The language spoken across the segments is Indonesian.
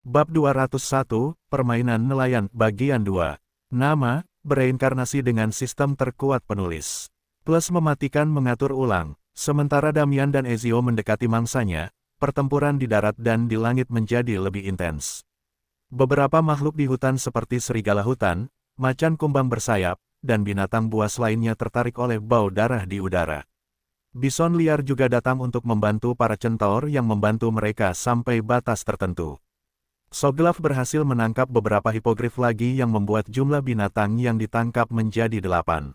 Bab 201, Permainan Nelayan, Bagian 2. Nama, bereinkarnasi dengan sistem terkuat penulis. Plus mematikan mengatur ulang. Sementara Damian dan Ezio mendekati mangsanya, pertempuran di darat dan di langit menjadi lebih intens. Beberapa makhluk di hutan seperti serigala hutan, macan kumbang bersayap, dan binatang buas lainnya tertarik oleh bau darah di udara. Bison liar juga datang untuk membantu para centaur yang membantu mereka sampai batas tertentu. Soglaf berhasil menangkap beberapa hipogrif lagi yang membuat jumlah binatang yang ditangkap menjadi 8.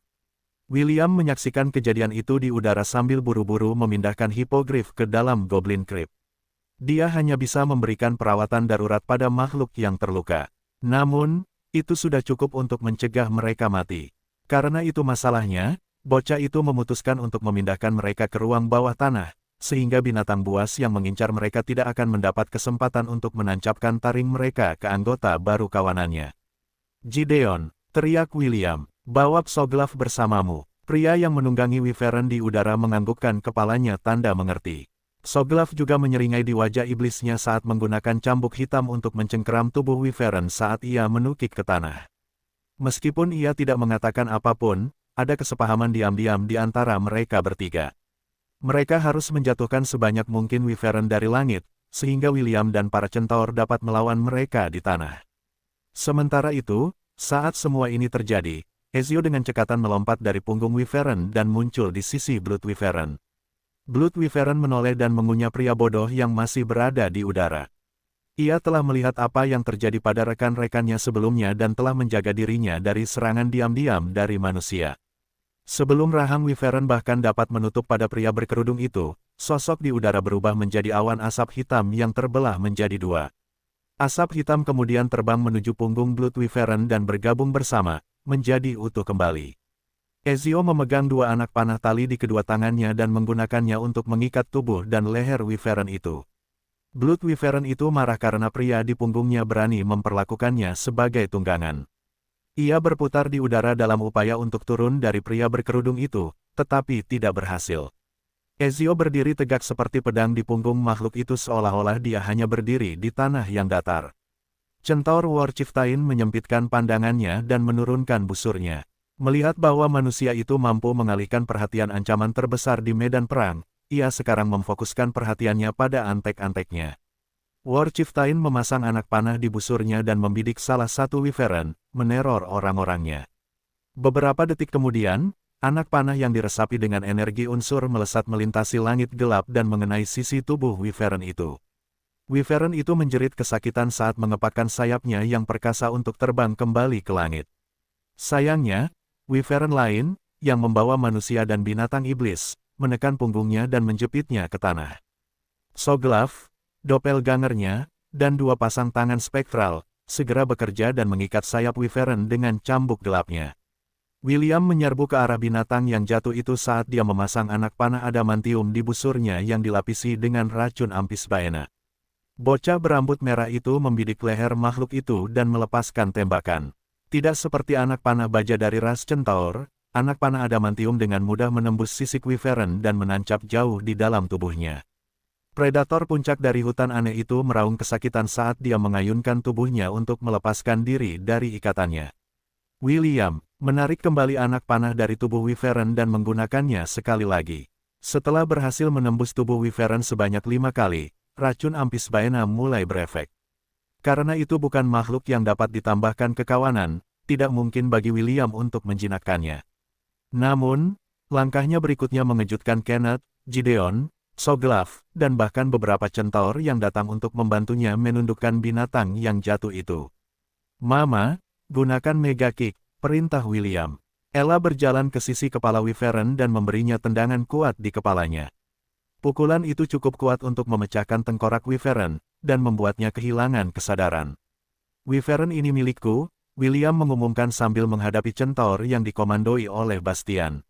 William menyaksikan kejadian itu di udara sambil buru-buru memindahkan hipogrif ke dalam Goblin Crypt. Dia hanya bisa memberikan perawatan darurat pada makhluk yang terluka. Namun, itu sudah cukup untuk mencegah mereka mati. Karena itu masalahnya, bocah itu memutuskan untuk memindahkan mereka ke ruang bawah tanah, sehingga binatang buas yang mengincar mereka tidak akan mendapat kesempatan untuk menancapkan taring mereka ke anggota baru kawanannya. Gideon, teriak William, bawa Soglaf bersamamu. Pria yang menunggangi Wyvern di udara menganggukkan kepalanya tanda mengerti. Soglaf juga menyeringai di wajah iblisnya saat menggunakan cambuk hitam untuk mencengkeram tubuh Wyvern saat ia menukik ke tanah. Meskipun ia tidak mengatakan apapun, ada kesepahaman diam-diam di antara mereka bertiga. Mereka harus menjatuhkan sebanyak mungkin Wyvern dari langit, sehingga William dan para centaur dapat melawan mereka di tanah. Sementara itu, saat semua ini terjadi, Ezio dengan cekatan melompat dari punggung Wyvern dan muncul di sisi Blood Wyvern. Blood Wyvern menoleh dan mengunyah pria bodoh yang masih berada di udara. Ia telah melihat apa yang terjadi pada rekan-rekannya sebelumnya dan telah menjaga dirinya dari serangan diam-diam dari manusia. Sebelum rahang Wyvern bahkan dapat menutup pada pria berkerudung itu, sosok di udara berubah menjadi awan asap hitam yang terbelah menjadi 2. Asap hitam kemudian terbang menuju punggung Blood Wyvern dan bergabung bersama, menjadi utuh kembali. Ezio memegang 2 anak panah tali di kedua tangannya dan menggunakannya untuk mengikat tubuh dan leher Wyvern itu. Blood Wyvern itu marah karena pria di punggungnya berani memperlakukannya sebagai tunggangan. Ia berputar di udara dalam upaya untuk turun dari pria berkerudung itu, tetapi tidak berhasil. Ezio berdiri tegak seperti pedang di punggung makhluk itu seolah-olah dia hanya berdiri di tanah yang datar. Centaur War Chieftain menyempitkan pandangannya dan menurunkan busurnya. Melihat bahwa manusia itu mampu mengalihkan perhatian ancaman terbesar di medan perang, ia sekarang memfokuskan perhatiannya pada antek-anteknya. War Chieftain memasang anak panah di busurnya dan membidik salah satu Wyvern, meneror orang-orangnya. Beberapa detik kemudian, anak panah yang diresapi dengan energi unsur melesat melintasi langit gelap dan mengenai sisi tubuh Wyvern itu. Wyvern itu menjerit kesakitan saat mengepakkan sayapnya yang perkasa untuk terbang kembali ke langit. Sayangnya, Wyvern lain, yang membawa manusia dan binatang iblis, menekan punggungnya dan menjepitnya ke tanah. Soglaf, doppelgangernya, dan 2 pasang tangan spektral, segera bekerja dan mengikat sayap Wyvern dengan cambuk gelapnya. William menyerbu ke arah binatang yang jatuh itu saat dia memasang anak panah adamantium di busurnya yang dilapisi dengan racun ampis baena. Bocah berambut merah itu membidik leher makhluk itu dan melepaskan tembakan. Tidak seperti anak panah baja dari ras centaur, anak panah adamantium dengan mudah menembus sisik Wyvern dan menancap jauh di dalam tubuhnya. Predator puncak dari hutan aneh itu meraung kesakitan saat dia mengayunkan tubuhnya untuk melepaskan diri dari ikatannya. William menarik kembali anak panah dari tubuh Wyvern dan menggunakannya sekali lagi. Setelah berhasil menembus tubuh Wyvern sebanyak 5 kali, racun ampis baena mulai berefek. Karena itu bukan makhluk yang dapat ditambahkan kekawanan, tidak mungkin bagi William untuk menjinakkannya. Namun, langkahnya berikutnya mengejutkan Kenneth, Gideon, Soglaf, dan bahkan beberapa centaur yang datang untuk membantunya menundukkan binatang yang jatuh itu. Mama, gunakan Mega Kick, perintah William. Ella berjalan ke sisi kepala Wyvern dan memberinya tendangan kuat di kepalanya. Pukulan itu cukup kuat untuk memecahkan tengkorak Wyvern, dan membuatnya kehilangan kesadaran. Wyvern ini milikku, William mengumumkan sambil menghadapi centaur yang dikomandoi oleh Bastian.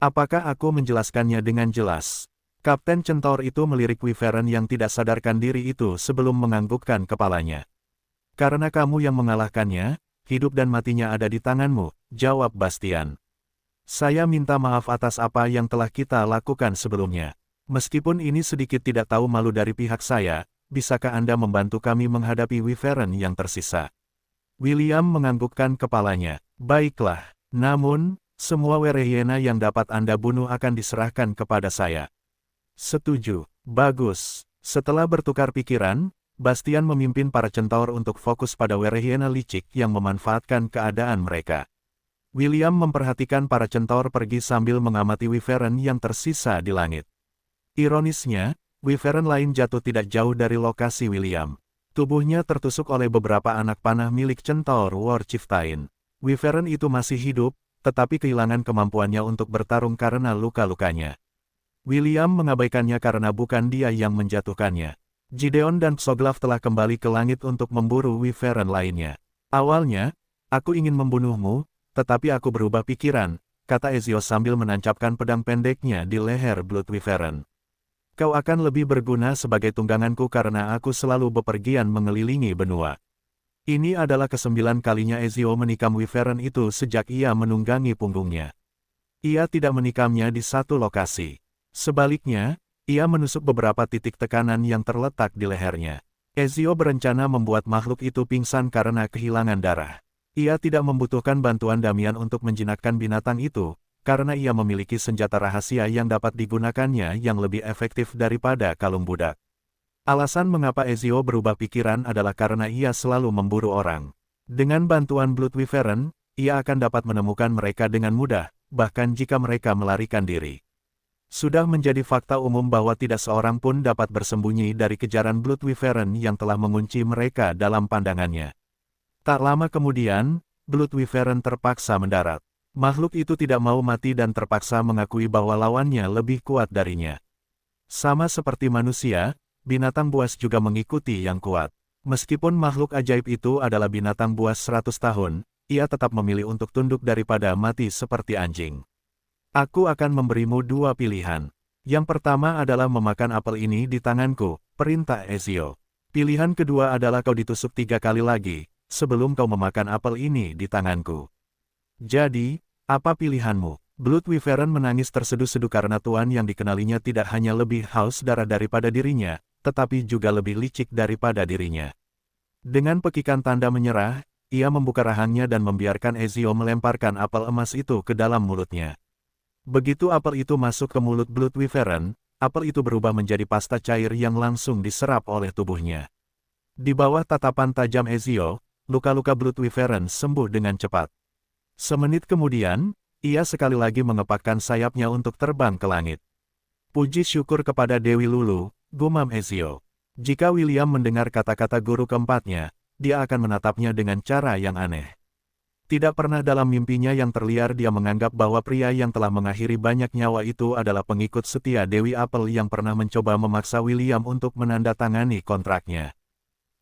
Apakah aku menjelaskannya dengan jelas? Kapten Centaur itu melirik Wyvern yang tidak sadarkan diri itu sebelum menganggukkan kepalanya. Karena kamu yang mengalahkannya, hidup dan matinya ada di tanganmu, jawab Bastian. Saya minta maaf atas apa yang telah kita lakukan sebelumnya. Meskipun ini sedikit tidak tahu malu dari pihak saya, bisakah Anda membantu kami menghadapi Wyvern yang tersisa? William menganggukkan kepalanya. Baiklah, namun, semua Werehyena yang dapat Anda bunuh akan diserahkan kepada saya. Setuju. Bagus. Setelah bertukar pikiran, Bastian memimpin para centaur untuk fokus pada Werehyena licik yang memanfaatkan keadaan mereka. William memperhatikan para centaur pergi sambil mengamati Wyvern yang tersisa di langit. Ironisnya, Wyvern lain jatuh tidak jauh dari lokasi William. Tubuhnya tertusuk oleh beberapa anak panah milik centaur War Chieftain. Wyvern itu masih hidup, tetapi kehilangan kemampuannya untuk bertarung karena luka-lukanya. William mengabaikannya karena bukan dia yang menjatuhkannya. Gideon dan Psoglaf telah kembali ke langit untuk memburu Wyvern lainnya. Awalnya, aku ingin membunuhmu, tetapi aku berubah pikiran, kata Ezio sambil menancapkan pedang pendeknya di leher Blood Wyvern. Kau akan lebih berguna sebagai tungganganku karena aku selalu bepergian mengelilingi benua. Ini adalah ke-9 kalinya Ezio menikam Wyvern itu sejak ia menunggangi punggungnya. Ia tidak menikamnya di satu lokasi. Sebaliknya, ia menusuk beberapa titik tekanan yang terletak di lehernya. Ezio berencana membuat makhluk itu pingsan karena kehilangan darah. Ia tidak membutuhkan bantuan Damian untuk menjinakkan binatang itu, karena ia memiliki senjata rahasia yang dapat digunakannya yang lebih efektif daripada kalung budak. Alasan mengapa Ezio berubah pikiran adalah karena ia selalu memburu orang. Dengan bantuan Blood Wyvern, ia akan dapat menemukan mereka dengan mudah, bahkan jika mereka melarikan diri. Sudah menjadi fakta umum bahwa tidak seorang pun dapat bersembunyi dari kejaran Blood Wyvern yang telah mengunci mereka dalam pandangannya. Tak lama kemudian, Blood Wyvern terpaksa mendarat. Makhluk itu tidak mau mati dan terpaksa mengakui bahwa lawannya lebih kuat darinya. Sama seperti manusia, binatang buas juga mengikuti yang kuat. Meskipun makhluk ajaib itu adalah binatang buas 100 tahun, ia tetap memilih untuk tunduk daripada mati seperti anjing. Aku akan memberimu dua pilihan. Yang pertama adalah memakan apel ini di tanganku, perintah Ezio. Pilihan kedua adalah kau ditusuk 3 kali lagi, sebelum kau memakan apel ini di tanganku. Jadi, apa pilihanmu? Blood Wyvern menangis terseduh-seduh karena tuan yang dikenalinya tidak hanya lebih haus darah daripada dirinya, tetapi juga lebih licik daripada dirinya. Dengan pekikan tanda menyerah, ia membuka rahangnya dan membiarkan Ezio melemparkan apel emas itu ke dalam mulutnya. Begitu apel itu masuk ke mulut Blood Wyvern, apel itu berubah menjadi pasta cair yang langsung diserap oleh tubuhnya. Di bawah tatapan tajam Ezio, luka-luka Blood Wyvern sembuh dengan cepat. Semenit kemudian, ia sekali lagi mengepakkan sayapnya untuk terbang ke langit. Puji syukur kepada Dewi Lulu, gumam Ezio. Jika William mendengar kata-kata guru keempatnya, dia akan menatapnya dengan cara yang aneh. Tidak pernah dalam mimpinya yang terliar dia menganggap bahwa pria yang telah mengakhiri banyak nyawa itu adalah pengikut setia Dewi Apel yang pernah mencoba memaksa William untuk menandatangani kontraknya.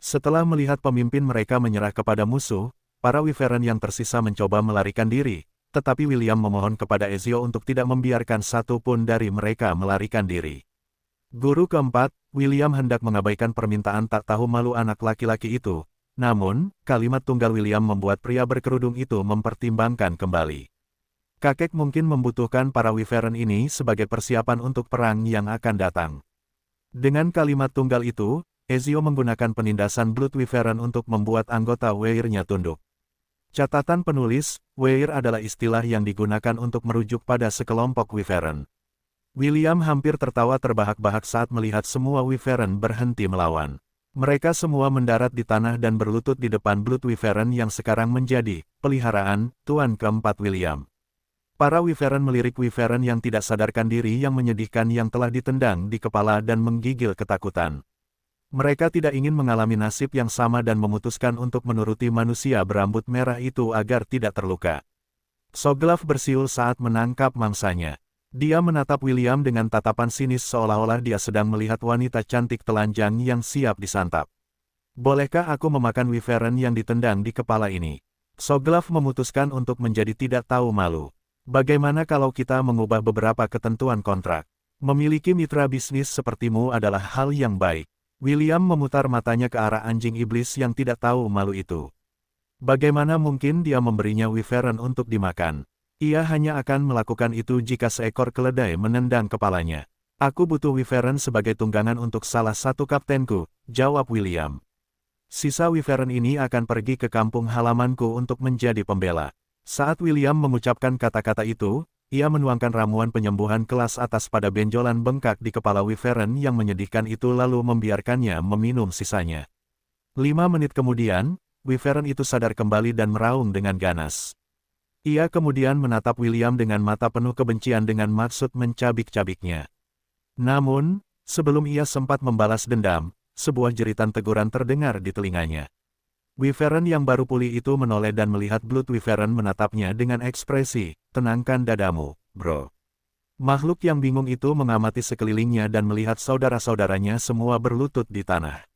Setelah melihat pemimpin mereka menyerah kepada musuh, para Wyvern yang tersisa mencoba melarikan diri, tetapi William memohon kepada Ezio untuk tidak membiarkan satu pun dari mereka melarikan diri. Guru keempat, William hendak mengabaikan permintaan tak tahu malu anak laki-laki itu. Namun, kalimat tunggal William membuat pria berkerudung itu mempertimbangkan kembali. Kakek mungkin membutuhkan para Wyvern ini sebagai persiapan untuk perang yang akan datang. Dengan kalimat tunggal itu, Ezio menggunakan penindasan Blood Wyvern untuk membuat anggota Weir-nya tunduk. Catatan penulis, Weir adalah istilah yang digunakan untuk merujuk pada sekelompok Wyvern. William hampir tertawa terbahak-bahak saat melihat semua Wyvern berhenti melawan. Mereka semua mendarat di tanah dan berlutut di depan Blood Wyvern yang sekarang menjadi peliharaan Tuan keempat William. Para Wyvern melirik Wyvern yang tidak sadarkan diri yang menyedihkan yang telah ditendang di kepala dan menggigil ketakutan. Mereka tidak ingin mengalami nasib yang sama dan memutuskan untuk menuruti manusia berambut merah itu agar tidak terluka. Psoglaf bersiul saat menangkap mangsanya. Dia menatap William dengan tatapan sinis seolah-olah dia sedang melihat wanita cantik telanjang yang siap disantap. Bolehkah aku memakan Wyvern yang ditendang di kepala ini? Psoglaf memutuskan untuk menjadi tidak tahu malu. Bagaimana kalau kita mengubah beberapa ketentuan kontrak? Memiliki mitra bisnis sepertimu adalah hal yang baik. William memutar matanya ke arah anjing iblis yang tidak tahu malu itu. Bagaimana mungkin dia memberinya Wyvern untuk dimakan? Ia hanya akan melakukan itu jika seekor keledai menendang kepalanya. Aku butuh Wyvern sebagai tunggangan untuk salah satu kaptenku, jawab William. Sisa Wyvern ini akan pergi ke kampung halamanku untuk menjadi pembela. Saat William mengucapkan kata-kata itu, ia menuangkan ramuan penyembuhan kelas atas pada benjolan bengkak di kepala Wyvern yang menyedihkan itu lalu membiarkannya meminum sisanya. 5 menit kemudian, Wyvern itu sadar kembali dan meraung dengan ganas. Ia kemudian menatap William dengan mata penuh kebencian dengan maksud mencabik-cabiknya. Namun, sebelum ia sempat membalas dendam, sebuah jeritan teguran terdengar di telinganya. Wyvern yang baru pulih itu menoleh dan melihat Blood Wyvern menatapnya dengan ekspresi, "Tenangkan dadamu, bro." Makhluk yang bingung itu mengamati sekelilingnya dan melihat saudara-saudaranya semua berlutut di tanah.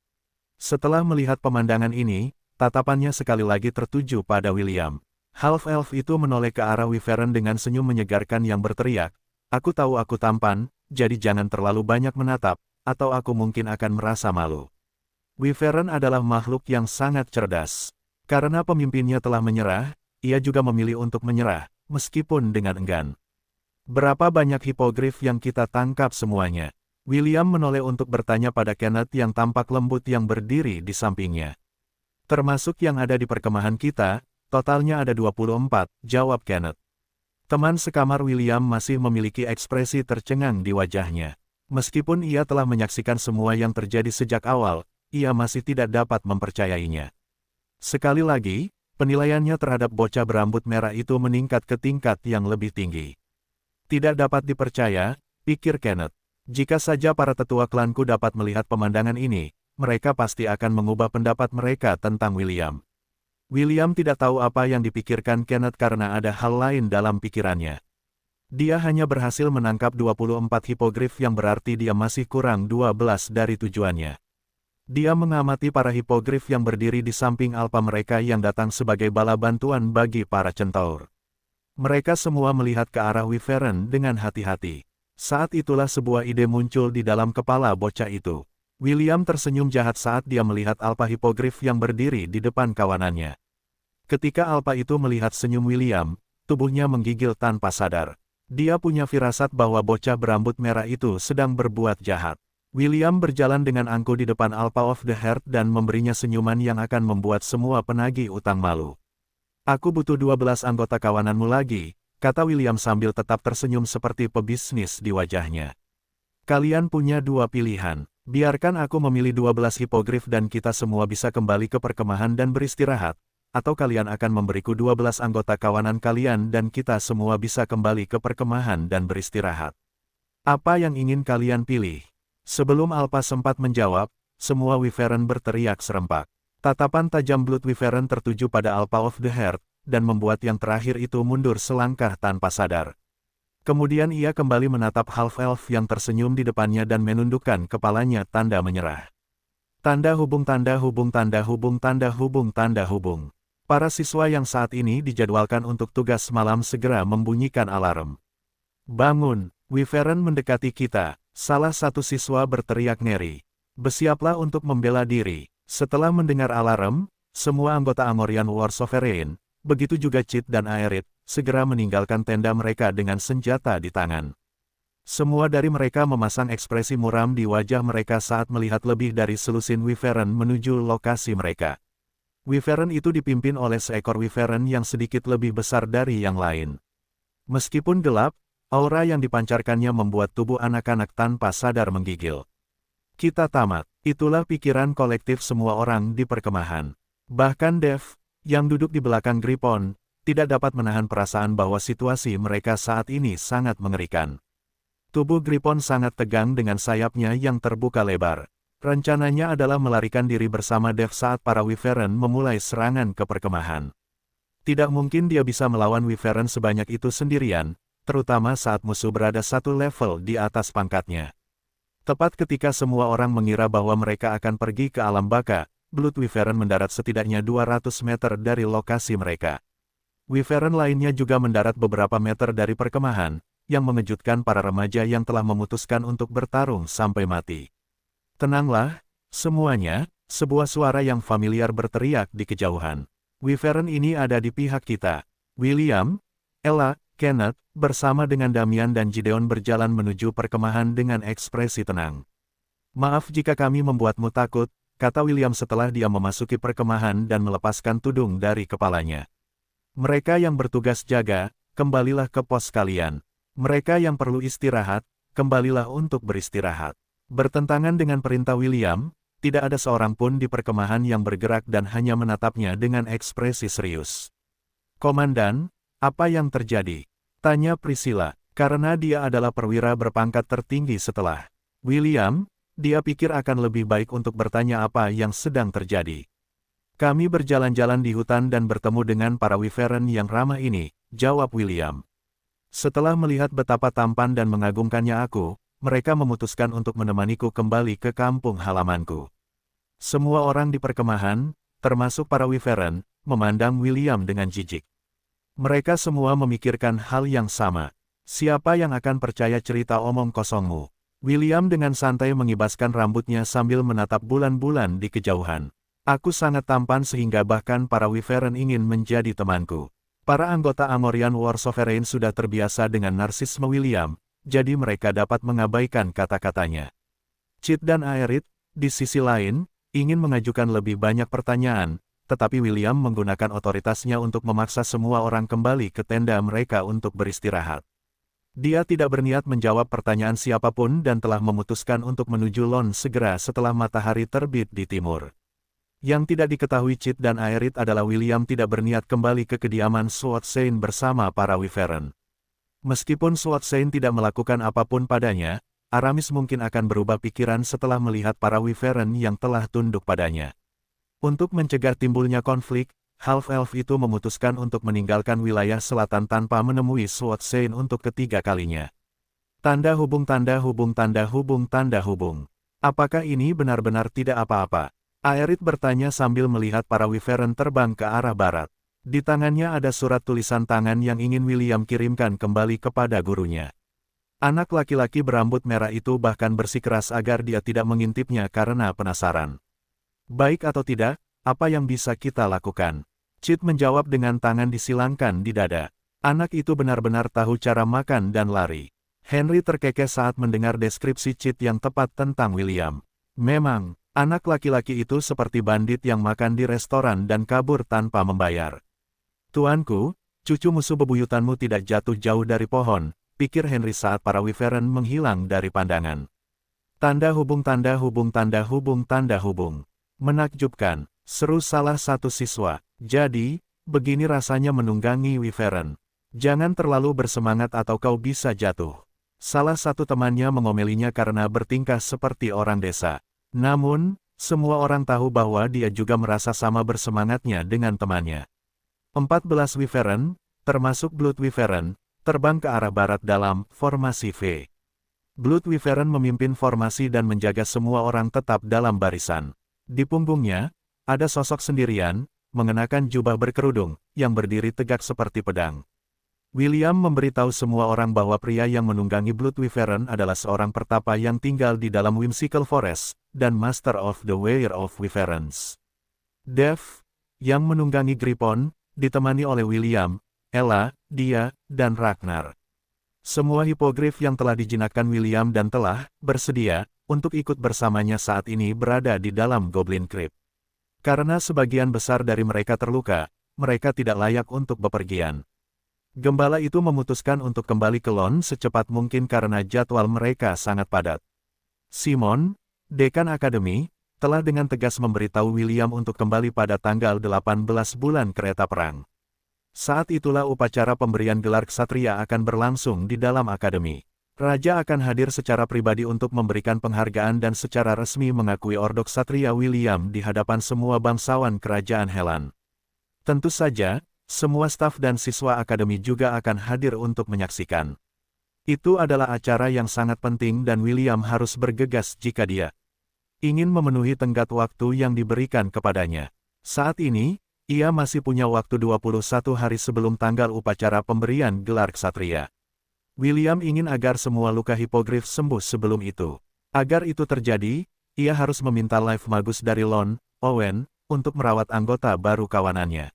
Setelah melihat pemandangan ini, tatapannya sekali lagi tertuju pada William. Half-elf itu menoleh ke arah Wyvern dengan senyum menyegarkan yang berteriak, "Aku tahu aku tampan, jadi jangan terlalu banyak menatap, atau aku mungkin akan merasa malu." Wyvern adalah makhluk yang sangat cerdas. Karena pemimpinnya telah menyerah, ia juga memilih untuk menyerah, meskipun dengan enggan. "Berapa banyak hipogrif yang kita tangkap semuanya?" William menoleh untuk bertanya pada Kenneth yang tampak lembut yang berdiri di sampingnya. "Termasuk yang ada di perkemahan kita, totalnya ada 24, jawab Kenneth. Teman sekamar William masih memiliki ekspresi tercengang di wajahnya. Meskipun ia telah menyaksikan semua yang terjadi sejak awal, ia masih tidak dapat mempercayainya. Sekali lagi, penilaiannya terhadap bocah berambut merah itu meningkat ke tingkat yang lebih tinggi. Tidak dapat dipercaya, pikir Kenneth. Jika saja para tetua klanku dapat melihat pemandangan ini, mereka pasti akan mengubah pendapat mereka tentang William. William tidak tahu apa yang dipikirkan Kenneth karena ada hal lain dalam pikirannya. Dia hanya berhasil menangkap 24 hipogrif yang berarti dia masih kurang 12 dari tujuannya. Dia mengamati para hipogrif yang berdiri di samping alpa mereka yang datang sebagai bala bantuan bagi para centaur. Mereka semua melihat ke arah Wyvern dengan hati-hati. Saat itulah sebuah ide muncul di dalam kepala bocah itu. William tersenyum jahat saat dia melihat alpa hipogrif yang berdiri di depan kawanannya. Ketika alpa itu melihat senyum William, tubuhnya menggigil tanpa sadar. Dia punya firasat bahwa bocah berambut merah itu sedang berbuat jahat. William berjalan dengan angkuh di depan Alpha of the Heart dan memberinya senyuman yang akan membuat semua penagih utang malu. "Aku butuh 12 anggota kawananmu lagi," kata William sambil tetap tersenyum seperti pebisnis di wajahnya. "Kalian punya dua pilihan. Biarkan aku memilih 12 hipogrif dan kita semua bisa kembali ke perkemahan dan beristirahat, atau kalian akan memberiku 12 anggota kawanan kalian dan kita semua bisa kembali ke perkemahan dan beristirahat. Apa yang ingin kalian pilih?" Sebelum Alpha sempat menjawab, semua Wyvern berteriak serempak. Tatapan tajam Blood Wyvern tertuju pada Alpha of the Heart, dan membuat yang terakhir itu mundur selangkah tanpa sadar. Kemudian ia kembali menatap half-elf yang tersenyum di depannya dan menundukkan kepalanya tanda menyerah. Tanda hubung tanda hubung tanda hubung tanda hubung tanda hubung. Para siswa yang saat ini dijadwalkan untuk tugas malam segera membunyikan alarm. "Bangun, Wyvern mendekati kita," salah satu siswa berteriak ngeri. "Bersiaplah untuk membela diri." Setelah mendengar alarm, semua anggota Amorian War Sovereign, begitu juga Cid dan Aerith, segera meninggalkan tenda mereka dengan senjata di tangan. Semua dari mereka memasang ekspresi muram di wajah mereka saat melihat lebih dari selusin Wyvern menuju lokasi mereka. Wyvern itu dipimpin oleh seekor Wyvern yang sedikit lebih besar dari yang lain. Meskipun gelap, aura yang dipancarkannya membuat tubuh anak-anak tanpa sadar menggigil. "Kita tamat." Itulah pikiran kolektif semua orang di perkemahan. Bahkan Dev, yang duduk di belakang Griffon, tidak dapat menahan perasaan bahwa situasi mereka saat ini sangat mengerikan. Tubuh Griffon sangat tegang dengan sayapnya yang terbuka lebar. Rencananya adalah melarikan diri bersama Dev saat para Wyvern memulai serangan ke perkemahan. Tidak mungkin dia bisa melawan Wyvern sebanyak itu sendirian, terutama saat musuh berada satu level di atas pangkatnya. Tepat ketika semua orang mengira bahwa mereka akan pergi ke alam baka, Blood Wyvern mendarat setidaknya 200 meter dari lokasi mereka. Wyvern lainnya juga mendarat beberapa meter dari perkemahan, yang mengejutkan para remaja yang telah memutuskan untuk bertarung sampai mati. "Tenanglah, semuanya," sebuah suara yang familiar berteriak di kejauhan. "Wyvern ini ada di pihak kita. William, Ella, Kenneth, bersama dengan Damian dan Gideon berjalan menuju perkemahan dengan ekspresi tenang. "Maaf jika kami membuatmu takut," kata William setelah dia memasuki perkemahan dan melepaskan tudung dari kepalanya. "Mereka yang bertugas jaga, kembalilah ke pos kalian. Mereka yang perlu istirahat, kembalilah untuk beristirahat." Bertentangan dengan perintah William, tidak ada seorang pun di perkemahan yang bergerak dan hanya menatapnya dengan ekspresi serius. "Komandan, apa yang terjadi?" tanya Priscilla, karena dia adalah perwira berpangkat tertinggi setelah William. Dia pikir akan lebih baik untuk bertanya apa yang sedang terjadi. "Kami berjalan-jalan di hutan dan bertemu dengan para Wyvern yang ramah ini," jawab William. "Setelah melihat betapa tampan dan mengagumkannya aku, mereka memutuskan untuk menemaniku kembali ke kampung halamanku." Semua orang di perkemahan, termasuk para Wyvern, memandang William dengan jijik. Mereka semua memikirkan hal yang sama. "Siapa yang akan percaya cerita omong kosongmu?" William dengan santai mengibaskan rambutnya sambil menatap bulan-bulan di kejauhan. "Aku sangat tampan sehingga bahkan para Wyvern ingin menjadi temanku." Para anggota Amorian War Sovereign sudah terbiasa dengan narsisme William, jadi mereka dapat mengabaikan kata-katanya. Chit dan Aerith, di sisi lain, ingin mengajukan lebih banyak pertanyaan, tetapi William menggunakan otoritasnya untuk memaksa semua orang kembali ke tenda mereka untuk beristirahat. Dia tidak berniat menjawab pertanyaan siapapun dan telah memutuskan untuk menuju Lon segera setelah matahari terbit di timur. Yang tidak diketahui Chit dan Aerith adalah William tidak berniat kembali ke kediaman Swatsane bersama para Wyvern. Meskipun Swatsane tidak melakukan apapun padanya, Aramis mungkin akan berubah pikiran setelah melihat para Wyvern yang telah tunduk padanya. Untuk mencegah timbulnya konflik, Half-Elf itu memutuskan untuk meninggalkan wilayah selatan tanpa menemui Swatsane untuk ketiga kalinya. Tanda hubung tanda hubung tanda hubung tanda hubung. "Apakah ini benar-benar tidak apa-apa?" Aerith bertanya sambil melihat para Wyvern terbang ke arah barat. Di tangannya ada surat tulisan tangan yang ingin William kirimkan kembali kepada gurunya. Anak laki-laki berambut merah itu bahkan bersikeras agar dia tidak mengintipnya karena penasaran. "Baik atau tidak, apa yang bisa kita lakukan?" Chit menjawab dengan tangan disilangkan di dada. Anak itu benar-benar tahu cara makan dan lari. Henry terkekeh saat mendengar deskripsi Chit yang tepat tentang William. Memang, anak laki-laki itu seperti bandit yang makan di restoran dan kabur tanpa membayar. "Tuanku, cucu musuh bebuyutanmu tidak jatuh jauh dari pohon," pikir Henry saat para Wyvern menghilang dari pandangan. Tanda hubung tanda hubung tanda hubung tanda hubung. "Menakjubkan," seru salah satu siswa. "Jadi, begini rasanya menunggangi Wyvern. Jangan terlalu bersemangat atau kau bisa jatuh." Salah satu temannya mengomelinya karena bertingkah seperti orang desa. Namun, semua orang tahu bahwa dia juga merasa sama bersemangatnya dengan temannya. 14 Wyvern, termasuk Blood Wyvern, terbang ke arah barat dalam formasi V. Blood Wyvern memimpin formasi dan menjaga semua orang tetap dalam barisan. Di punggungnya, ada sosok sendirian, mengenakan jubah berkerudung, yang berdiri tegak seperti pedang. William memberitahu semua orang bahwa pria yang menunggangi Blood Wyvern adalah seorang pertapa yang tinggal di dalam Whimsical Forest, dan Master of the Weir of Wyverns. Dev, yang menunggangi Griffon, ditemani oleh William, Ella, dia, dan Ragnar. Semua hipogrif yang telah dijinakkan William dan telah bersedia untuk ikut bersamanya saat ini berada di dalam Goblin Crypt. Karena sebagian besar dari mereka terluka, mereka tidak layak untuk bepergian. Gembala itu memutuskan untuk kembali ke Lon secepat mungkin karena jadwal mereka sangat padat. Simon, dekan akademi, telah dengan tegas memberitahu William untuk kembali pada tanggal 18 bulan kereta perang. Saat itulah upacara pemberian gelar ksatria akan berlangsung di dalam akademi. Raja akan hadir secara pribadi untuk memberikan penghargaan dan secara resmi mengakui Ordok Ksatria William di hadapan semua bangsawan kerajaan Helan. Tentu saja, semua staf dan siswa akademi juga akan hadir untuk menyaksikan. Itu adalah acara yang sangat penting dan William harus bergegas jika dia ingin memenuhi tenggat waktu yang diberikan kepadanya. Saat ini, ia masih punya waktu 21 hari sebelum tanggal upacara pemberian gelar ksatria. William ingin agar semua luka hipogrif sembuh sebelum itu. Agar itu terjadi, ia harus meminta Life Magus dari Lon, Owen, untuk merawat anggota baru kawanannya.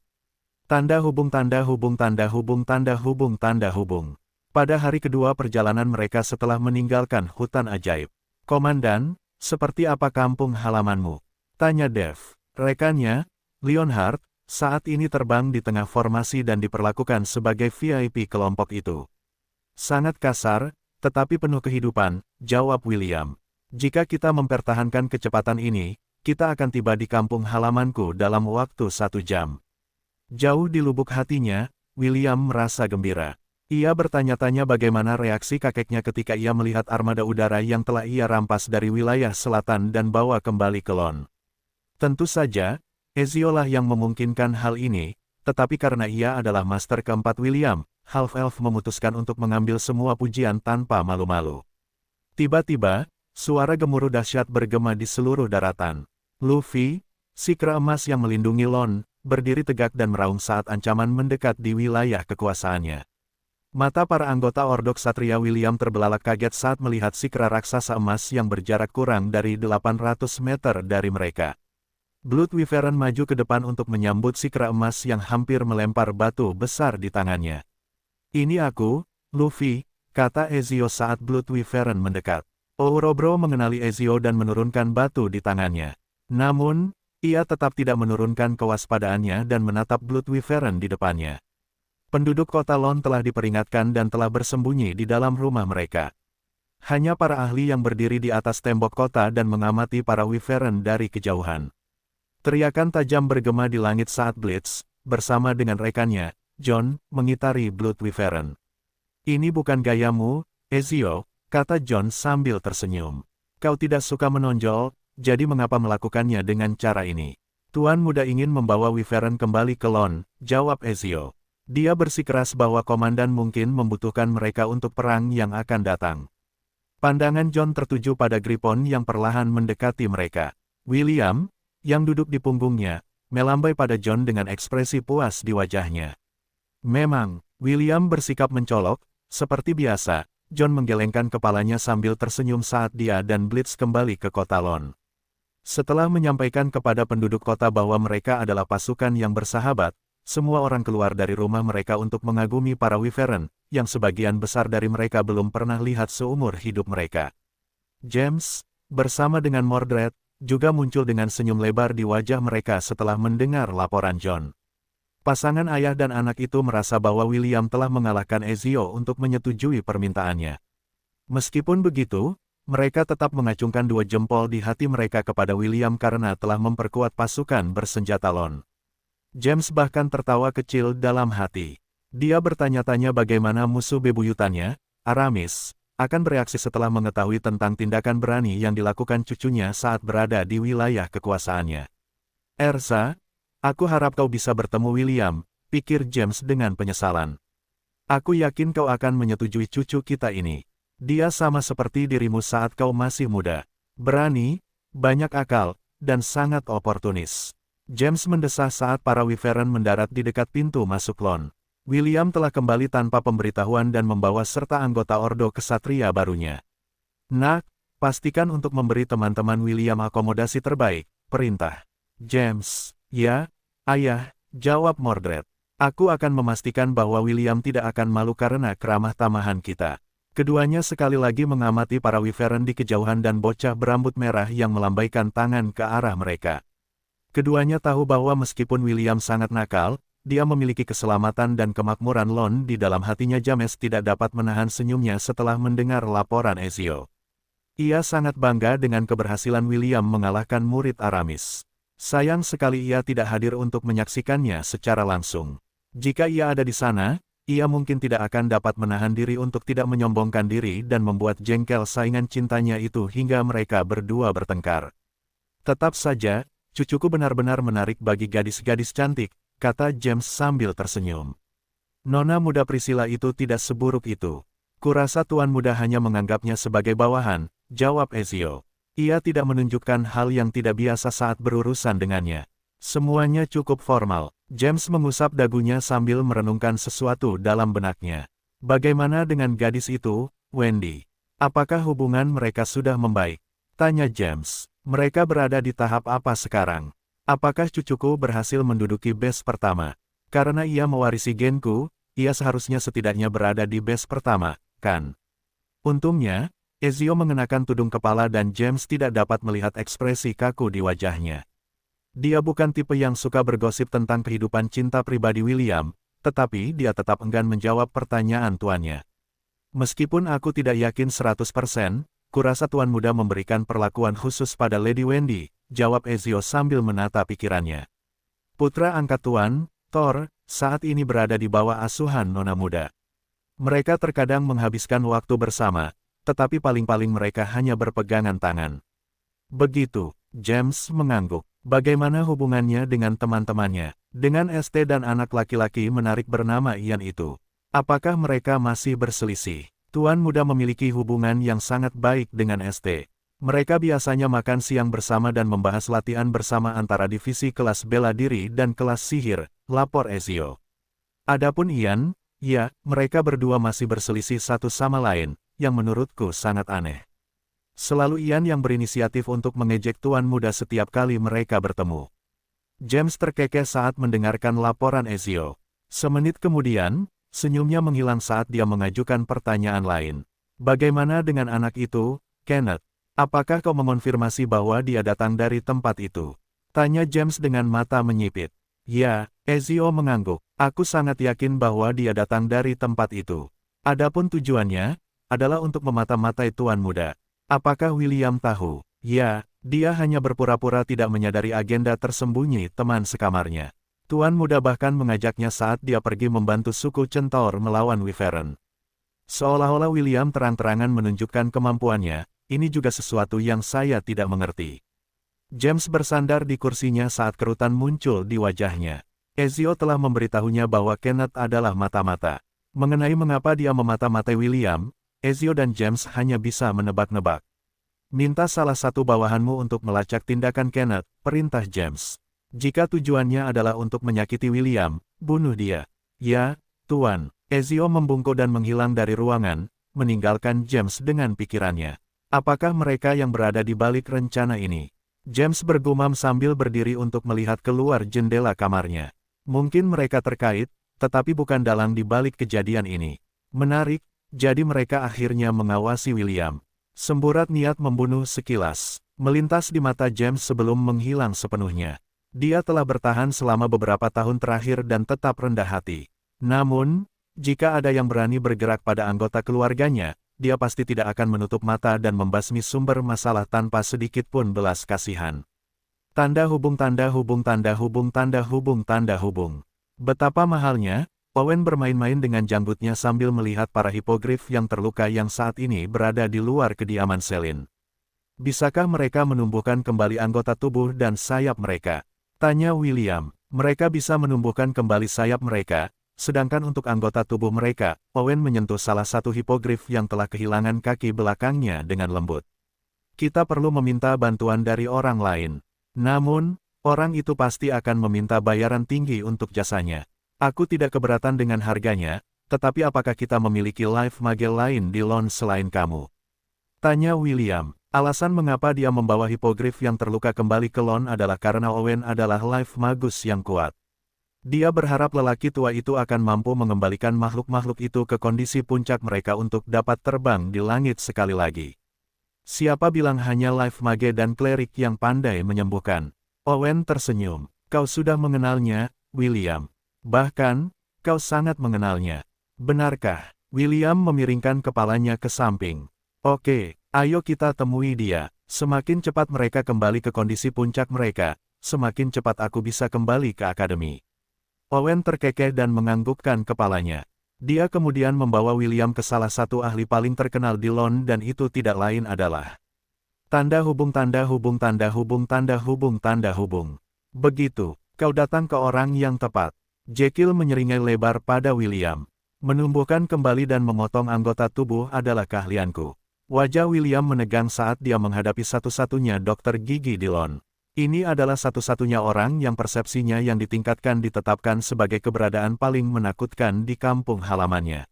Tanda hubung tanda hubung tanda hubung tanda hubung tanda hubung. Pada hari kedua perjalanan mereka setelah meninggalkan hutan ajaib. Komandan, seperti apa kampung halamanmu? Tanya Dev. Rekannya, Leonhard, saat ini terbang di tengah formasi dan diperlakukan sebagai VIP kelompok itu. Sangat kasar, tetapi penuh kehidupan, jawab William. Jika kita mempertahankan kecepatan ini, kita akan tiba di kampung halamanku dalam waktu 1 jam. Jauh di lubuk hatinya, William merasa gembira. Ia bertanya-tanya bagaimana reaksi kakeknya ketika ia melihat armada udara yang telah ia rampas dari wilayah selatan dan bawa kembali ke Lon. Tentu saja, Ezio lah yang memungkinkan hal ini, tetapi karena ia adalah master keempat William, Half-Elf memutuskan untuk mengambil semua pujian tanpa malu-malu. Tiba-tiba, suara gemuruh dahsyat bergema di seluruh daratan. Luffy, si kera emas yang melindungi Lon, berdiri tegak dan meraung saat ancaman mendekat di wilayah kekuasaannya. Mata para anggota Ordo Ksatria William terbelalak kaget saat melihat si kera raksasa emas yang berjarak kurang dari 800 meter dari mereka. Blood Wyvern maju ke depan untuk menyambut si kera emas yang hampir melempar batu besar di tangannya. Ini aku, Luffy, kata Ezio saat Blood Wyvern mendekat. Ouroboros mengenali Ezio dan menurunkan batu di tangannya. Namun, ia tetap tidak menurunkan kewaspadaannya dan menatap Blood Wyvern di depannya. Penduduk kota Lon telah diperingatkan dan telah bersembunyi di dalam rumah mereka. Hanya para ahli yang berdiri di atas tembok kota dan mengamati para Wyvern dari kejauhan. Teriakan tajam bergema di langit saat Blitz, bersama dengan rekannya, John, mengitari Blood Wyvern. Ini bukan gayamu, Ezio, kata John sambil tersenyum. Kau tidak suka menonjol, jadi mengapa melakukannya dengan cara ini? Tuan muda ingin membawa Wyvern kembali ke Lon, jawab Ezio. Dia bersikeras bahwa komandan mungkin membutuhkan mereka untuk perang yang akan datang. Pandangan John tertuju pada Griffon yang perlahan mendekati mereka. William, yang duduk di punggungnya, melambai pada John dengan ekspresi puas di wajahnya. Memang, William bersikap mencolok, seperti biasa, John menggelengkan kepalanya sambil tersenyum saat dia dan Blitz kembali ke kota Lon. Setelah menyampaikan kepada penduduk kota bahwa mereka adalah pasukan yang bersahabat, semua orang keluar dari rumah mereka untuk mengagumi para Wyvern, yang sebagian besar dari mereka belum pernah lihat seumur hidup mereka. James, bersama dengan Mordred, juga muncul dengan senyum lebar di wajah mereka setelah mendengar laporan John. Pasangan ayah dan anak itu merasa bahwa William telah mengalahkan Ezio untuk menyetujui permintaannya. Meskipun begitu, mereka tetap mengacungkan 2 jempol di hati mereka kepada William karena telah memperkuat pasukan bersenjata Lon. James bahkan tertawa kecil dalam hati. Dia bertanya-tanya bagaimana musuh bebuyutannya, Aramis, akan bereaksi setelah mengetahui tentang tindakan berani yang dilakukan cucunya saat berada di wilayah kekuasaannya. Erza, aku harap kau bisa bertemu William, pikir James dengan penyesalan. Aku yakin kau akan menyetujui cucu kita ini. Dia sama seperti dirimu saat kau masih muda. Berani, banyak akal, dan sangat oportunis. James mendesah saat para Wyvern mendarat di dekat pintu masuk Lon. William telah kembali tanpa pemberitahuan dan membawa serta anggota Ordo Kesatria barunya. Nak, pastikan untuk memberi teman-teman William akomodasi terbaik, perintah James. Ya, ayah, jawab Mordred. Aku akan memastikan bahwa William tidak akan malu karena keramah tamahan kita. Keduanya sekali lagi mengamati para Wyvern di kejauhan dan bocah berambut merah yang melambaikan tangan ke arah mereka. Keduanya tahu bahwa meskipun William sangat nakal, dia memiliki keselamatan dan kemakmuran Lon di dalam hatinya. James tidak dapat menahan senyumnya setelah mendengar laporan Ezio. Ia sangat bangga dengan keberhasilan William mengalahkan murid Aramis. Sayang sekali ia tidak hadir untuk menyaksikannya secara langsung. Jika ia ada di sana, ia mungkin tidak akan dapat menahan diri untuk tidak menyombongkan diri dan membuat jengkel saingan cintanya itu hingga mereka berdua bertengkar. Tetap saja, cucuku benar-benar menarik bagi gadis-gadis cantik, kata James sambil tersenyum. Nona muda Priscilla itu tidak seburuk itu. Kurasa tuan muda hanya menganggapnya sebagai bawahan, jawab Ezio. Ia tidak menunjukkan hal yang tidak biasa saat berurusan dengannya. Semuanya cukup formal. James mengusap dagunya sambil merenungkan sesuatu dalam benaknya. Bagaimana dengan gadis itu, Wendy? Apakah hubungan mereka sudah membaik? Tanya James. Mereka berada di tahap apa sekarang? Apakah cucuku berhasil menduduki base pertama? Karena ia mewarisi genku, ia seharusnya setidaknya berada di base pertama, kan? Untungnya, Ezio mengenakan tudung kepala dan James tidak dapat melihat ekspresi kaku di wajahnya. Dia bukan tipe yang suka bergosip tentang kehidupan cinta pribadi William, tetapi dia tetap enggan menjawab pertanyaan tuannya. Meskipun aku tidak yakin 100%, kurasa tuan muda memberikan perlakuan khusus pada Lady Wendy, jawab Ezio sambil menata pikirannya. Putra angkat tuan, Thor, saat ini berada di bawah asuhan nona muda. Mereka terkadang menghabiskan waktu bersama, tetapi paling-paling mereka hanya berpegangan tangan. Begitu, James mengangguk. Bagaimana hubungannya dengan teman-temannya? Dengan ST dan anak laki-laki menarik bernama Ian itu. Apakah mereka masih berselisih? Tuan muda memiliki hubungan yang sangat baik dengan ST. Mereka biasanya makan siang bersama dan membahas latihan bersama antara divisi kelas bela diri dan kelas sihir, lapor Ezio. Adapun Ian, ya, mereka berdua masih berselisih satu sama lain, yang menurutku sangat aneh. Selalu Ian yang berinisiatif untuk mengejek tuan muda setiap kali mereka bertemu. James terkekeh saat mendengarkan laporan Ezio. Semenit kemudian, senyumnya menghilang saat dia mengajukan pertanyaan lain. Bagaimana dengan anak itu, Kenneth? Apakah kau mengonfirmasi bahwa dia datang dari tempat itu? Tanya James dengan mata menyipit. Ya, Ezio mengangguk. Aku sangat yakin bahwa dia datang dari tempat itu. Adapun tujuannya, adalah untuk memata-matai tuan muda. Apakah William tahu? Ya, dia hanya berpura-pura tidak menyadari agenda tersembunyi teman sekamarnya. Tuan muda bahkan mengajaknya saat dia pergi membantu suku Centaur melawan Wyvern. Seolah-olah William terang-terangan menunjukkan kemampuannya, ini juga sesuatu yang saya tidak mengerti. James bersandar di kursinya saat kerutan muncul di wajahnya. Ezio telah memberitahunya bahwa Kenneth adalah mata-mata. Mengenai mengapa dia memata-matai William, Ezio dan James hanya bisa menebak-nebak. Minta salah satu bawahanmu untuk melacak tindakan Kenneth, perintah James. Jika tujuannya adalah untuk menyakiti William, bunuh dia. Ya, Tuan. Ezio membungkuk dan menghilang dari ruangan, meninggalkan James dengan pikirannya. Apakah mereka yang berada di balik rencana ini? James bergumam sambil berdiri untuk melihat keluar jendela kamarnya. Mungkin mereka terkait, tetapi bukan dalang di balik kejadian ini. Menarik. Jadi mereka akhirnya mengawasi William. Semburat niat membunuh sekilas melintas di mata James sebelum menghilang sepenuhnya. Dia telah bertahan selama beberapa tahun terakhir dan tetap rendah hati. Namun, jika ada yang berani bergerak pada anggota keluarganya, dia pasti tidak akan menutup mata dan membasmi sumber masalah tanpa sedikit pun belas kasihan. Tanda hubung tanda hubung tanda hubung tanda hubung tanda hubung. Betapa mahalnya, Owen bermain-main dengan janggutnya sambil melihat para hipogrif yang terluka yang saat ini berada di luar kediaman Selin. Bisakah mereka menumbuhkan kembali anggota tubuh dan sayap mereka? Tanya William. Mereka bisa menumbuhkan kembali sayap mereka, sedangkan untuk anggota tubuh mereka, Owen menyentuh salah satu hipogrif yang telah kehilangan kaki belakangnya dengan lembut. Kita perlu meminta bantuan dari orang lain. Namun, orang itu pasti akan meminta bayaran tinggi untuk jasanya. Aku tidak keberatan dengan harganya, tetapi apakah kita memiliki life mage lain di Lon selain kamu? Tanya William. Alasan mengapa dia membawa hipogrif yang terluka kembali ke Lon adalah karena Owen adalah life magus yang kuat. Dia berharap lelaki tua itu akan mampu mengembalikan makhluk-makhluk itu ke kondisi puncak mereka untuk dapat terbang di langit sekali lagi. Siapa bilang hanya life mage dan klerik yang pandai menyembuhkan? Owen tersenyum. Kau sudah mengenalnya, William. Bahkan, kau sangat mengenalnya. Benarkah? William memiringkan kepalanya ke samping. Oke, ayo kita temui dia. Semakin cepat mereka kembali ke kondisi puncak mereka, semakin cepat aku bisa kembali ke akademi. Owen terkekeh dan menganggukkan kepalanya. Dia kemudian membawa William ke salah satu ahli paling terkenal di Lon dan itu tidak lain adalah tanda hubung tanda hubung tanda hubung tanda hubung tanda hubung. Begitu, kau datang ke orang yang tepat. Jekyll menyeringai lebar pada William. Menumbuhkan kembali dan memotong anggota tubuh adalah keahlianku. Wajah William menegang saat dia menghadapi satu-satunya dokter gigi di Lon. Ini adalah satu-satunya orang yang persepsinya yang ditingkatkan ditetapkan sebagai keberadaan paling menakutkan di kampung halamannya.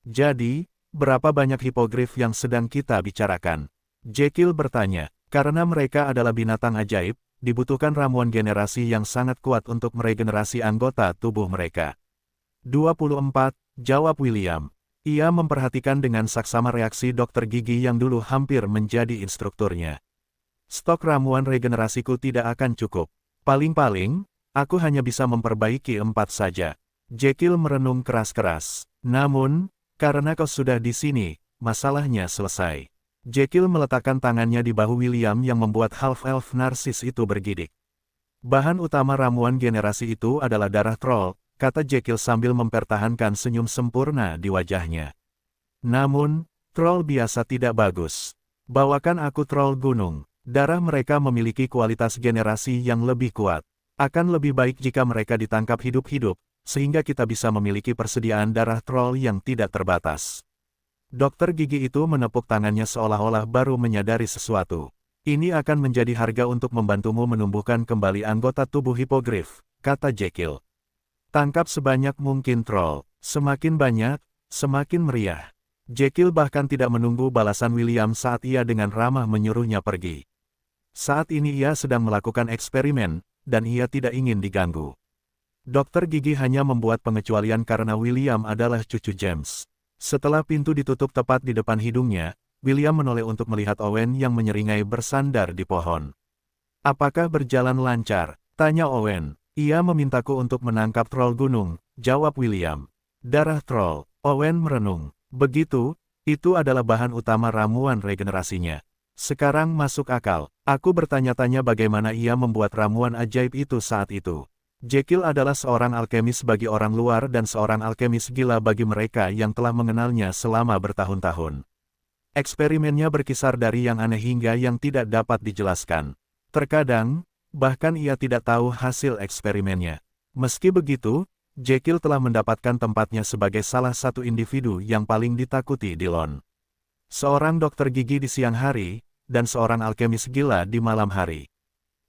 Jadi, berapa banyak hipogrif yang sedang kita bicarakan? Jekyll bertanya. Karena mereka adalah binatang ajaib, dibutuhkan ramuan generasi yang sangat kuat untuk meregenerasi anggota tubuh mereka. 24, jawab William. Ia memperhatikan dengan saksama reaksi dokter gigi yang dulu hampir menjadi instrukturnya. Stok ramuan regenerasiku tidak akan cukup. Paling-paling, aku hanya bisa memperbaiki 4 saja. Jekyll merenung keras-keras. Namun, karena kau sudah di sini, masalahnya selesai. Jekyll meletakkan tangannya di bahu William yang membuat half-elf narsis itu bergidik. Bahan utama ramuan generasi itu adalah darah troll, kata Jekyll sambil mempertahankan senyum sempurna di wajahnya. Namun, troll biasa tidak bagus. Bawakan aku troll gunung. Darah mereka memiliki kualitas generasi yang lebih kuat. Akan lebih baik jika mereka ditangkap hidup-hidup, sehingga kita bisa memiliki persediaan darah troll yang tidak terbatas. Dokter gigi itu menepuk tangannya seolah-olah baru menyadari sesuatu. Ini akan menjadi harga untuk membantumu menumbuhkan kembali anggota tubuh hipogrif, kata Jekyll. Tangkap sebanyak mungkin troll. Semakin banyak, semakin meriah. Jekyll bahkan tidak menunggu balasan William saat ia dengan ramah menyuruhnya pergi. Saat ini ia sedang melakukan eksperimen, dan ia tidak ingin diganggu. Dokter gigi hanya membuat pengecualian karena William adalah cucu James. Setelah pintu ditutup tepat di depan hidungnya, William menoleh untuk melihat Owen yang menyeringai bersandar di pohon. Apakah berjalan lancar? Tanya Owen. Ia memintaku untuk menangkap troll gunung, jawab William. Darah troll, Owen merenung. Begitu, itu adalah bahan utama ramuan regenerasinya. Sekarang masuk akal. Aku bertanya-tanya bagaimana ia membuat ramuan ajaib itu saat itu. Jekyll adalah seorang alkemis bagi orang luar dan seorang alkemis gila bagi mereka yang telah mengenalnya selama bertahun-tahun. Eksperimennya berkisar dari yang aneh hingga yang tidak dapat dijelaskan. Terkadang, bahkan ia tidak tahu hasil eksperimennya. Meski begitu, Jekyll telah mendapatkan tempatnya sebagai salah satu individu yang paling ditakuti di Lon. Seorang dokter gigi di siang hari, dan seorang alkemis gila di malam hari.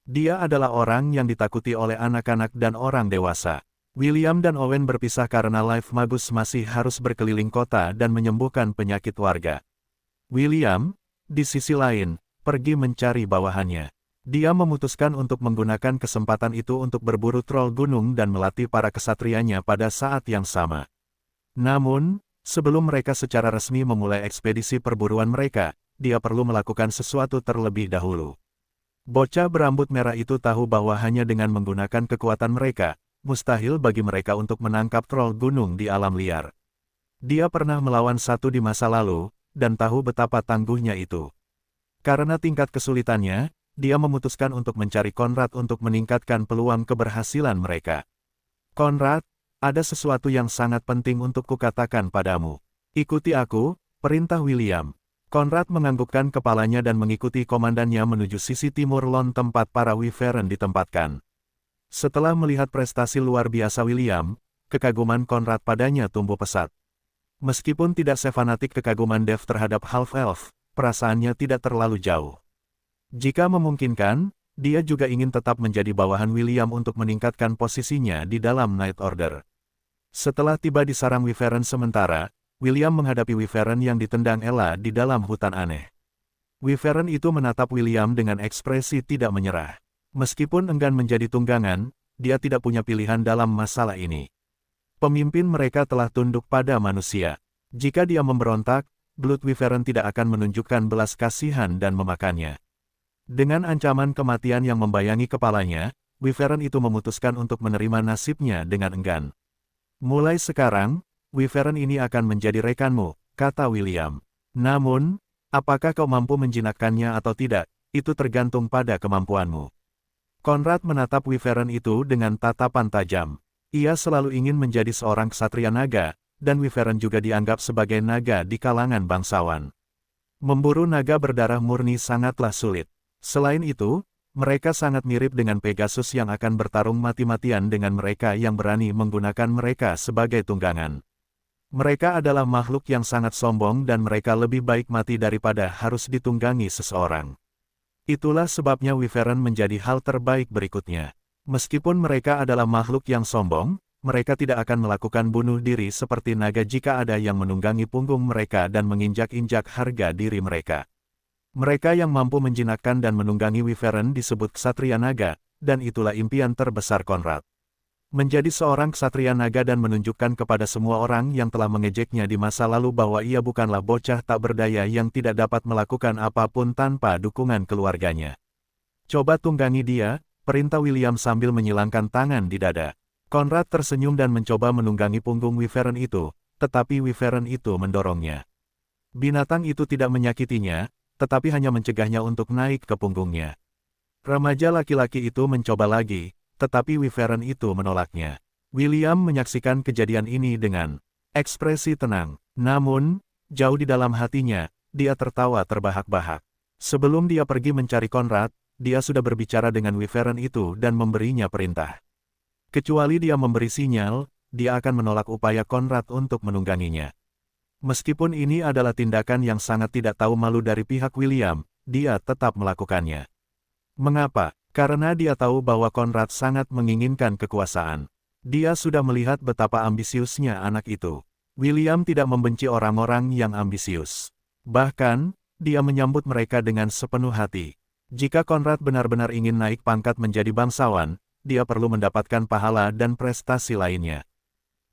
Dia adalah orang yang ditakuti oleh anak-anak dan orang dewasa. William dan Owen berpisah karena Life Magus masih harus berkeliling kota dan menyembuhkan penyakit warga. William, di sisi lain, pergi mencari bawahannya. Dia memutuskan untuk menggunakan kesempatan itu untuk berburu troll gunung dan melatih para kesatrianya pada saat yang sama. Namun, sebelum mereka secara resmi memulai ekspedisi perburuan mereka, dia perlu melakukan sesuatu terlebih dahulu. Bocah berambut merah itu tahu bahwa hanya dengan menggunakan kekuatan mereka, mustahil bagi mereka untuk menangkap troll gunung di alam liar. Dia pernah melawan satu di masa lalu, dan tahu betapa tangguhnya itu. Karena tingkat kesulitannya, dia memutuskan untuk mencari Conrad untuk meningkatkan peluang keberhasilan mereka. Conrad, ada sesuatu yang sangat penting untuk kukatakan padamu. Ikuti aku, perintah William. Conrad menganggukkan kepalanya dan mengikuti komandannya menuju sisi timur Lon tempat para Wyvern ditempatkan. Setelah melihat prestasi luar biasa William, kekaguman Conrad padanya tumbuh pesat. Meskipun tidak sefanatik kekaguman Dev terhadap Half-Elf, perasaannya tidak terlalu jauh. Jika memungkinkan, dia juga ingin tetap menjadi bawahan William untuk meningkatkan posisinya di dalam Night Order. Setelah tiba di sarang Wyvern sementara, William menghadapi Wyvern yang ditendang Ella di dalam hutan aneh. Wyvern itu menatap William dengan ekspresi tidak menyerah. Meskipun enggan menjadi tunggangan, dia tidak punya pilihan dalam masalah ini. Pemimpin mereka telah tunduk pada manusia. Jika dia memberontak, Blood Wyvern tidak akan menunjukkan belas kasihan dan memakannya. Dengan ancaman kematian yang membayangi kepalanya, Wyvern itu memutuskan untuk menerima nasibnya dengan enggan. Mulai sekarang, Wyvern ini akan menjadi rekanmu, kata William. Namun, apakah kau mampu menjinakkannya atau tidak, itu tergantung pada kemampuanmu. Conrad menatap Wyvern itu dengan tatapan tajam. Ia selalu ingin menjadi seorang ksatria naga, dan Wyvern juga dianggap sebagai naga di kalangan bangsawan. Memburu naga berdarah murni sangatlah sulit. Selain itu, mereka sangat mirip dengan Pegasus yang akan bertarung mati-matian dengan mereka yang berani menggunakan mereka sebagai tunggangan. Mereka adalah makhluk yang sangat sombong dan mereka lebih baik mati daripada harus ditunggangi seseorang. Itulah sebabnya Wyvern menjadi hal terbaik berikutnya. Meskipun mereka adalah makhluk yang sombong, mereka tidak akan melakukan bunuh diri seperti naga jika ada yang menunggangi punggung mereka dan menginjak-injak harga diri mereka. Mereka yang mampu menjinakkan dan menunggangi Wyvern disebut ksatria naga, dan itulah impian terbesar Conrad. Menjadi seorang ksatria naga dan menunjukkan kepada semua orang yang telah mengejeknya di masa lalu bahwa ia bukanlah bocah tak berdaya yang tidak dapat melakukan apapun tanpa dukungan keluarganya. Coba tunggangi dia, perintah William sambil menyilangkan tangan di dada. Conrad tersenyum dan mencoba menunggangi punggung Wyvern itu, tetapi Wyvern itu mendorongnya. Binatang itu tidak menyakitinya, tetapi hanya mencegahnya untuk naik ke punggungnya. Remaja laki-laki itu mencoba lagi, tetapi Wyvern itu menolaknya. William menyaksikan kejadian ini dengan ekspresi tenang. Namun, jauh di dalam hatinya, dia tertawa terbahak-bahak. Sebelum dia pergi mencari Conrad, dia sudah berbicara dengan Wyvern itu dan memberinya perintah. Kecuali dia memberi sinyal, dia akan menolak upaya Conrad untuk menungganginya. Meskipun ini adalah tindakan yang sangat tidak tahu malu dari pihak William, dia tetap melakukannya. Mengapa? Karena dia tahu bahwa Conrad sangat menginginkan kekuasaan. Dia sudah melihat betapa ambisiusnya anak itu. William tidak membenci orang-orang yang ambisius. Bahkan, dia menyambut mereka dengan sepenuh hati. Jika Conrad benar-benar ingin naik pangkat menjadi bangsawan, dia perlu mendapatkan pahala dan prestasi lainnya.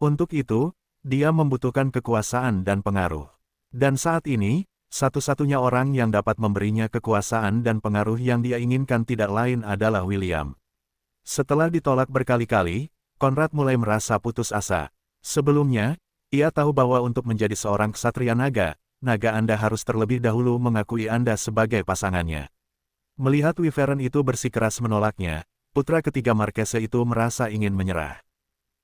Untuk itu, dia membutuhkan kekuasaan dan pengaruh. Dan saat ini, satu-satunya orang yang dapat memberinya kekuasaan dan pengaruh yang dia inginkan tidak lain adalah William. Setelah ditolak berkali-kali, Conrad mulai merasa putus asa. Sebelumnya, ia tahu bahwa untuk menjadi seorang ksatria naga, Anda harus terlebih dahulu mengakui Anda sebagai pasangannya. Melihat Wyvern itu bersikeras menolaknya, putra ketiga Marquese itu merasa ingin menyerah.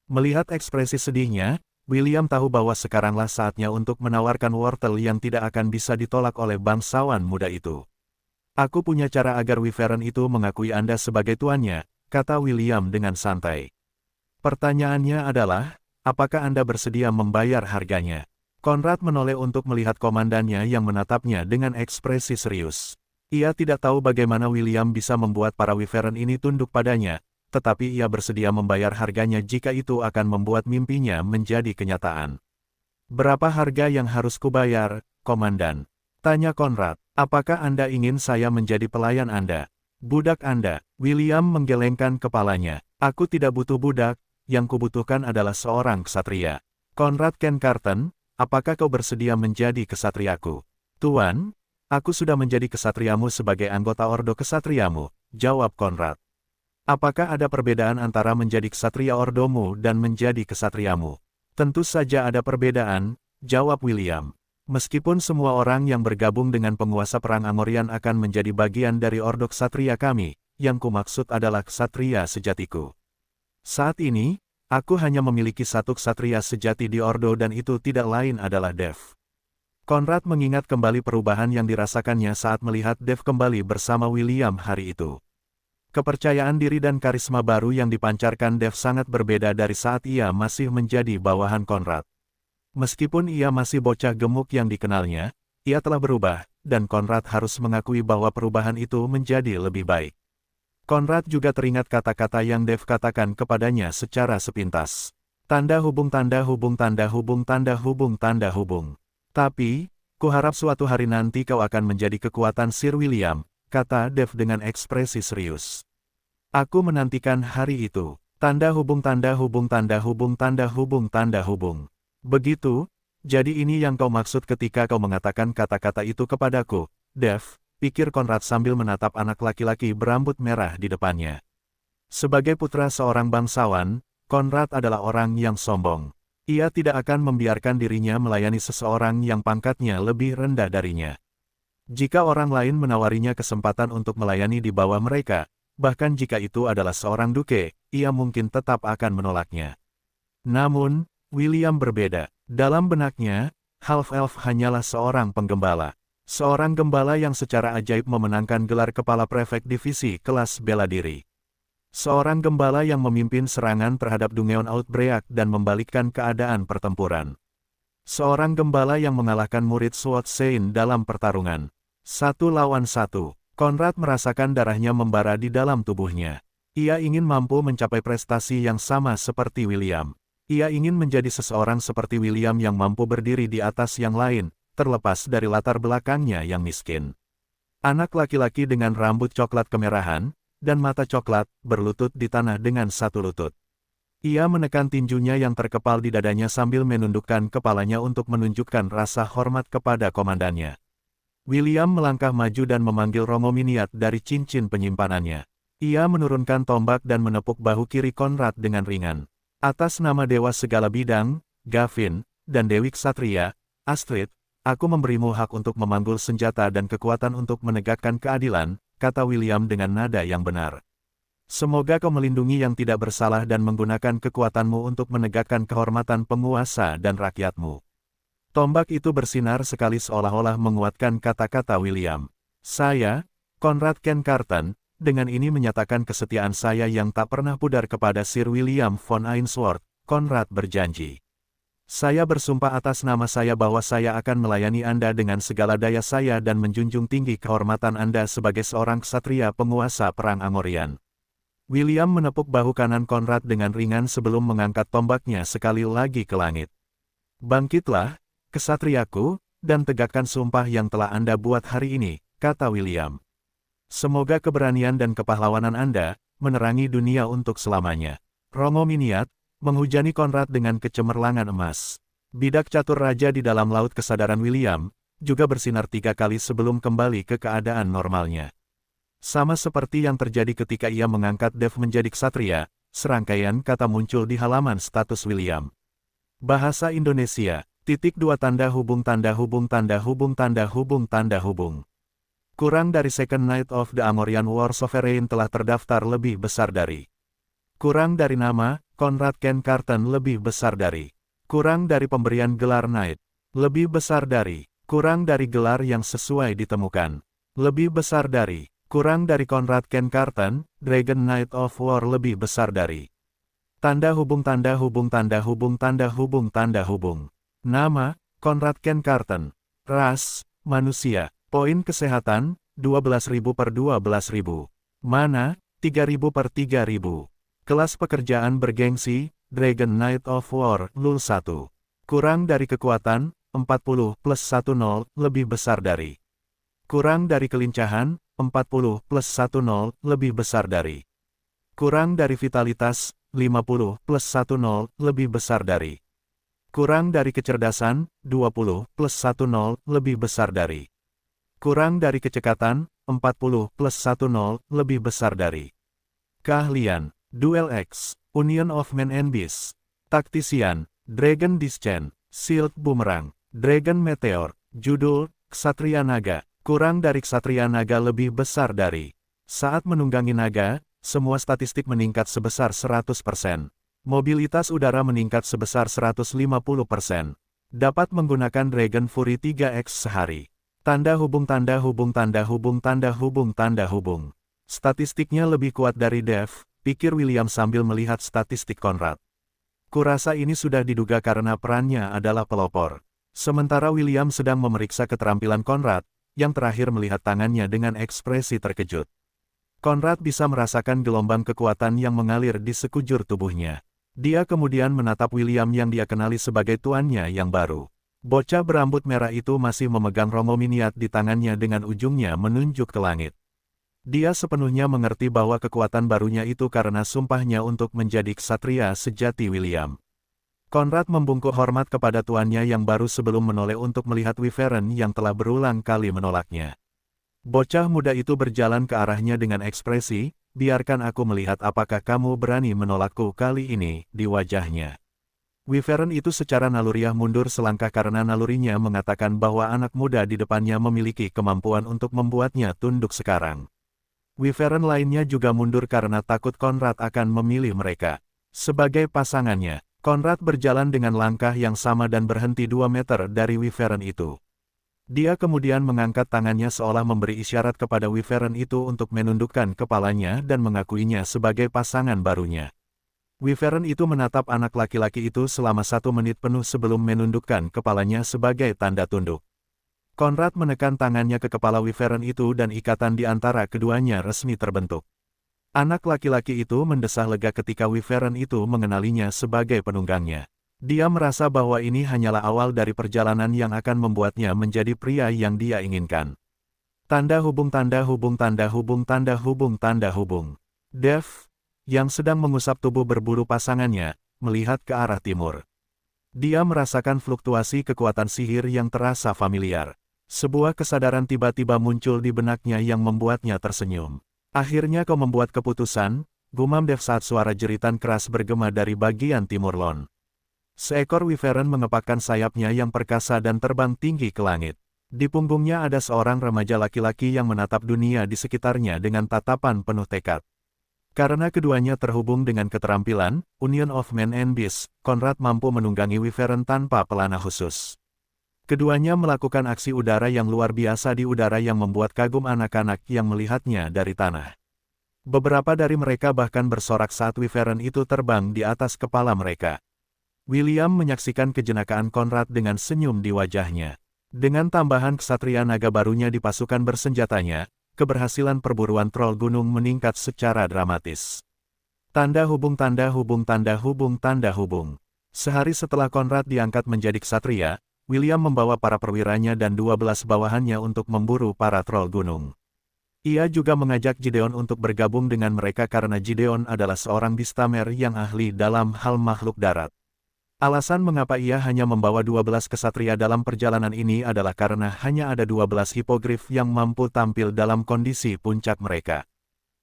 Melihat ekspresi sedihnya, William tahu bahwa sekaranglah saatnya untuk menawarkan wortel yang tidak akan bisa ditolak oleh bangsawan muda itu. Aku punya cara agar Wyvern itu mengakui Anda sebagai tuannya, kata William dengan santai. Pertanyaannya adalah, apakah Anda bersedia membayar harganya? Conrad menoleh untuk melihat komandannya yang menatapnya dengan ekspresi serius. Ia tidak tahu bagaimana William bisa membuat para Wyvern ini tunduk padanya, tetapi ia bersedia membayar harganya jika itu akan membuat mimpinya menjadi kenyataan. Berapa harga yang harus kubayar, Komandan? Tanya Conrad. Apakah Anda ingin saya menjadi pelayan Anda? Budak Anda? William menggelengkan kepalanya. Aku tidak butuh budak, yang kubutuhkan adalah seorang ksatria. Conrad Ken Carton, apakah kau bersedia menjadi kesatriaku? Tuan, aku sudah menjadi kesatriamu sebagai anggota ordo kesatriamu, jawab Conrad. Apakah ada perbedaan antara menjadi ksatria ordomu dan menjadi kesatriamu? Tentu saja ada perbedaan, jawab William. Meskipun semua orang yang bergabung dengan penguasa perang Amorian akan menjadi bagian dari ordo ksatria kami, yang kumaksud adalah ksatria sejatiku. Saat ini, aku hanya memiliki satu ksatria sejati di ordo dan itu tidak lain adalah Dev. Conrad mengingat kembali perubahan yang dirasakannya saat melihat Dev kembali bersama William hari itu. Kepercayaan diri dan karisma baru yang dipancarkan Dev sangat berbeda dari saat ia masih menjadi bawahan Conrad. Meskipun ia masih bocah gemuk yang dikenalnya, ia telah berubah, dan Conrad harus mengakui bahwa perubahan itu menjadi lebih baik. Conrad juga teringat kata-kata yang Dev katakan kepadanya secara sepintas. Tanda hubung tanda hubung tanda hubung tanda hubung tanda hubung. Tapi, kuharap suatu hari nanti kau akan menjadi kekuatan Sir William, kata Dev dengan ekspresi serius. Aku menantikan hari itu. Tanda hubung tanda hubung tanda hubung tanda hubung tanda hubung. Begitu, jadi ini yang kau maksud ketika kau mengatakan kata-kata itu kepadaku, Dev, pikir Conrad sambil menatap anak laki-laki berambut merah di depannya. Sebagai putra seorang bangsawan, Conrad adalah orang yang sombong. Ia tidak akan membiarkan dirinya melayani seseorang yang pangkatnya lebih rendah darinya. Jika orang lain menawarinya kesempatan untuk melayani di bawah mereka, bahkan jika itu adalah seorang duke, ia mungkin tetap akan menolaknya. Namun, William berbeda. Dalam benaknya, Half-Elf hanyalah seorang penggembala. Seorang gembala yang secara ajaib memenangkan gelar kepala prefek divisi kelas bela diri. Seorang gembala yang memimpin serangan terhadap Dungeon Outbreak dan membalikkan keadaan pertempuran. Seorang gembala yang mengalahkan murid Sword Saint dalam pertarungan. 1 lawan 1. Conrad merasakan darahnya membara di dalam tubuhnya. Ia ingin mampu mencapai prestasi yang sama seperti William. Ia ingin menjadi seseorang seperti William yang mampu berdiri di atas yang lain, terlepas dari latar belakangnya yang miskin. Anak laki-laki dengan rambut coklat kemerahan, dan mata coklat, berlutut di tanah dengan satu lutut. Ia menekan tinjunya yang terkepal di dadanya sambil menundukkan kepalanya untuk menunjukkan rasa hormat kepada komandannya. William melangkah maju dan memanggil Rongominiat dari cincin penyimpanannya. Ia menurunkan tombak dan menepuk bahu kiri Konrad dengan ringan. Atas nama Dewa Segala Bidang, Gavin, dan Dewi Ksatria, Astrid, aku memberimu hak untuk memanggul senjata dan kekuatan untuk menegakkan keadilan, kata William dengan nada yang benar. Semoga kau melindungi yang tidak bersalah dan menggunakan kekuatanmu untuk menegakkan kehormatan penguasa dan rakyatmu. Tombak itu bersinar sekali seolah-olah menguatkan kata-kata William. Saya, Conrad Ken Carton, dengan ini menyatakan kesetiaan saya yang tak pernah pudar kepada Sir William von Ainsworth, Conrad berjanji. Saya bersumpah atas nama saya bahwa saya akan melayani Anda dengan segala daya saya dan menjunjung tinggi kehormatan Anda sebagai seorang ksatria penguasa perang Angorian. William menepuk bahu kanan Konrad dengan ringan sebelum mengangkat tombaknya sekali lagi ke langit. Bangkitlah, kesatriaku, dan tegakkan sumpah yang telah Anda buat hari ini, kata William. Semoga keberanian dan kepahlawanan Anda menerangi dunia untuk selamanya. Rongominiat menghujani Konrad dengan kecemerlangan emas. Bidak catur raja di dalam laut kesadaran William juga bersinar 3 kali sebelum kembali ke keadaan normalnya. Sama seperti yang terjadi ketika ia mengangkat Dev menjadi ksatria, serangkaian kata muncul di halaman status William. Bahasa Indonesia, *2 tanda hubung tanda hubung tanda hubung tanda hubung tanda hubung. Kurang dari Second Night of the Angorian War Sovereign telah terdaftar lebih besar dari. Kurang dari nama, Conrad Ken Carton lebih besar dari. Kurang dari pemberian gelar Knight. Lebih besar dari. Kurang dari gelar yang sesuai ditemukan. Lebih besar dari. Kurang dari Conrad Ken Carton, Dragon Knight of War lebih besar dari. Tanda hubung tanda hubung tanda hubung tanda hubung tanda hubung. Nama, Conrad Ken Carton. Ras, manusia. Poin kesehatan, 12.000 per 12.000. Mana, 3.000 per 3.000. Kelas pekerjaan bergengsi, Dragon Knight of War, Lul 1. Kurang dari kekuatan, 40 plus 10 lebih besar dari. Kurang dari kelincahan, 40 plus 10 lebih besar dari. Kurang dari vitalitas, 50 plus 10 lebih besar dari. Kurang dari kecerdasan, 20 plus 10 lebih besar dari. Kurang dari kecekatan, 40 plus 10 lebih besar dari. Keahlian, Duel X, Union of Men and Beasts. Taktisian, Dragon Discharge, Shield Boomerang, Dragon Meteor. Judul, Ksatria Naga. Kurang dari Ksatria Naga lebih besar dari. Saat menunggangi naga, semua statistik meningkat sebesar 100%. Mobilitas udara meningkat sebesar 150%. Dapat menggunakan Dragon Fury 3X sehari. Tanda hubung tanda hubung tanda hubung tanda hubung tanda hubung. Statistiknya lebih kuat dari Dev, pikir William sambil melihat statistik Conrad. Kurasa ini sudah diduga karena perannya adalah pelopor. Sementara William sedang memeriksa keterampilan Conrad, yang terakhir melihat tangannya dengan ekspresi terkejut. Conrad bisa merasakan gelombang kekuatan yang mengalir di sekujur tubuhnya. Dia kemudian menatap William yang dia kenali sebagai tuannya yang baru. Bocah berambut merah itu masih memegang Rongominiat di tangannya dengan ujungnya menunjuk ke langit. Dia sepenuhnya mengerti bahwa kekuatan barunya itu karena sumpahnya untuk menjadi ksatria sejati William. Conrad membungkuk hormat kepada tuannya yang baru sebelum menoleh untuk melihat Wyvern yang telah berulang kali menolaknya. Bocah muda itu berjalan ke arahnya dengan ekspresi, biarkan aku melihat apakah kamu berani menolakku kali ini, di wajahnya. Wyvern itu secara naluriah mundur selangkah karena nalurinya mengatakan bahwa anak muda di depannya memiliki kemampuan untuk membuatnya tunduk sekarang. Wyvern lainnya juga mundur karena takut Conrad akan memilih mereka sebagai pasangannya. Conrad berjalan dengan langkah yang sama dan berhenti 2 meter dari Wyvern itu. Dia kemudian mengangkat tangannya seolah memberi isyarat kepada Wyvern itu untuk menundukkan kepalanya dan mengakuinya sebagai pasangan barunya. Wyvern itu menatap anak laki-laki itu selama 1 menit penuh sebelum menundukkan kepalanya sebagai tanda tunduk. Conrad menekan tangannya ke kepala Wyvern itu dan ikatan di antara keduanya resmi terbentuk. Anak laki-laki itu mendesah lega ketika Wyvern itu mengenalinya sebagai penunggangnya. Dia merasa bahwa ini hanyalah awal dari perjalanan yang akan membuatnya menjadi pria yang dia inginkan. Tanda hubung tanda hubung tanda hubung tanda hubung tanda hubung. Dev, yang sedang mengusap tubuh berburu pasangannya, melihat ke arah timur. Dia merasakan fluktuasi kekuatan sihir yang terasa familiar. Sebuah kesadaran tiba-tiba muncul di benaknya yang membuatnya tersenyum. Akhirnya kau membuat keputusan, gumam Dev saat suara jeritan keras bergema dari bagian timur Lon. Seekor wyvern mengepakkan sayapnya yang perkasa dan terbang tinggi ke langit. Di punggungnya ada seorang remaja laki-laki yang menatap dunia di sekitarnya dengan tatapan penuh tekad. Karena keduanya terhubung dengan keterampilan, Union of Man and Beast, Conrad mampu menunggangi wyvern tanpa pelana khusus. Keduanya melakukan aksi udara yang luar biasa di udara yang membuat kagum anak-anak yang melihatnya dari tanah. Beberapa dari mereka bahkan bersorak saat wyvern itu terbang di atas kepala mereka. William menyaksikan kejenakaan Conrad dengan senyum di wajahnya. Dengan tambahan ksatria naga barunya di pasukan bersenjatanya, keberhasilan perburuan troll gunung meningkat secara dramatis. Tanda hubung tanda hubung tanda hubung tanda hubung. Sehari setelah Conrad diangkat menjadi ksatria, William membawa para perwiranya dan 12 bawahannya untuk memburu para troll gunung. Ia juga mengajak Gideon untuk bergabung dengan mereka karena Gideon adalah seorang bistamer yang ahli dalam hal makhluk darat. Alasan mengapa ia hanya membawa 12 kesatria dalam perjalanan ini adalah karena hanya ada 12 hipogrif yang mampu tampil dalam kondisi puncak mereka.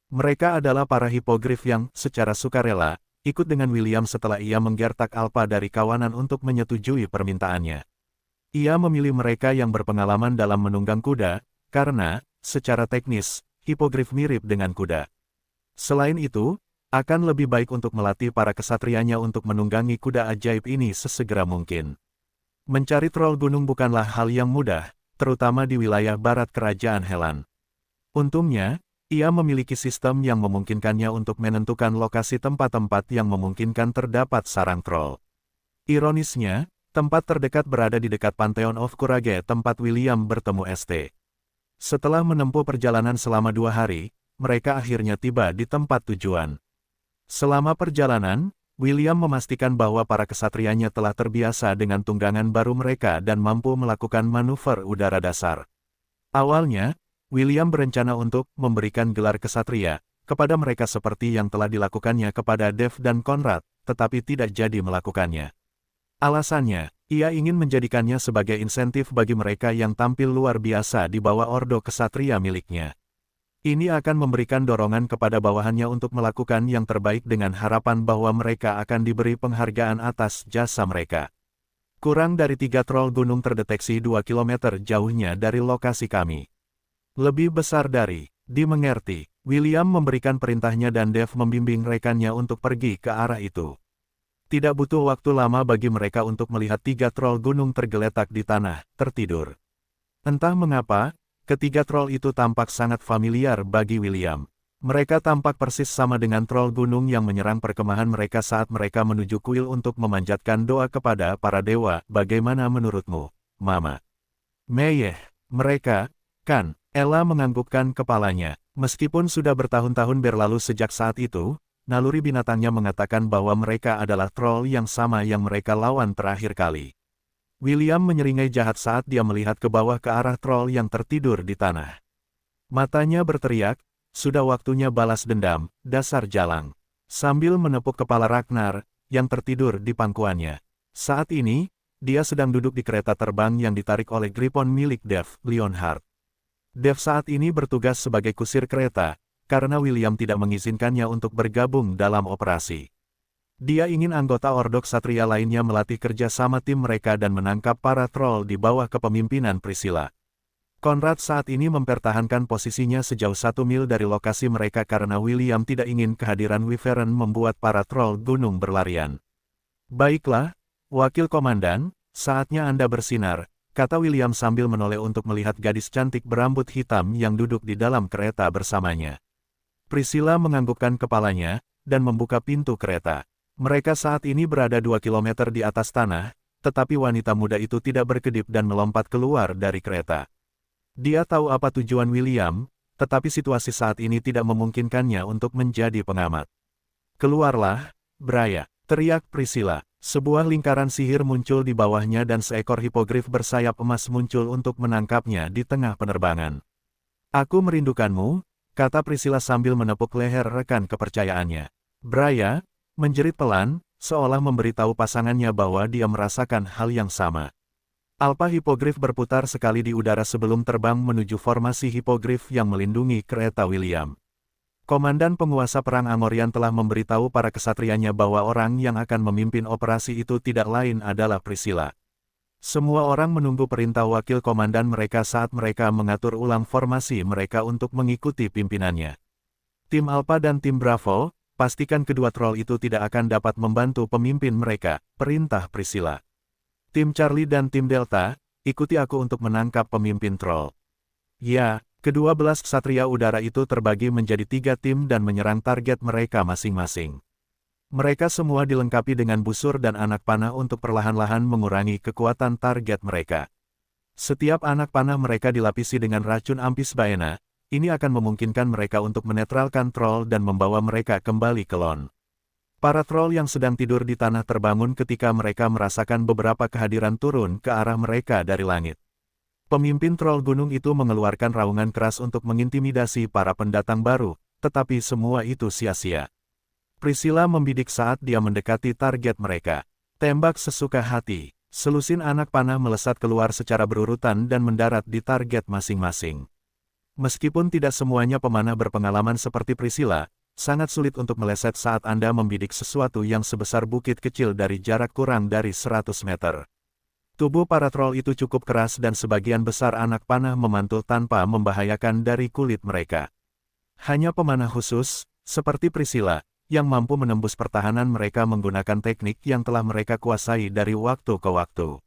Mereka adalah para hipogrif yang, secara sukarela, ikut dengan William setelah ia menggertak Alpha dari kawanan untuk menyetujui permintaannya. Ia memilih mereka yang berpengalaman dalam menunggang kuda, karena, secara teknis, hipogrif mirip dengan kuda. Selain itu, akan lebih baik untuk melatih para kesatrianya untuk menunggangi kuda ajaib ini sesegera mungkin. Mencari troll gunung bukanlah hal yang mudah, terutama di wilayah barat kerajaan Helan. Untungnya, ia memiliki sistem yang memungkinkannya untuk menentukan lokasi tempat-tempat yang memungkinkan terdapat sarang troll. Ironisnya, tempat terdekat berada di dekat Pantheon of Courage tempat William bertemu St. Setelah menempuh perjalanan selama 2 hari, mereka akhirnya tiba di tempat tujuan. Selama perjalanan, William memastikan bahwa para kesatrianya telah terbiasa dengan tunggangan baru mereka dan mampu melakukan manuver udara dasar. Awalnya, William berencana untuk memberikan gelar kesatria kepada mereka seperti yang telah dilakukannya kepada Dev dan Conrad, tetapi tidak jadi melakukannya. Alasannya, ia ingin menjadikannya sebagai insentif bagi mereka yang tampil luar biasa di bawah ordo kesatria miliknya. Ini akan memberikan dorongan kepada bawahannya untuk melakukan yang terbaik dengan harapan bahwa mereka akan diberi penghargaan atas jasa mereka. Kurang dari 3 troll gunung terdeteksi 2 km jauhnya dari lokasi kami. Lebih besar dari, dimengerti, William memberikan perintahnya dan Dev membimbing rekannya untuk pergi ke arah itu. Tidak butuh waktu lama bagi mereka untuk melihat 3 troll gunung tergeletak di tanah, tertidur. Entah mengapa, ketiga troll itu tampak sangat familiar bagi William. Mereka tampak persis sama dengan troll gunung yang menyerang perkemahan mereka saat mereka menuju kuil untuk memanjatkan doa kepada para dewa. Bagaimana menurutmu, Mama? Meyeh, mereka, kan? Ella menganggukkan kepalanya. Meskipun sudah bertahun-tahun berlalu sejak saat itu, naluri binatangnya mengatakan bahwa mereka adalah troll yang sama yang mereka lawan terakhir kali. William menyeringai jahat saat dia melihat ke bawah ke arah troll yang tertidur di tanah. Matanya berteriak, sudah waktunya balas dendam, dasar jalang. Sambil menepuk kepala Ragnar, yang tertidur di pangkuannya. Saat ini, dia sedang duduk di kereta terbang yang ditarik oleh Griffon milik Dev, Leonhard. Dev saat ini bertugas sebagai kusir kereta, karena William tidak mengizinkannya untuk bergabung dalam operasi. Dia ingin anggota Ordo Ksatria lainnya melatih kerja sama tim mereka dan menangkap para troll di bawah kepemimpinan Priscilla. Conrad saat ini mempertahankan posisinya sejauh 1 mil dari lokasi mereka karena William tidak ingin kehadiran wyvern membuat para troll gunung berlarian. Baiklah, Wakil Komandan, saatnya Anda bersinar, kata William sambil menoleh untuk melihat gadis cantik berambut hitam yang duduk di dalam kereta bersamanya. Priscilla menganggukkan kepalanya, dan membuka pintu kereta. Mereka saat ini berada 2 km di atas tanah, tetapi wanita muda itu tidak berkedip dan melompat keluar dari kereta. Dia tahu apa tujuan William, tetapi situasi saat ini tidak memungkinkannya untuk menjadi pengamat. Keluarlah, Braya, teriak Priscilla. Sebuah lingkaran sihir muncul di bawahnya dan seekor hipogrif bersayap emas muncul untuk menangkapnya di tengah penerbangan. Aku merindukanmu, kata Priscilla sambil menepuk leher rekan kepercayaannya. Braya, menjerit pelan, seolah memberitahu pasangannya bahwa dia merasakan hal yang sama. Alpha Hippogriff berputar sekali di udara sebelum terbang menuju formasi Hippogriff yang melindungi kereta William. Komandan penguasa perang Amorian telah memberitahu para kesatrianya bahwa orang yang akan memimpin operasi itu tidak lain adalah Priscilla. Semua orang menunggu perintah wakil komandan mereka saat mereka mengatur ulang formasi mereka untuk mengikuti pimpinannya. Tim Alpha dan tim Bravo, pastikan kedua troll itu tidak akan dapat membantu pemimpin mereka, perintah Priscilla. Tim Charlie dan tim Delta, ikuti aku untuk menangkap pemimpin troll. Ya, kedua belas ksatria udara itu terbagi menjadi 3 tim dan menyerang target mereka masing-masing. Mereka semua dilengkapi dengan busur dan anak panah untuk perlahan-lahan mengurangi kekuatan target mereka. Setiap anak panah mereka dilapisi dengan racun ampis baena, ini akan memungkinkan mereka untuk menetralkan troll dan membawa mereka kembali ke Lon. Para troll yang sedang tidur di tanah terbangun ketika mereka merasakan beberapa kehadiran turun ke arah mereka dari langit. Pemimpin troll gunung itu mengeluarkan raungan keras untuk mengintimidasi para pendatang baru, tetapi semua itu sia-sia. Priscilla membidik saat dia mendekati target mereka. Tembak sesuka hati. Selusin anak panah melesat keluar secara berurutan dan mendarat di target masing-masing. Meskipun tidak semuanya pemanah berpengalaman seperti Priscilla, sangat sulit untuk meleset saat Anda membidik sesuatu yang sebesar bukit kecil dari jarak kurang dari 100 meter. Tubuh para troll itu cukup keras dan sebagian besar anak panah memantul tanpa membahayakan dari kulit mereka. Hanya pemanah khusus, seperti Priscilla, yang mampu menembus pertahanan mereka menggunakan teknik yang telah mereka kuasai dari waktu ke waktu.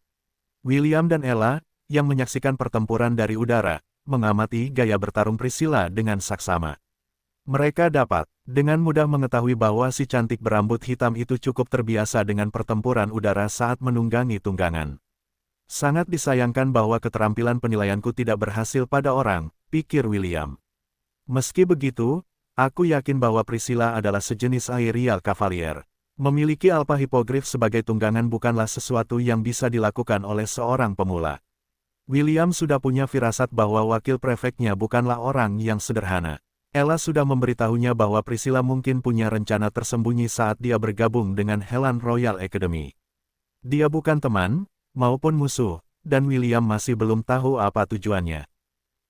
William dan Ella, yang menyaksikan pertempuran dari udara, mengamati gaya bertarung Priscilla dengan saksama. Mereka dapat, dengan mudah mengetahui bahwa si cantik berambut hitam itu cukup terbiasa dengan pertempuran udara saat menunggangi tunggangan. Sangat disayangkan bahwa keterampilan penilaianku tidak berhasil pada orang, pikir William. Meski begitu, aku yakin bahwa Priscilla adalah sejenis aerial cavalier. Memiliki Alpha Hippogriff sebagai tunggangan bukanlah sesuatu yang bisa dilakukan oleh seorang pemula. William sudah punya firasat bahwa wakil prefeknya bukanlah orang yang sederhana. Ella sudah memberitahunya bahwa Priscilla mungkin punya rencana tersembunyi saat dia bergabung dengan Helen Royal Academy. Dia bukan teman, maupun musuh, dan William masih belum tahu apa tujuannya.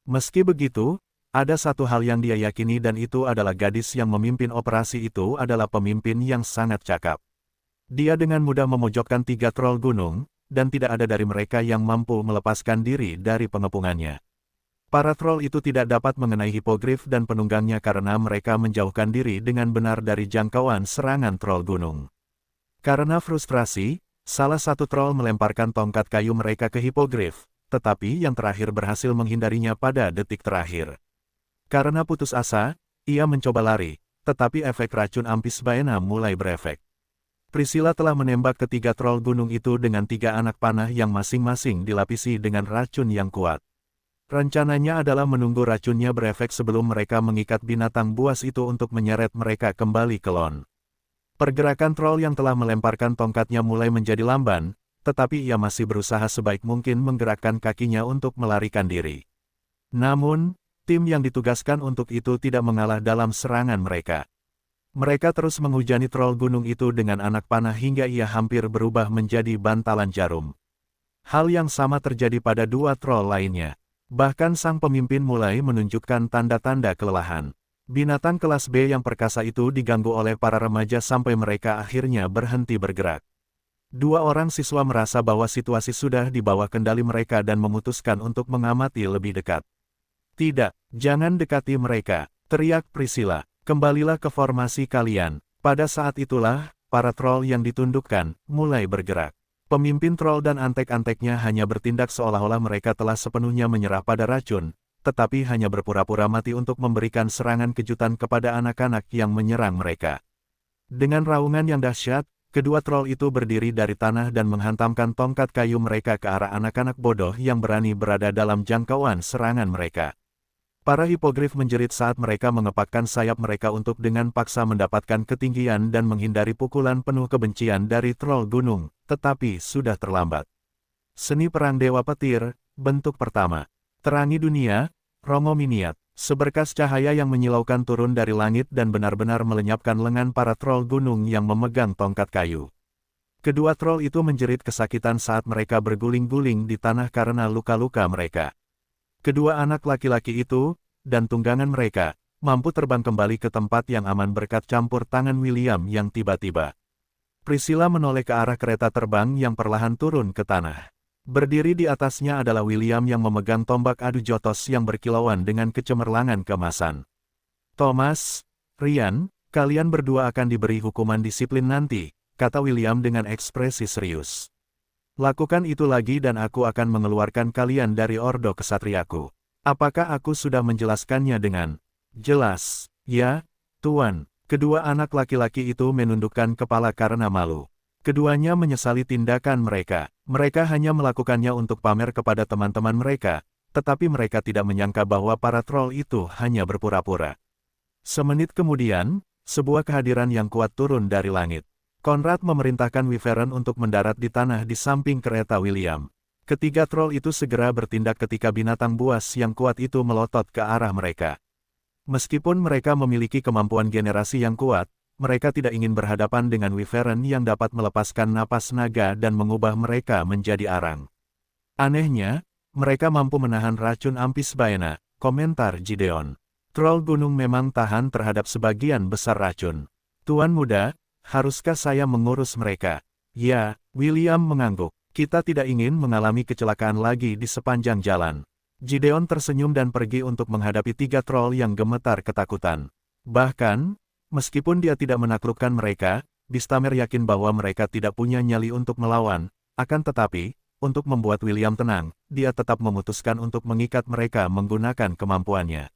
Meski begitu, ada satu hal yang dia yakini dan itu adalah gadis yang memimpin operasi itu adalah pemimpin yang sangat cakap. Dia dengan mudah memojokkan 3 troll gunung, dan tidak ada dari mereka yang mampu melepaskan diri dari pengepungannya. Para troll itu tidak dapat mengenai Hippogriff dan penunggangnya karena mereka menjauhkan diri dengan benar dari jangkauan serangan troll gunung. Karena frustrasi, salah satu troll melemparkan tongkat kayu mereka ke Hippogriff, tetapi yang terakhir berhasil menghindarinya pada detik terakhir. Karena putus asa, ia mencoba lari, tetapi efek racun ampis baena mulai berefek. Priscilla telah menembak ketiga troll gunung itu dengan 3 anak panah yang masing-masing dilapisi dengan racun yang kuat. Rencananya adalah menunggu racunnya berefek sebelum mereka mengikat binatang buas itu untuk menyeret mereka kembali ke Lon. Pergerakan troll yang telah melemparkan tongkatnya mulai menjadi lamban, tetapi ia masih berusaha sebaik mungkin menggerakkan kakinya untuk melarikan diri. Namun, tim yang ditugaskan untuk itu tidak mengalah dalam serangan mereka. Mereka terus menghujani troll gunung itu dengan anak panah hingga ia hampir berubah menjadi bantalan jarum. Hal yang sama terjadi pada 2 troll lainnya. Bahkan sang pemimpin mulai menunjukkan tanda-tanda kelelahan. Binatang kelas B yang perkasa itu diganggu oleh para remaja sampai mereka akhirnya berhenti bergerak. 2 orang siswa merasa bahwa situasi sudah di bawah kendali mereka dan memutuskan untuk mengamati lebih dekat. Tidak, jangan dekati mereka, teriak Priscilla. Kembalilah ke formasi kalian. Pada saat itulah, para troll yang ditundukkan, mulai bergerak. Pemimpin troll dan antek-anteknya hanya bertindak seolah-olah mereka telah sepenuhnya menyerah pada racun, tetapi hanya berpura-pura mati untuk memberikan serangan kejutan kepada anak-anak yang menyerang mereka. Dengan raungan yang dahsyat, kedua troll itu berdiri dari tanah dan menghantamkan tongkat kayu mereka ke arah anak-anak bodoh yang berani berada dalam jangkauan serangan mereka. Para Hippogriff menjerit saat mereka mengepakkan sayap mereka untuk dengan paksa mendapatkan ketinggian dan menghindari pukulan penuh kebencian dari troll gunung, tetapi sudah terlambat. Seni Perang Dewa Petir, bentuk pertama. Terangi dunia, Rongo Miniat. Seberkas cahaya yang menyilaukan turun dari langit dan benar-benar melenyapkan lengan para troll gunung yang memegang tongkat kayu. Kedua troll itu menjerit kesakitan saat mereka berguling-guling di tanah karena luka-luka mereka. Kedua anak laki-laki itu, dan tunggangan mereka, mampu terbang kembali ke tempat yang aman berkat campur tangan William yang tiba-tiba. Priscilla menoleh ke arah kereta terbang yang perlahan turun ke tanah. Berdiri di atasnya adalah William yang memegang tombak adu jotos yang berkilauan dengan kecemerlangan keemasan. Thomas, Ryan, kalian berdua akan diberi hukuman disiplin nanti, kata William dengan ekspresi serius. Lakukan itu lagi dan aku akan mengeluarkan kalian dari ordo kesatriaku. Apakah aku sudah menjelaskannya dengan jelas? Ya, Tuan. Kedua anak laki-laki itu menundukkan kepala karena malu. Keduanya menyesali tindakan mereka. Mereka hanya melakukannya untuk pamer kepada teman-teman mereka, tetapi mereka tidak menyangka bahwa para troll itu hanya berpura-pura. Semenit kemudian, sebuah kehadiran yang kuat turun dari langit. Conrad memerintahkan Wyvern untuk mendarat di tanah di samping kereta William. Ketiga troll itu segera bertindak ketika binatang buas yang kuat itu melotot ke arah mereka. Meskipun mereka memiliki kemampuan generasi yang kuat, mereka tidak ingin berhadapan dengan Wyvern yang dapat melepaskan napas naga dan mengubah mereka menjadi arang. Anehnya, mereka mampu menahan racun ampis baena, komentar Gideon. Troll gunung memang tahan terhadap sebagian besar racun. Tuan muda, haruskah saya mengurus mereka? Ya, William mengangguk. Kita tidak ingin mengalami kecelakaan lagi di sepanjang jalan. Gideon tersenyum dan pergi untuk menghadapi tiga troll yang gemetar ketakutan. Bahkan, meskipun dia tidak menaklukkan mereka, Bistamer yakin bahwa mereka tidak punya nyali untuk melawan, akan tetapi, untuk membuat William tenang, dia tetap memutuskan untuk mengikat mereka menggunakan kemampuannya.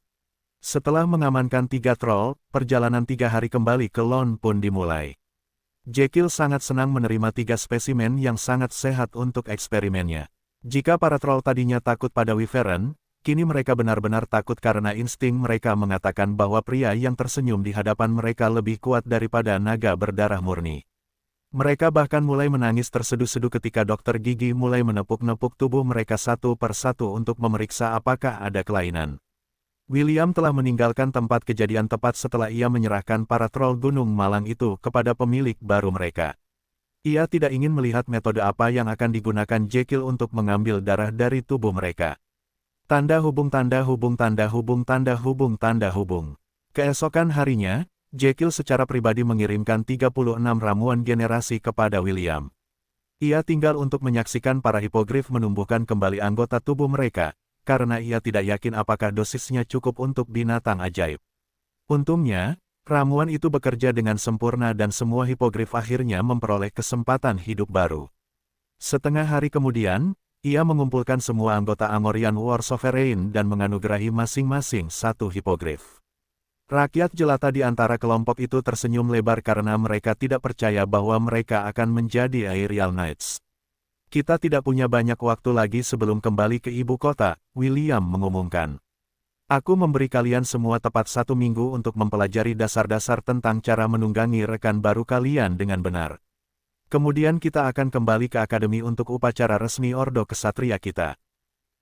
Setelah mengamankan tiga troll, perjalanan 3 hari kembali ke Lon pun dimulai. Jekyll sangat senang menerima 3 spesimen yang sangat sehat untuk eksperimennya. Jika para troll tadinya takut pada Wyvern, kini mereka benar-benar takut karena insting mereka mengatakan bahwa pria yang tersenyum di hadapan mereka lebih kuat daripada naga berdarah murni. Mereka bahkan mulai menangis terseduh-seduh ketika dokter gigi mulai menepuk-nepuk tubuh mereka satu per satu untuk memeriksa apakah ada kelainan. William telah meninggalkan tempat kejadian tepat setelah ia menyerahkan para troll Gunung Malang itu kepada pemilik baru mereka. Ia tidak ingin melihat metode apa yang akan digunakan Jekyll untuk mengambil darah dari tubuh mereka. Tanda hubung tanda hubung tanda hubung tanda hubung tanda hubung. Keesokan harinya, Jekyll secara pribadi mengirimkan 36 ramuan generasi kepada William. Ia tinggal untuk menyaksikan para hipogrif menumbuhkan kembali anggota tubuh mereka, karena ia tidak yakin apakah dosisnya cukup untuk binatang ajaib. Untungnya, ramuan itu bekerja dengan sempurna dan semua hipogrif akhirnya memperoleh kesempatan hidup baru. Setengah hari kemudian, ia mengumpulkan semua anggota Angorian War Sovereign dan menganugerahi masing-masing satu hipogrif. Rakyat jelata di antara kelompok itu tersenyum lebar karena mereka tidak percaya bahwa mereka akan menjadi Aerial Knights. Kita tidak punya banyak waktu lagi sebelum kembali ke ibu kota, William mengumumkan. Aku memberi kalian semua tepat 1 minggu untuk mempelajari dasar-dasar tentang cara menunggangi rekan baru kalian dengan benar. Kemudian kita akan kembali ke akademi untuk upacara resmi Ordo Kesatria kita.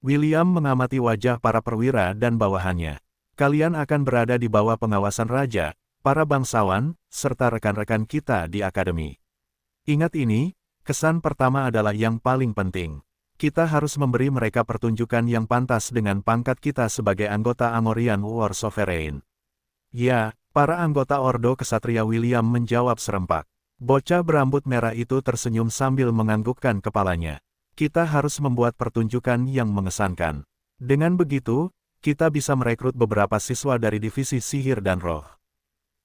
William mengamati wajah para perwira dan bawahannya. Kalian akan berada di bawah pengawasan raja, para bangsawan, serta rekan-rekan kita di akademi. Ingat ini, kesan pertama adalah yang paling penting. Kita harus memberi mereka pertunjukan yang pantas dengan pangkat kita sebagai anggota Angorian War Sovereign. Ya, para anggota Ordo Kesatria William menjawab serempak. Bocah berambut merah itu tersenyum sambil menganggukkan kepalanya. Kita harus membuat pertunjukan yang mengesankan. Dengan begitu, kita bisa merekrut beberapa siswa dari divisi sihir dan roh.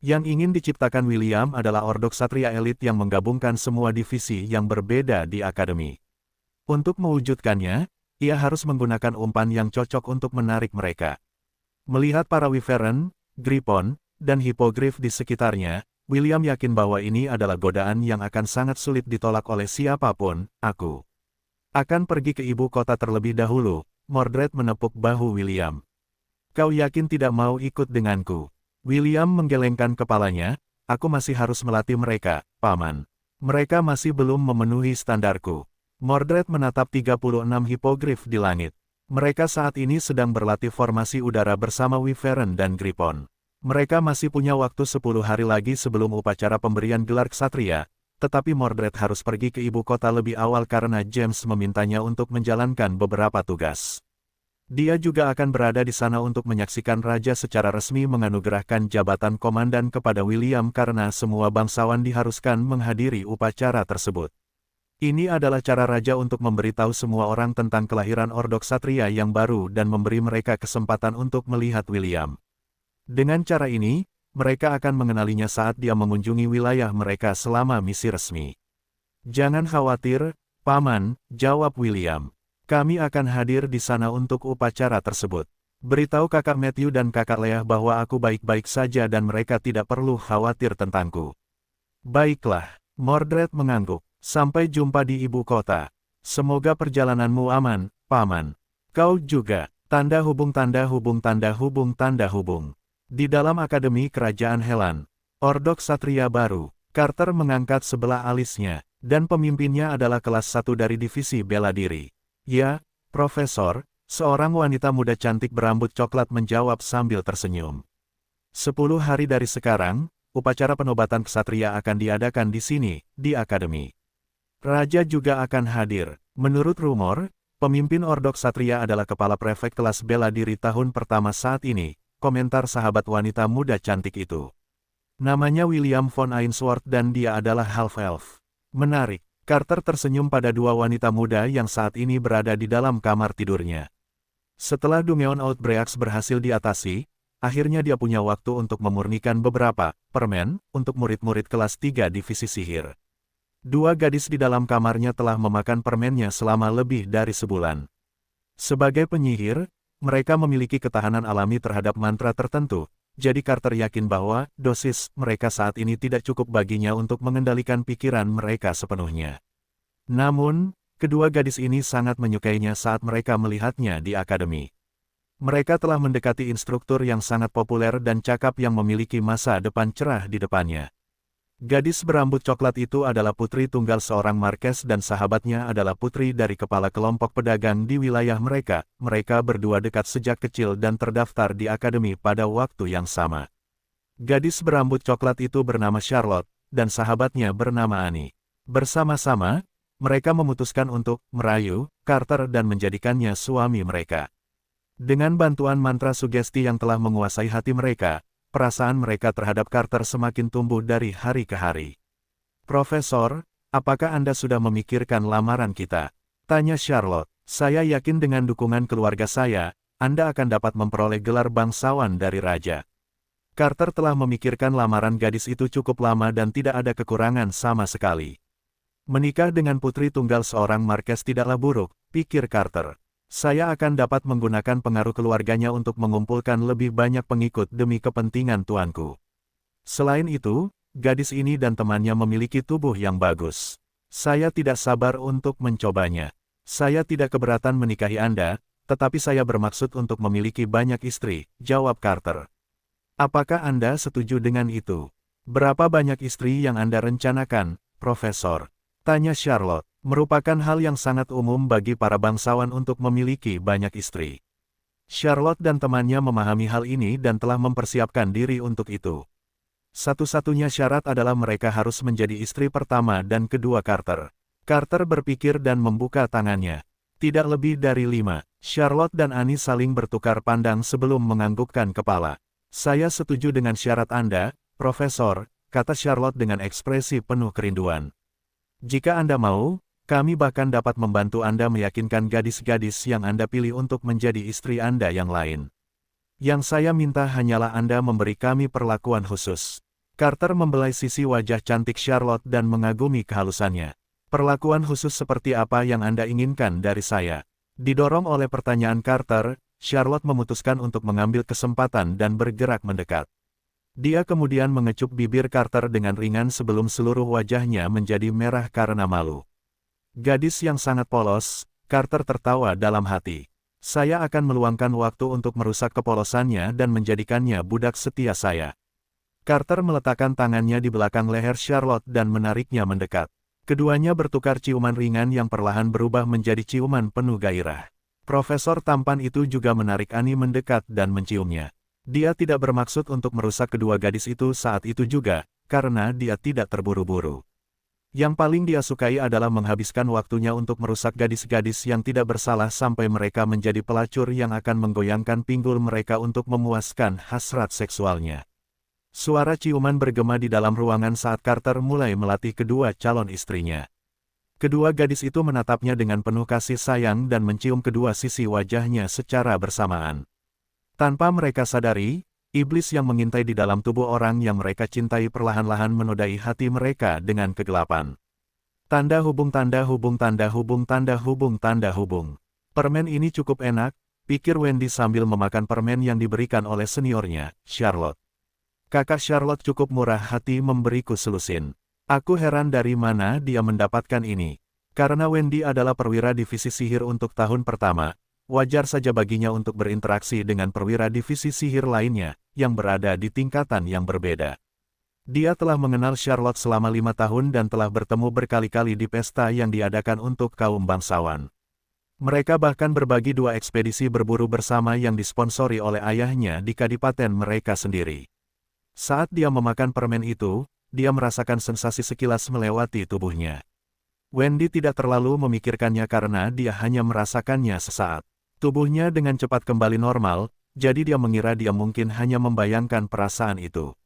Yang ingin diciptakan William adalah Ordo Ksatria elit yang menggabungkan semua divisi yang berbeda di akademi. Untuk mewujudkannya, ia harus menggunakan umpan yang cocok untuk menarik mereka. Melihat para Wyvern, Griffon, dan Hippogriff di sekitarnya, William yakin bahwa ini adalah godaan yang akan sangat sulit ditolak oleh siapapun. Aku akan pergi ke ibu kota terlebih dahulu. Mordred menepuk bahu William. Kau yakin tidak mau ikut denganku? William menggelengkan kepalanya. Aku masih harus melatih mereka, Paman. Mereka masih belum memenuhi standarku. Mordred menatap 36 hipogrif di langit. Mereka saat ini sedang berlatih formasi udara bersama Wyvern dan Griffon. Mereka masih punya waktu 10 hari lagi sebelum upacara pemberian gelar ksatria, tetapi Mordred harus pergi ke ibu kota lebih awal karena James memintanya untuk menjalankan beberapa tugas. Dia juga akan berada di sana untuk menyaksikan raja secara resmi menganugerahkan jabatan komandan kepada William karena semua bangsawan diharuskan menghadiri upacara tersebut. Ini adalah cara raja untuk memberitahu semua orang tentang kelahiran Ordok Ksatria yang baru dan memberi mereka kesempatan untuk melihat William. Dengan cara ini, mereka akan mengenalinya saat dia mengunjungi wilayah mereka selama misi resmi. Jangan khawatir, Paman, jawab William. Kami akan hadir di sana untuk upacara tersebut. Beritahu kakak Matthew dan kakak Leah bahwa aku baik-baik saja dan mereka tidak perlu khawatir tentangku. Baiklah, Mordred mengangguk. Sampai jumpa di ibu kota. Semoga perjalananmu aman, Paman. Kau juga. Tanda hubung tanda hubung tanda hubung tanda hubung. Di dalam Akademi Kerajaan Helan, Ordok Ksatria baru, Carter mengangkat sebelah alisnya, dan pemimpinnya adalah kelas 1 dari divisi bela diri. Ya, Profesor, seorang wanita muda cantik berambut coklat menjawab sambil tersenyum. 10 hari dari sekarang, upacara penobatan ksatria akan diadakan di sini, di Akademi. Raja juga akan hadir. Menurut rumor, pemimpin Ordok Ksatria adalah kepala prefek kelas bela diri tahun pertama saat ini, komentar sahabat wanita muda cantik itu. Namanya William von Ainsworth dan dia adalah half-elf. Menarik, Carter tersenyum pada dua wanita muda yang saat ini berada di dalam kamar tidurnya. Setelah Dungeon Outbreaks berhasil diatasi, akhirnya dia punya waktu untuk memurnikan beberapa permen untuk murid-murid kelas 3 divisi sihir. Dua gadis di dalam kamarnya telah memakan permennya selama lebih dari sebulan. Sebagai penyihir, mereka memiliki ketahanan alami terhadap mantra tertentu, jadi Carter yakin bahwa dosis mereka saat ini tidak cukup baginya untuk mengendalikan pikiran mereka sepenuhnya. Namun, kedua gadis ini sangat menyukainya saat mereka melihatnya di akademi. Mereka telah mendekati instruktur yang sangat populer dan cakap yang memiliki masa depan cerah di depannya. Gadis berambut coklat itu adalah putri tunggal seorang markes dan sahabatnya adalah putri dari kepala kelompok pedagang di wilayah mereka. Mereka berdua dekat sejak kecil dan terdaftar di akademi pada waktu yang sama. Gadis berambut coklat itu bernama Charlotte, dan sahabatnya bernama Annie. Bersama-sama, mereka memutuskan untuk merayu Carter dan menjadikannya suami mereka. Dengan bantuan mantra sugesti yang telah menguasai hati mereka, perasaan mereka terhadap Carter semakin tumbuh dari hari ke hari. Profesor, apakah Anda sudah memikirkan lamaran kita? Tanya Charlotte. Saya yakin dengan dukungan keluarga saya, Anda akan dapat memperoleh gelar bangsawan dari raja. Carter telah memikirkan lamaran gadis itu cukup lama dan tidak ada kekurangan sama sekali. Menikah dengan putri tunggal seorang markes tidaklah buruk, pikir Carter. Saya akan dapat menggunakan pengaruh keluarganya untuk mengumpulkan lebih banyak pengikut demi kepentingan tuanku. Selain itu, gadis ini dan temannya memiliki tubuh yang bagus. Saya tidak sabar untuk mencobanya. Saya tidak keberatan menikahi Anda, tetapi saya bermaksud untuk memiliki banyak istri, jawab Carter. Apakah Anda setuju dengan itu? Berapa banyak istri yang Anda rencanakan, Profesor? Tanya Charlotte. Merupakan hal yang sangat umum bagi para bangsawan untuk memiliki banyak istri. Charlotte dan temannya memahami hal ini dan telah mempersiapkan diri untuk itu. Satu-satunya syarat adalah mereka harus menjadi istri pertama dan kedua Carter. Carter berpikir dan membuka tangannya. Tidak lebih dari 5. Charlotte dan Annie saling bertukar pandang sebelum menganggukkan kepala. Saya setuju dengan syarat Anda, Profesor, kata Charlotte dengan ekspresi penuh kerinduan. Jika Anda mau, kami bahkan dapat membantu Anda meyakinkan gadis-gadis yang Anda pilih untuk menjadi istri Anda yang lain. Yang saya minta hanyalah Anda memberi kami perlakuan khusus. Carter membelai sisi wajah cantik Charlotte dan mengagumi kehalusannya. Perlakuan khusus seperti apa yang Anda inginkan dari saya? Didorong oleh pertanyaan Carter, Charlotte memutuskan untuk mengambil kesempatan dan bergerak mendekat. Dia kemudian mengecup bibir Carter dengan ringan sebelum seluruh wajahnya menjadi merah karena malu. Gadis yang sangat polos, Carter tertawa dalam hati. Saya akan meluangkan waktu untuk merusak kepolosannya dan menjadikannya budak setia saya. Carter meletakkan tangannya di belakang leher Charlotte dan menariknya mendekat. Keduanya bertukar ciuman ringan yang perlahan berubah menjadi ciuman penuh gairah. Profesor tampan itu juga menarik Annie mendekat dan menciumnya. Dia tidak bermaksud untuk merusak kedua gadis itu saat itu juga, karena dia tidak terburu-buru. Yang paling dia sukai adalah menghabiskan waktunya untuk merusak gadis-gadis yang tidak bersalah sampai mereka menjadi pelacur yang akan menggoyangkan pinggul mereka untuk memuaskan hasrat seksualnya. Suara ciuman bergema di dalam ruangan saat Carter mulai melatih kedua calon istrinya. Kedua gadis itu menatapnya dengan penuh kasih sayang dan mencium kedua sisi wajahnya secara bersamaan. Tanpa mereka sadari, iblis yang mengintai di dalam tubuh orang yang mereka cintai perlahan-lahan menodai hati mereka dengan kegelapan. Tanda hubung tanda hubung tanda hubung tanda hubung tanda hubung. Permen ini cukup enak, pikir Wendy sambil memakan permen yang diberikan oleh seniornya, Charlotte. Kakak Charlotte cukup murah hati memberiku selusin. Aku heran dari mana dia mendapatkan ini. Karena Wendy adalah perwira divisi sihir untuk tahun pertama, wajar saja baginya untuk berinteraksi dengan perwira divisi sihir lainnya, yang berada di tingkatan yang berbeda. Dia telah mengenal Charlotte selama 5 tahun dan telah bertemu berkali-kali di pesta yang diadakan untuk kaum bangsawan. Mereka bahkan berbagi 2 ekspedisi berburu bersama yang disponsori oleh ayahnya di kadipaten mereka sendiri. Saat dia memakan permen itu, dia merasakan sensasi sekilas melewati tubuhnya. Wendy tidak terlalu memikirkannya karena dia hanya merasakannya sesaat. Tubuhnya dengan cepat kembali normal, jadi dia mengira dia mungkin hanya membayangkan perasaan itu.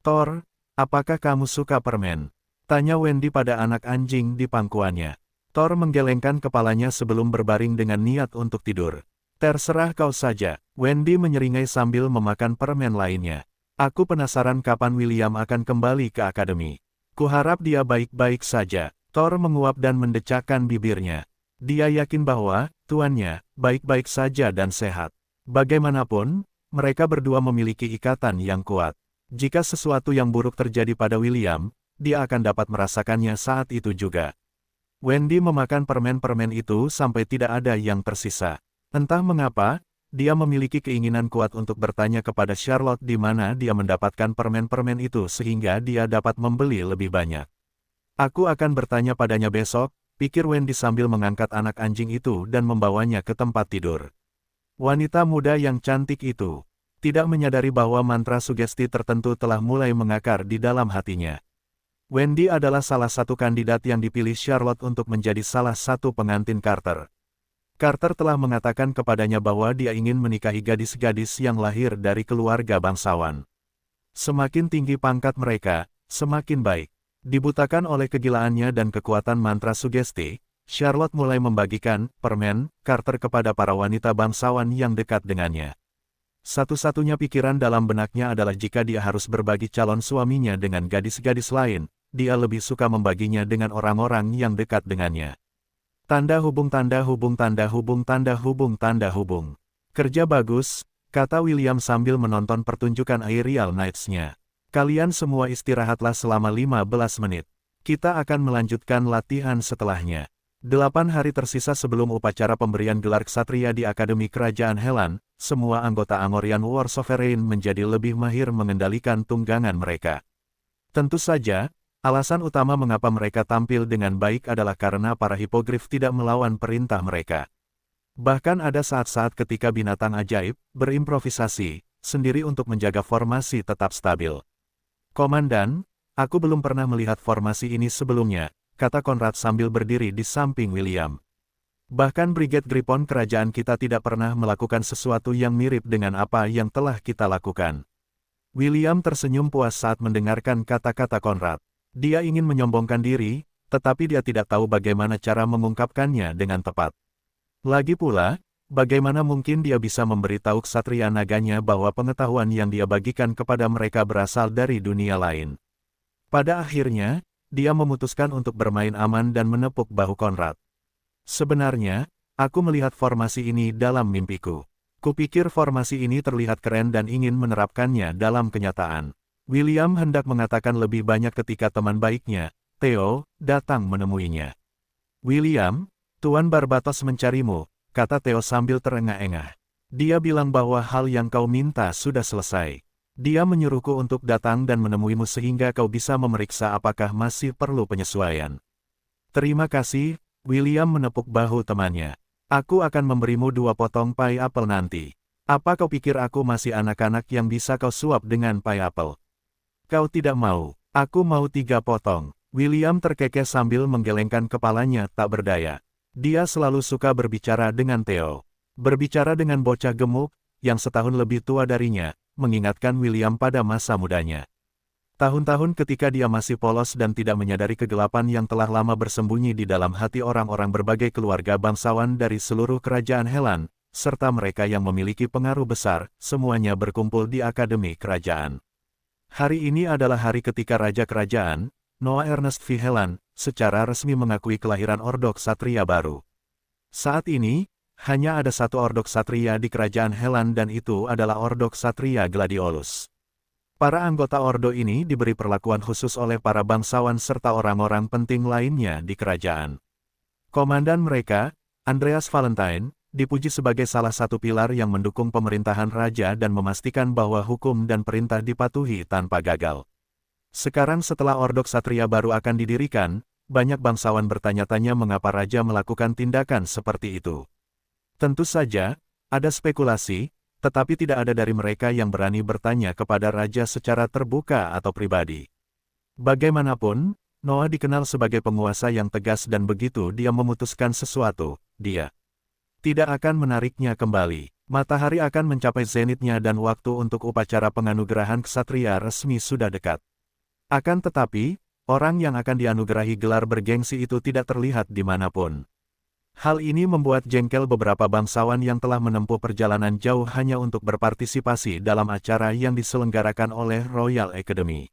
Thor, apakah kamu suka permen? Tanya Wendy pada anak anjing di pangkuannya. Thor menggelengkan kepalanya sebelum berbaring dengan niat untuk tidur. Terserah kau saja, Wendy menyeringai sambil memakan permen lainnya. Aku penasaran kapan William akan kembali ke akademi. Kuharap dia baik-baik saja. Thor menguap dan mendecakkan bibirnya. Dia yakin bahwa, tuannya, baik-baik saja dan sehat. Bagaimanapun, mereka berdua memiliki ikatan yang kuat. Jika sesuatu yang buruk terjadi pada William, dia akan dapat merasakannya saat itu juga. Wendy memakan permen-permen itu sampai tidak ada yang tersisa. Entah mengapa, dia memiliki keinginan kuat untuk bertanya kepada Charlotte di mana dia mendapatkan permen-permen itu sehingga dia dapat membeli lebih banyak. Aku akan bertanya padanya besok, pikir Wendy sambil mengangkat anak anjing itu dan membawanya ke tempat tidur. Wanita muda yang cantik itu tidak menyadari bahwa mantra sugesti tertentu telah mulai mengakar di dalam hatinya. Wendy adalah salah satu kandidat yang dipilih Charlotte untuk menjadi salah satu pengantin Carter. Carter telah mengatakan kepadanya bahwa dia ingin menikahi gadis-gadis yang lahir dari keluarga bangsawan. Semakin tinggi pangkat mereka, semakin baik. Dibutakan oleh kegilaannya dan kekuatan mantra sugesti, Charlotte mulai membagikan permen Carter kepada para wanita bangsawan yang dekat dengannya. Satu-satunya pikiran dalam benaknya adalah jika dia harus berbagi calon suaminya dengan gadis-gadis lain, dia lebih suka membaginya dengan orang-orang yang dekat dengannya. Tanda hubung tanda hubung tanda hubung tanda hubung tanda hubung. Kerja bagus, kata William sambil menonton pertunjukan Aerial Knights-nya. Kalian semua istirahatlah selama 15 menit. Kita akan melanjutkan latihan setelahnya. 8 hari tersisa sebelum upacara pemberian gelar ksatria di Akademi Kerajaan Helan, semua anggota Angorian War Sovereign menjadi lebih mahir mengendalikan tunggangan mereka. Tentu saja, alasan utama mengapa mereka tampil dengan baik adalah karena para hipogrif tidak melawan perintah mereka. Bahkan ada saat-saat ketika binatang ajaib berimprovisasi sendiri untuk menjaga formasi tetap stabil. Komandan, aku belum pernah melihat formasi ini sebelumnya, kata Conrad sambil berdiri di samping William. Bahkan Brigade Griffon kerajaan kita tidak pernah melakukan sesuatu yang mirip dengan apa yang telah kita lakukan. William tersenyum puas saat mendengarkan kata-kata Conrad. Dia ingin menyombongkan diri, tetapi dia tidak tahu bagaimana cara mengungkapkannya dengan tepat. Lagi pula, bagaimana mungkin dia bisa memberitahu ksatria naganya bahwa pengetahuan yang dia bagikan kepada mereka berasal dari dunia lain. Pada akhirnya, dia memutuskan untuk bermain aman dan menepuk bahu Conrad. Sebenarnya, aku melihat formasi ini dalam mimpiku. Kupikir formasi ini terlihat keren dan ingin menerapkannya dalam kenyataan. William hendak mengatakan lebih banyak ketika teman baiknya, Theo, datang menemuinya. William, Tuan Barbatos mencarimu, kata Theo sambil terengah-engah. Dia bilang bahwa hal yang kau minta sudah selesai. Dia menyuruhku untuk datang dan menemuimu sehingga kau bisa memeriksa apakah masih perlu penyesuaian. Terima kasih, William menepuk bahu temannya. Aku akan memberimu 2 potong pai apel nanti. Apa kau pikir aku masih anak-anak yang bisa kau suap dengan pai apel? Kau tidak mau. Aku mau 3 potong. William terkekeh sambil menggelengkan kepalanya tak berdaya. Dia selalu suka berbicara dengan Theo. Berbicara dengan bocah gemuk, yang setahun lebih tua darinya, mengingatkan William pada masa mudanya. Tahun-tahun ketika dia masih polos dan tidak menyadari kegelapan yang telah lama bersembunyi di dalam hati orang-orang berbagai keluarga bangsawan dari seluruh kerajaan Helan, serta mereka yang memiliki pengaruh besar, semuanya berkumpul di Akademi Kerajaan. Hari ini adalah hari ketika Raja Kerajaan, Noah Ernest V. Helan, secara resmi mengakui kelahiran Ordo Ksatria baru. Saat ini, hanya ada satu Ordo Ksatria di Kerajaan Helan dan itu adalah Ordo Ksatria Gladiolus. Para anggota Ordo ini diberi perlakuan khusus oleh para bangsawan serta orang-orang penting lainnya di kerajaan. Komandan mereka, Andreas Valentine, dipuji sebagai salah satu pilar yang mendukung pemerintahan raja dan memastikan bahwa hukum dan perintah dipatuhi tanpa gagal. Sekarang setelah Ordo Ksatria baru akan didirikan, banyak bangsawan bertanya-tanya mengapa raja melakukan tindakan seperti itu. Tentu saja, ada spekulasi, tetapi tidak ada dari mereka yang berani bertanya kepada raja secara terbuka atau pribadi. Bagaimanapun, Noah dikenal sebagai penguasa yang tegas dan begitu dia memutuskan sesuatu, dia tidak akan menariknya kembali. Matahari akan mencapai zenitnya dan waktu untuk upacara penganugerahan ksatria resmi sudah dekat. Akan tetapi, orang yang akan dianugerahi gelar bergengsi itu tidak terlihat dimanapun. Hal ini membuat jengkel beberapa bangsawan yang telah menempuh perjalanan jauh hanya untuk berpartisipasi dalam acara yang diselenggarakan oleh Royal Academy.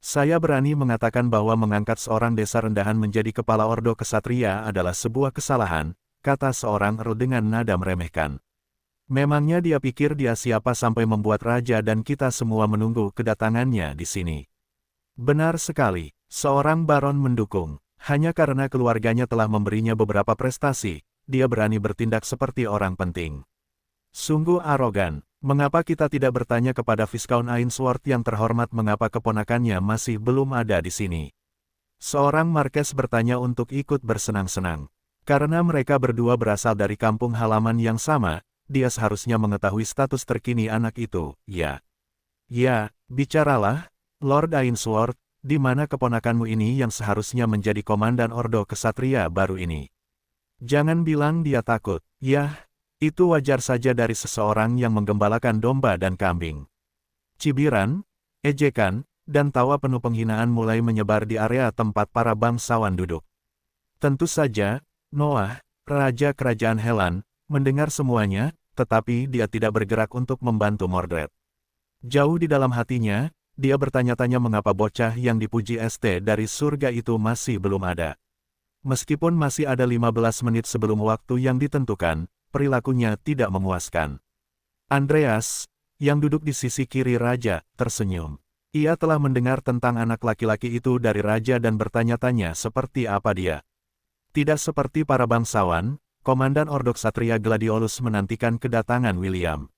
Saya berani mengatakan bahwa mengangkat seorang desa rendahan menjadi kepala Ordo Ksatria adalah sebuah kesalahan, kata seorang Earl dengan nada meremehkan. Memangnya dia pikir dia siapa sampai membuat raja dan kita semua menunggu kedatangannya di sini. Benar sekali, seorang baron mendukung. Hanya karena keluarganya telah memberinya beberapa prestasi, dia berani bertindak seperti orang penting. Sungguh arogan, mengapa kita tidak bertanya kepada Viscount Ainsworth yang terhormat mengapa keponakannya masih belum ada di sini? Seorang Marques bertanya untuk ikut bersenang-senang. Karena mereka berdua berasal dari kampung halaman yang sama, dia seharusnya mengetahui status terkini anak itu, ya. Ya, bicaralah, Lord Ainsworth. Di mana keponakanmu ini yang seharusnya menjadi komandan Ordo Ksatria baru ini? Jangan bilang dia takut. Yah, itu wajar saja dari seseorang yang menggembalakan domba dan kambing. Cibiran, ejekan, dan tawa penuh penghinaan mulai menyebar di area tempat para bangsawan duduk. Tentu saja, Noah, Raja Kerajaan Helan, mendengar semuanya, tetapi dia tidak bergerak untuk membantu Mordred. Jauh di dalam hatinya, dia bertanya-tanya mengapa bocah yang dipuji ST dari surga itu masih belum ada. Meskipun masih ada 15 menit sebelum waktu yang ditentukan, perilakunya tidak memuaskan. Andreas, yang duduk di sisi kiri raja, tersenyum. Ia telah mendengar tentang anak laki-laki itu dari raja dan bertanya-tanya seperti apa dia. Tidak seperti para bangsawan, Komandan Ordo Ksatria Gladiolus menantikan kedatangan William.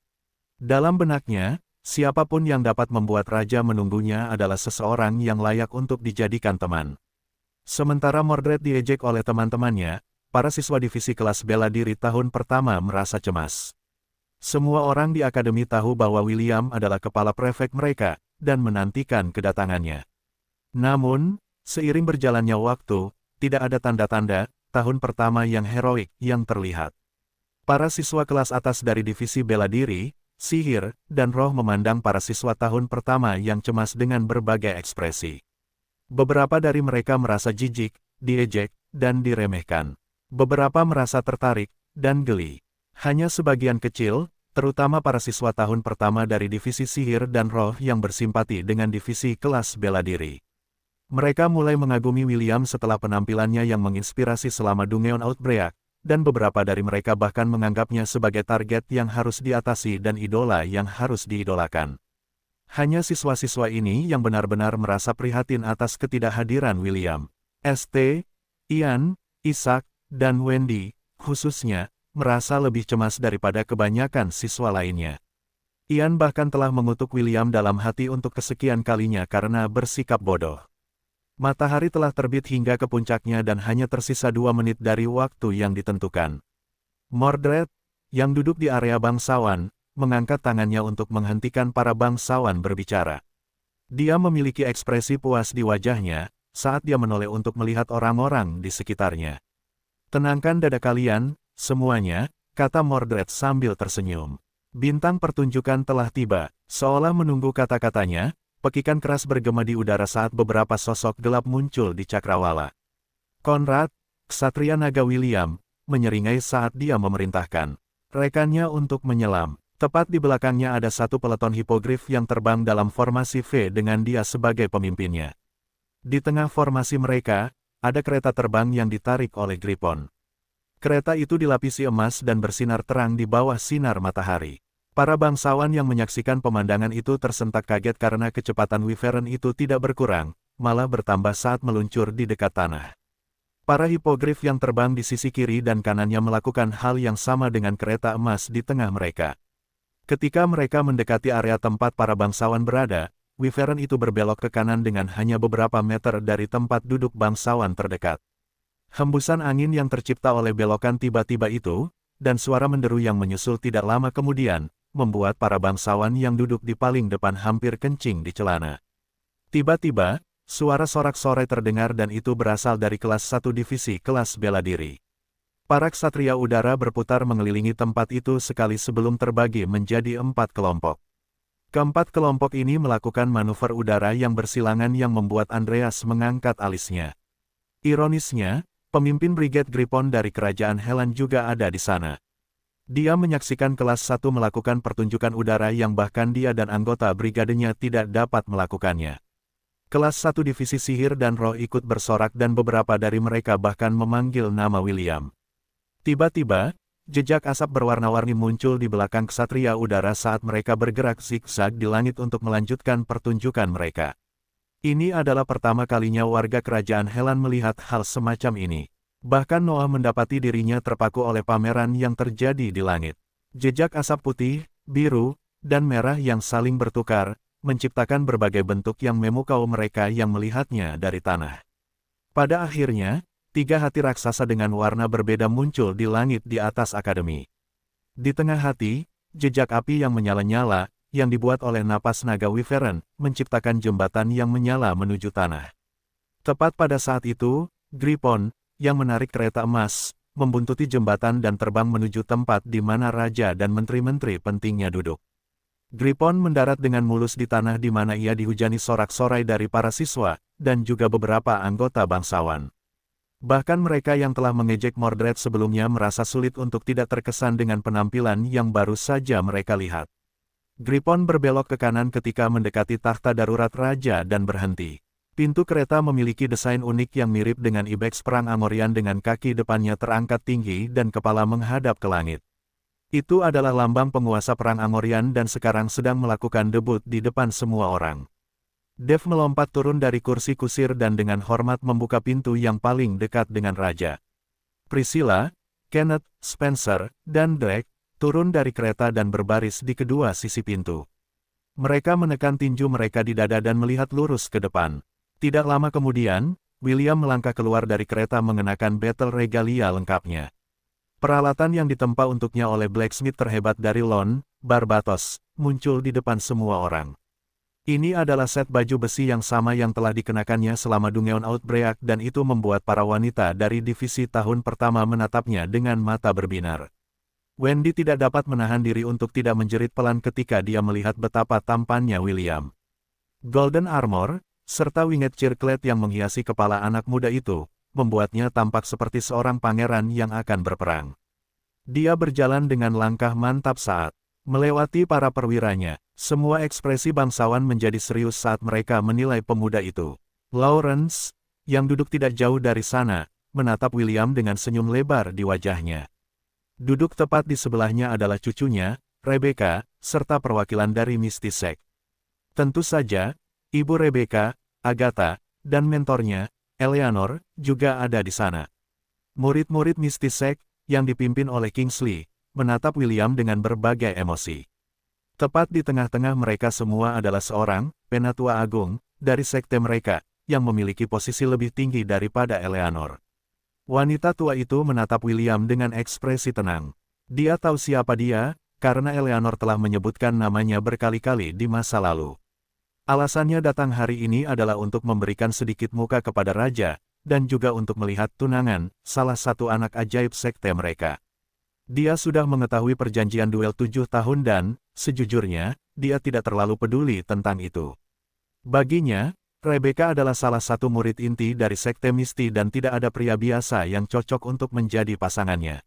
Dalam benaknya, siapapun yang dapat membuat raja menunggunya adalah seseorang yang layak untuk dijadikan teman. Sementara Mordred diejek oleh teman-temannya, para siswa divisi kelas bela diri tahun pertama merasa cemas. Semua orang di akademi tahu bahwa William adalah kepala prefek mereka, dan menantikan kedatangannya. Namun, seiring berjalannya waktu, tidak ada tanda-tanda tahun pertama yang heroik yang terlihat. Para siswa kelas atas dari divisi bela diri, sihir, dan roh memandang para siswa tahun pertama yang cemas dengan berbagai ekspresi. Beberapa dari mereka merasa jijik, diejek, dan diremehkan. Beberapa merasa tertarik, dan geli. Hanya sebagian kecil, terutama para siswa tahun pertama dari divisi sihir dan roh yang bersimpati dengan divisi kelas bela diri. Mereka mulai mengagumi William setelah penampilannya yang menginspirasi selama Dungeon Outbreak, dan beberapa dari mereka bahkan menganggapnya sebagai target yang harus diatasi dan idola yang harus diidolakan. Hanya siswa-siswa ini yang benar-benar merasa prihatin atas ketidakhadiran William. St. Ian, Isaac, dan Wendy, khususnya, merasa lebih cemas daripada kebanyakan siswa lainnya. Ian bahkan telah mengutuk William dalam hati untuk kesekian kalinya karena bersikap bodoh. Matahari telah terbit hingga ke puncaknya dan hanya tersisa 2 menit dari waktu yang ditentukan. Mordred, yang duduk di area bangsawan, mengangkat tangannya untuk menghentikan para bangsawan berbicara. Dia memiliki ekspresi puas di wajahnya, saat dia menoleh untuk melihat orang-orang di sekitarnya. "Tenangkan dada kalian, semuanya," kata Mordred sambil tersenyum. Bintang pertunjukan telah tiba, seolah menunggu kata-katanya, pekikan keras bergema di udara saat beberapa sosok gelap muncul di cakrawala. Conrad, ksatria naga William, menyeringai saat dia memerintahkan rekannya untuk menyelam. Tepat di belakangnya ada satu peleton hipogrif yang terbang dalam formasi V dengan dia sebagai pemimpinnya. Di tengah formasi mereka, ada kereta terbang yang ditarik oleh Gripon. Kereta itu dilapisi emas dan bersinar terang di bawah sinar matahari. Para bangsawan yang menyaksikan pemandangan itu tersentak kaget karena kecepatan Wyvern itu tidak berkurang, malah bertambah saat meluncur di dekat tanah. Para hipogrif yang terbang di sisi kiri dan kanannya melakukan hal yang sama dengan kereta emas di tengah mereka. Ketika mereka mendekati area tempat para bangsawan berada, Wyvern itu berbelok ke kanan dengan hanya beberapa meter dari tempat duduk bangsawan terdekat. Hembusan angin yang tercipta oleh belokan tiba-tiba itu, dan suara menderu yang menyusul tidak lama kemudian, membuat para bangsawan yang duduk di paling depan hampir kencing di celana. Tiba-tiba, suara sorak-sorai terdengar dan itu berasal dari kelas 1 divisi kelas bela diri. Para ksatria udara berputar mengelilingi tempat itu sekali sebelum terbagi menjadi 4 kelompok. Keempat kelompok ini melakukan manuver udara yang bersilangan yang membuat Andreas mengangkat alisnya. Ironisnya, pemimpin Brigade Gripon dari Kerajaan Helan juga ada di sana. Dia menyaksikan kelas 1 melakukan pertunjukan udara yang bahkan dia dan anggota brigadenya tidak dapat melakukannya. Kelas 1 divisi sihir dan roh ikut bersorak dan beberapa dari mereka bahkan memanggil nama William. Tiba-tiba, jejak asap berwarna-warni muncul di belakang ksatria udara saat mereka bergerak zigzag di langit untuk melanjutkan pertunjukan mereka. Ini adalah pertama kalinya warga kerajaan Helan melihat hal semacam ini. Bahkan Noah mendapati dirinya terpaku oleh pameran yang terjadi di langit. Jejak asap putih, biru, dan merah yang saling bertukar, menciptakan berbagai bentuk yang memukau mereka yang melihatnya dari tanah. Pada akhirnya, 3 hati raksasa dengan warna berbeda muncul di langit di atas akademi. Di tengah hati, jejak api yang menyala-nyala, yang dibuat oleh napas naga Wyvern, menciptakan jembatan yang menyala menuju tanah. Tepat pada saat itu, Gripon, yang menarik kereta emas, membuntuti jembatan dan terbang menuju tempat di mana raja dan menteri-menteri pentingnya duduk. Gripon mendarat dengan mulus di tanah di mana ia dihujani sorak-sorai dari para siswa, dan juga beberapa anggota bangsawan. Bahkan mereka yang telah mengejek Mordred sebelumnya merasa sulit untuk tidak terkesan dengan penampilan yang baru saja mereka lihat. Gripon berbelok ke kanan ketika mendekati takhta darurat raja dan berhenti. Pintu kereta memiliki desain unik yang mirip dengan ibex perang Amorian dengan kaki depannya terangkat tinggi dan kepala menghadap ke langit. Itu adalah lambang penguasa perang Amorian dan sekarang sedang melakukan debut di depan semua orang. Dev melompat turun dari kursi kusir dan dengan hormat membuka pintu yang paling dekat dengan raja. Priscilla, Kenneth, Spencer, dan Drake turun dari kereta dan berbaris di kedua sisi pintu. Mereka menekan tinju mereka di dada dan melihat lurus ke depan. Tidak lama kemudian, William melangkah keluar dari kereta mengenakan battle regalia lengkapnya. Peralatan yang ditempa untuknya oleh blacksmith terhebat dari Lon, Barbatos, muncul di depan semua orang. Ini adalah set baju besi yang sama yang telah dikenakannya selama Dungeon Outbreak dan itu membuat para wanita dari divisi tahun pertama menatapnya dengan mata berbinar. Wendy tidak dapat menahan diri untuk tidak menjerit pelan ketika dia melihat betapa tampannya William. Golden armor, serta winged circlet yang menghiasi kepala anak muda itu, membuatnya tampak seperti seorang pangeran yang akan berperang. Dia berjalan dengan langkah mantap saat melewati para perwiranya. Semua ekspresi bangsawan menjadi serius saat mereka menilai pemuda itu. Lawrence, yang duduk tidak jauh dari sana, menatap William dengan senyum lebar di wajahnya. Duduk tepat di sebelahnya adalah cucunya, Rebecca, serta perwakilan dari Misty Sect. Tentu saja, ibu Rebecca, Agatha, dan mentornya, Eleanor, juga ada di sana. Murid-murid Misty Sect, yang dipimpin oleh Kingsley, menatap William dengan berbagai emosi. Tepat di tengah-tengah mereka semua adalah seorang penatua agung dari sekte mereka yang memiliki posisi lebih tinggi daripada Eleanor. Wanita tua itu menatap William dengan ekspresi tenang. Dia tahu siapa dia, karena Eleanor telah menyebutkan namanya berkali-kali di masa lalu. Alasannya datang hari ini adalah untuk memberikan sedikit muka kepada raja, dan juga untuk melihat tunangan, salah satu anak ajaib sekte mereka. Dia sudah mengetahui perjanjian duel 7 tahun dan, sejujurnya, dia tidak terlalu peduli tentang itu. Baginya, Rebecca adalah salah satu murid inti dari sekte Misty dan tidak ada pria biasa yang cocok untuk menjadi pasangannya.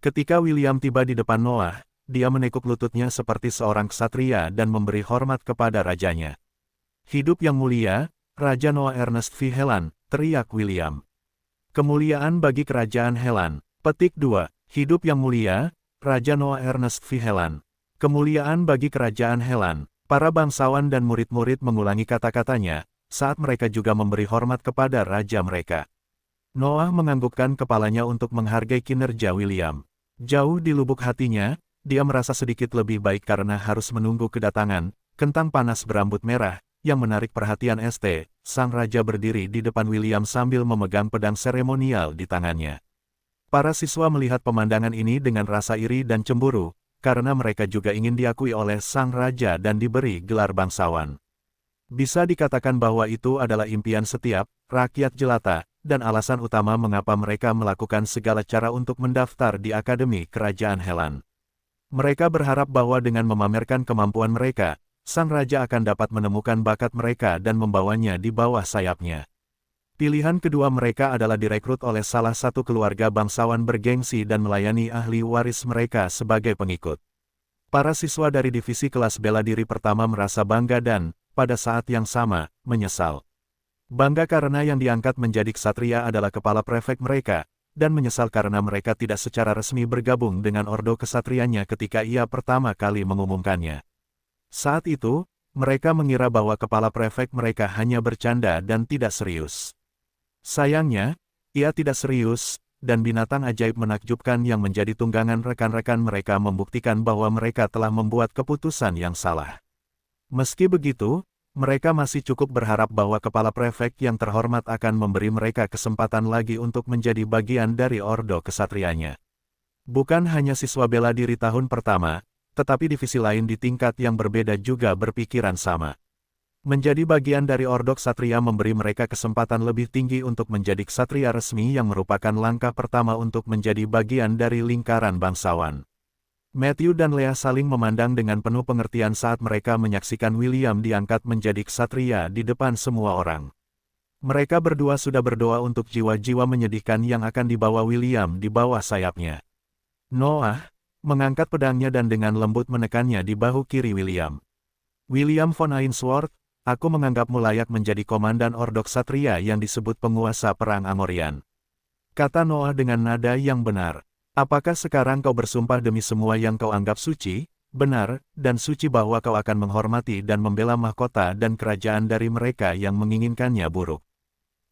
Ketika William tiba di depan Noah, dia menekuk lututnya seperti seorang ksatria dan memberi hormat kepada rajanya. Hidup yang mulia, Raja Noah Ernest V. Helan, teriak William. Kemuliaan bagi kerajaan Helan. Petik 2. Hidup yang mulia, Raja Noah Ernest V. Helan. Kemuliaan bagi kerajaan Helan. Para bangsawan dan murid-murid mengulangi kata-katanya, saat mereka juga memberi hormat kepada raja mereka. Noah menganggukkan kepalanya untuk menghargai kinerja William. Jauh di lubuk hatinya, dia merasa sedikit lebih baik karena harus menunggu kedatangan kentang panas berambut merah, yang menarik perhatian St. Sang raja berdiri di depan William sambil memegang pedang seremonial di tangannya. Para siswa melihat pemandangan ini dengan rasa iri dan cemburu, karena mereka juga ingin diakui oleh sang raja dan diberi gelar bangsawan. Bisa dikatakan bahwa itu adalah impian setiap rakyat jelata, dan alasan utama mengapa mereka melakukan segala cara untuk mendaftar di Akademi Kerajaan Helan. Mereka berharap bahwa dengan memamerkan kemampuan mereka, sang raja akan dapat menemukan bakat mereka dan membawanya di bawah sayapnya. Pilihan kedua mereka adalah direkrut oleh salah satu keluarga bangsawan bergengsi dan melayani ahli waris mereka sebagai pengikut. Para siswa dari divisi kelas bela diri pertama merasa bangga dan, pada saat yang sama, menyesal. Bangga karena yang diangkat menjadi ksatria adalah kepala prefek mereka, dan menyesal karena mereka tidak secara resmi bergabung dengan ordo kesatrianya ketika ia pertama kali mengumumkannya. Saat itu, mereka mengira bahwa kepala prefek mereka hanya bercanda dan tidak serius. Sayangnya, ia tidak serius, dan binatang ajaib menakjubkan yang menjadi tunggangan rekan-rekan mereka membuktikan bahwa mereka telah membuat keputusan yang salah. Meski begitu, mereka masih cukup berharap bahwa kepala prefek yang terhormat akan memberi mereka kesempatan lagi untuk menjadi bagian dari ordo kesatrianya. Bukan hanya siswa bela diri tahun pertama, tetapi divisi lain di tingkat yang berbeda juga berpikiran sama. Menjadi bagian dari ordo ksatria memberi mereka kesempatan lebih tinggi untuk menjadi ksatria resmi yang merupakan langkah pertama untuk menjadi bagian dari lingkaran bangsawan. Matthew dan Leah saling memandang dengan penuh pengertian saat mereka menyaksikan William diangkat menjadi ksatria di depan semua orang. Mereka berdua sudah berdoa untuk jiwa-jiwa menyedihkan yang akan dibawa William di bawah sayapnya. Noah mengangkat pedangnya dan dengan lembut menekannya di bahu kiri William. William von Ainsworth, aku menganggapmu layak menjadi komandan ordo ksatria yang disebut penguasa perang Amorian. Kata Noah dengan nada yang benar. Apakah sekarang kau bersumpah demi semua yang kau anggap suci, benar, dan suci bahwa kau akan menghormati dan membela mahkota dan kerajaan dari mereka yang menginginkannya buruk?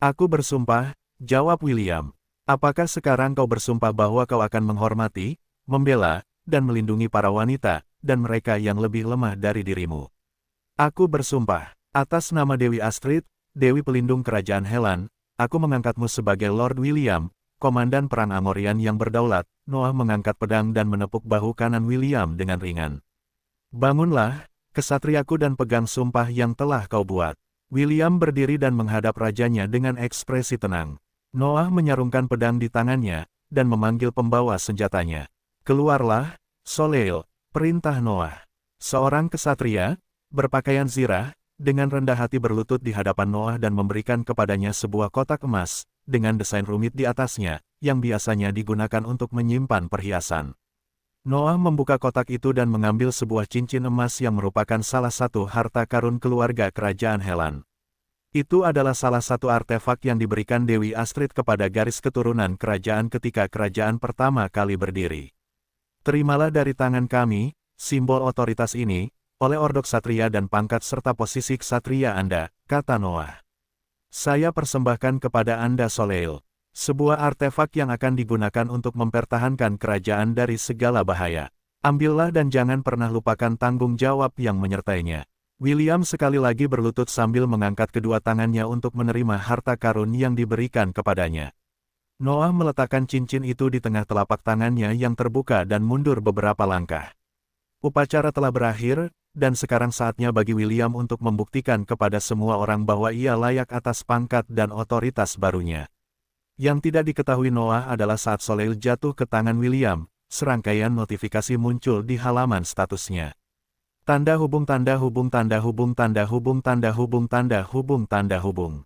Aku bersumpah, jawab William. Apakah sekarang kau bersumpah bahwa kau akan menghormati, membela, dan melindungi para wanita, dan mereka yang lebih lemah dari dirimu? Aku bersumpah. Atas nama Dewi Astrid, Dewi Pelindung Kerajaan Helan, aku mengangkatmu sebagai Lord William, komandan perang Amorian yang berdaulat. Noah mengangkat pedang dan menepuk bahu kanan William dengan ringan. Bangunlah, kesatriaku dan pegang sumpah yang telah kau buat. William berdiri dan menghadap rajanya dengan ekspresi tenang. Noah menyarungkan pedang di tangannya, dan memanggil pembawa senjatanya. Keluarlah, Soleil, perintah Noah. Seorang kesatria, berpakaian zirah, dengan rendah hati berlutut di hadapan Noah dan memberikan kepadanya sebuah kotak emas, dengan desain rumit di atasnya, yang biasanya digunakan untuk menyimpan perhiasan. Noah membuka kotak itu dan mengambil sebuah cincin emas yang merupakan salah satu harta karun keluarga kerajaan Helan. Itu adalah salah satu artefak yang diberikan Dewi Astrid kepada garis keturunan kerajaan ketika kerajaan pertama kali berdiri. Terimalah dari tangan kami, simbol otoritas ini, oleh ordo ksatria dan pangkat serta posisi ksatria Anda, kata Noah. Saya persembahkan kepada Anda Soleil, sebuah artefak yang akan digunakan untuk mempertahankan kerajaan dari segala bahaya. Ambillah dan jangan pernah lupakan tanggung jawab yang menyertainya. William sekali lagi berlutut sambil mengangkat kedua tangannya untuk menerima harta karun yang diberikan kepadanya. Noah meletakkan cincin itu di tengah telapak tangannya yang terbuka dan mundur beberapa langkah. Upacara telah berakhir, dan sekarang saatnya bagi William untuk membuktikan kepada semua orang bahwa ia layak atas pangkat dan otoritas barunya. Yang tidak diketahui Noah adalah saat Soleil jatuh ke tangan William, serangkaian notifikasi muncul di halaman statusnya. Tanda hubung tanda hubung tanda hubung tanda hubung tanda hubung tanda hubung tanda hubung.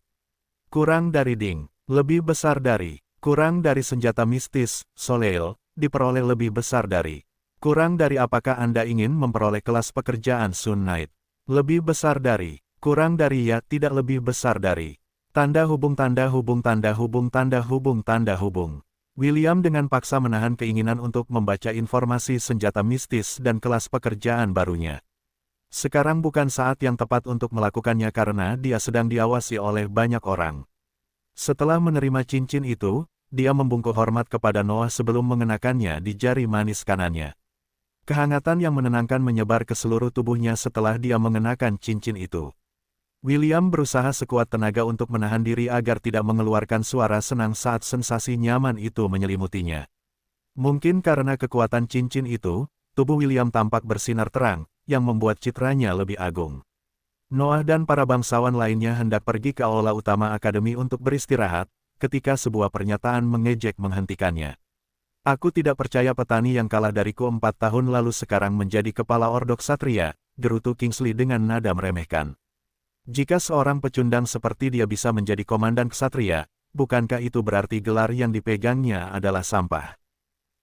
Kurang dari ding, lebih besar dari, kurang dari senjata mistis, Soleil, diperoleh lebih besar dari. Kurang dari apakah Anda ingin memperoleh kelas pekerjaan Sun Knight? Lebih besar dari, kurang dari ya tidak lebih besar dari. Tanda hubung tanda hubung tanda hubung tanda hubung tanda hubung. William dengan paksa menahan keinginan untuk membaca informasi senjata mistis dan kelas pekerjaan barunya. Sekarang bukan saat yang tepat untuk melakukannya karena dia sedang diawasi oleh banyak orang. Setelah menerima cincin itu, dia membungkuk hormat kepada Noah sebelum mengenakannya di jari manis kanannya. Kehangatan yang menenangkan menyebar ke seluruh tubuhnya setelah dia mengenakan cincin itu. William berusaha sekuat tenaga untuk menahan diri agar tidak mengeluarkan suara senang saat sensasi nyaman itu menyelimutinya. Mungkin karena kekuatan cincin itu, tubuh William tampak bersinar terang, yang membuat citranya lebih agung. Noah dan para bangsawan lainnya hendak pergi ke aula utama akademi untuk beristirahat, ketika sebuah pernyataan mengejek menghentikannya. Aku tidak percaya petani yang kalah dariku 4 tahun lalu sekarang menjadi kepala Ordok Ksatria, gerutu Kingsley dengan nada meremehkan. Jika seorang pecundang seperti dia bisa menjadi komandan Ksatria, bukankah itu berarti gelar yang dipegangnya adalah sampah?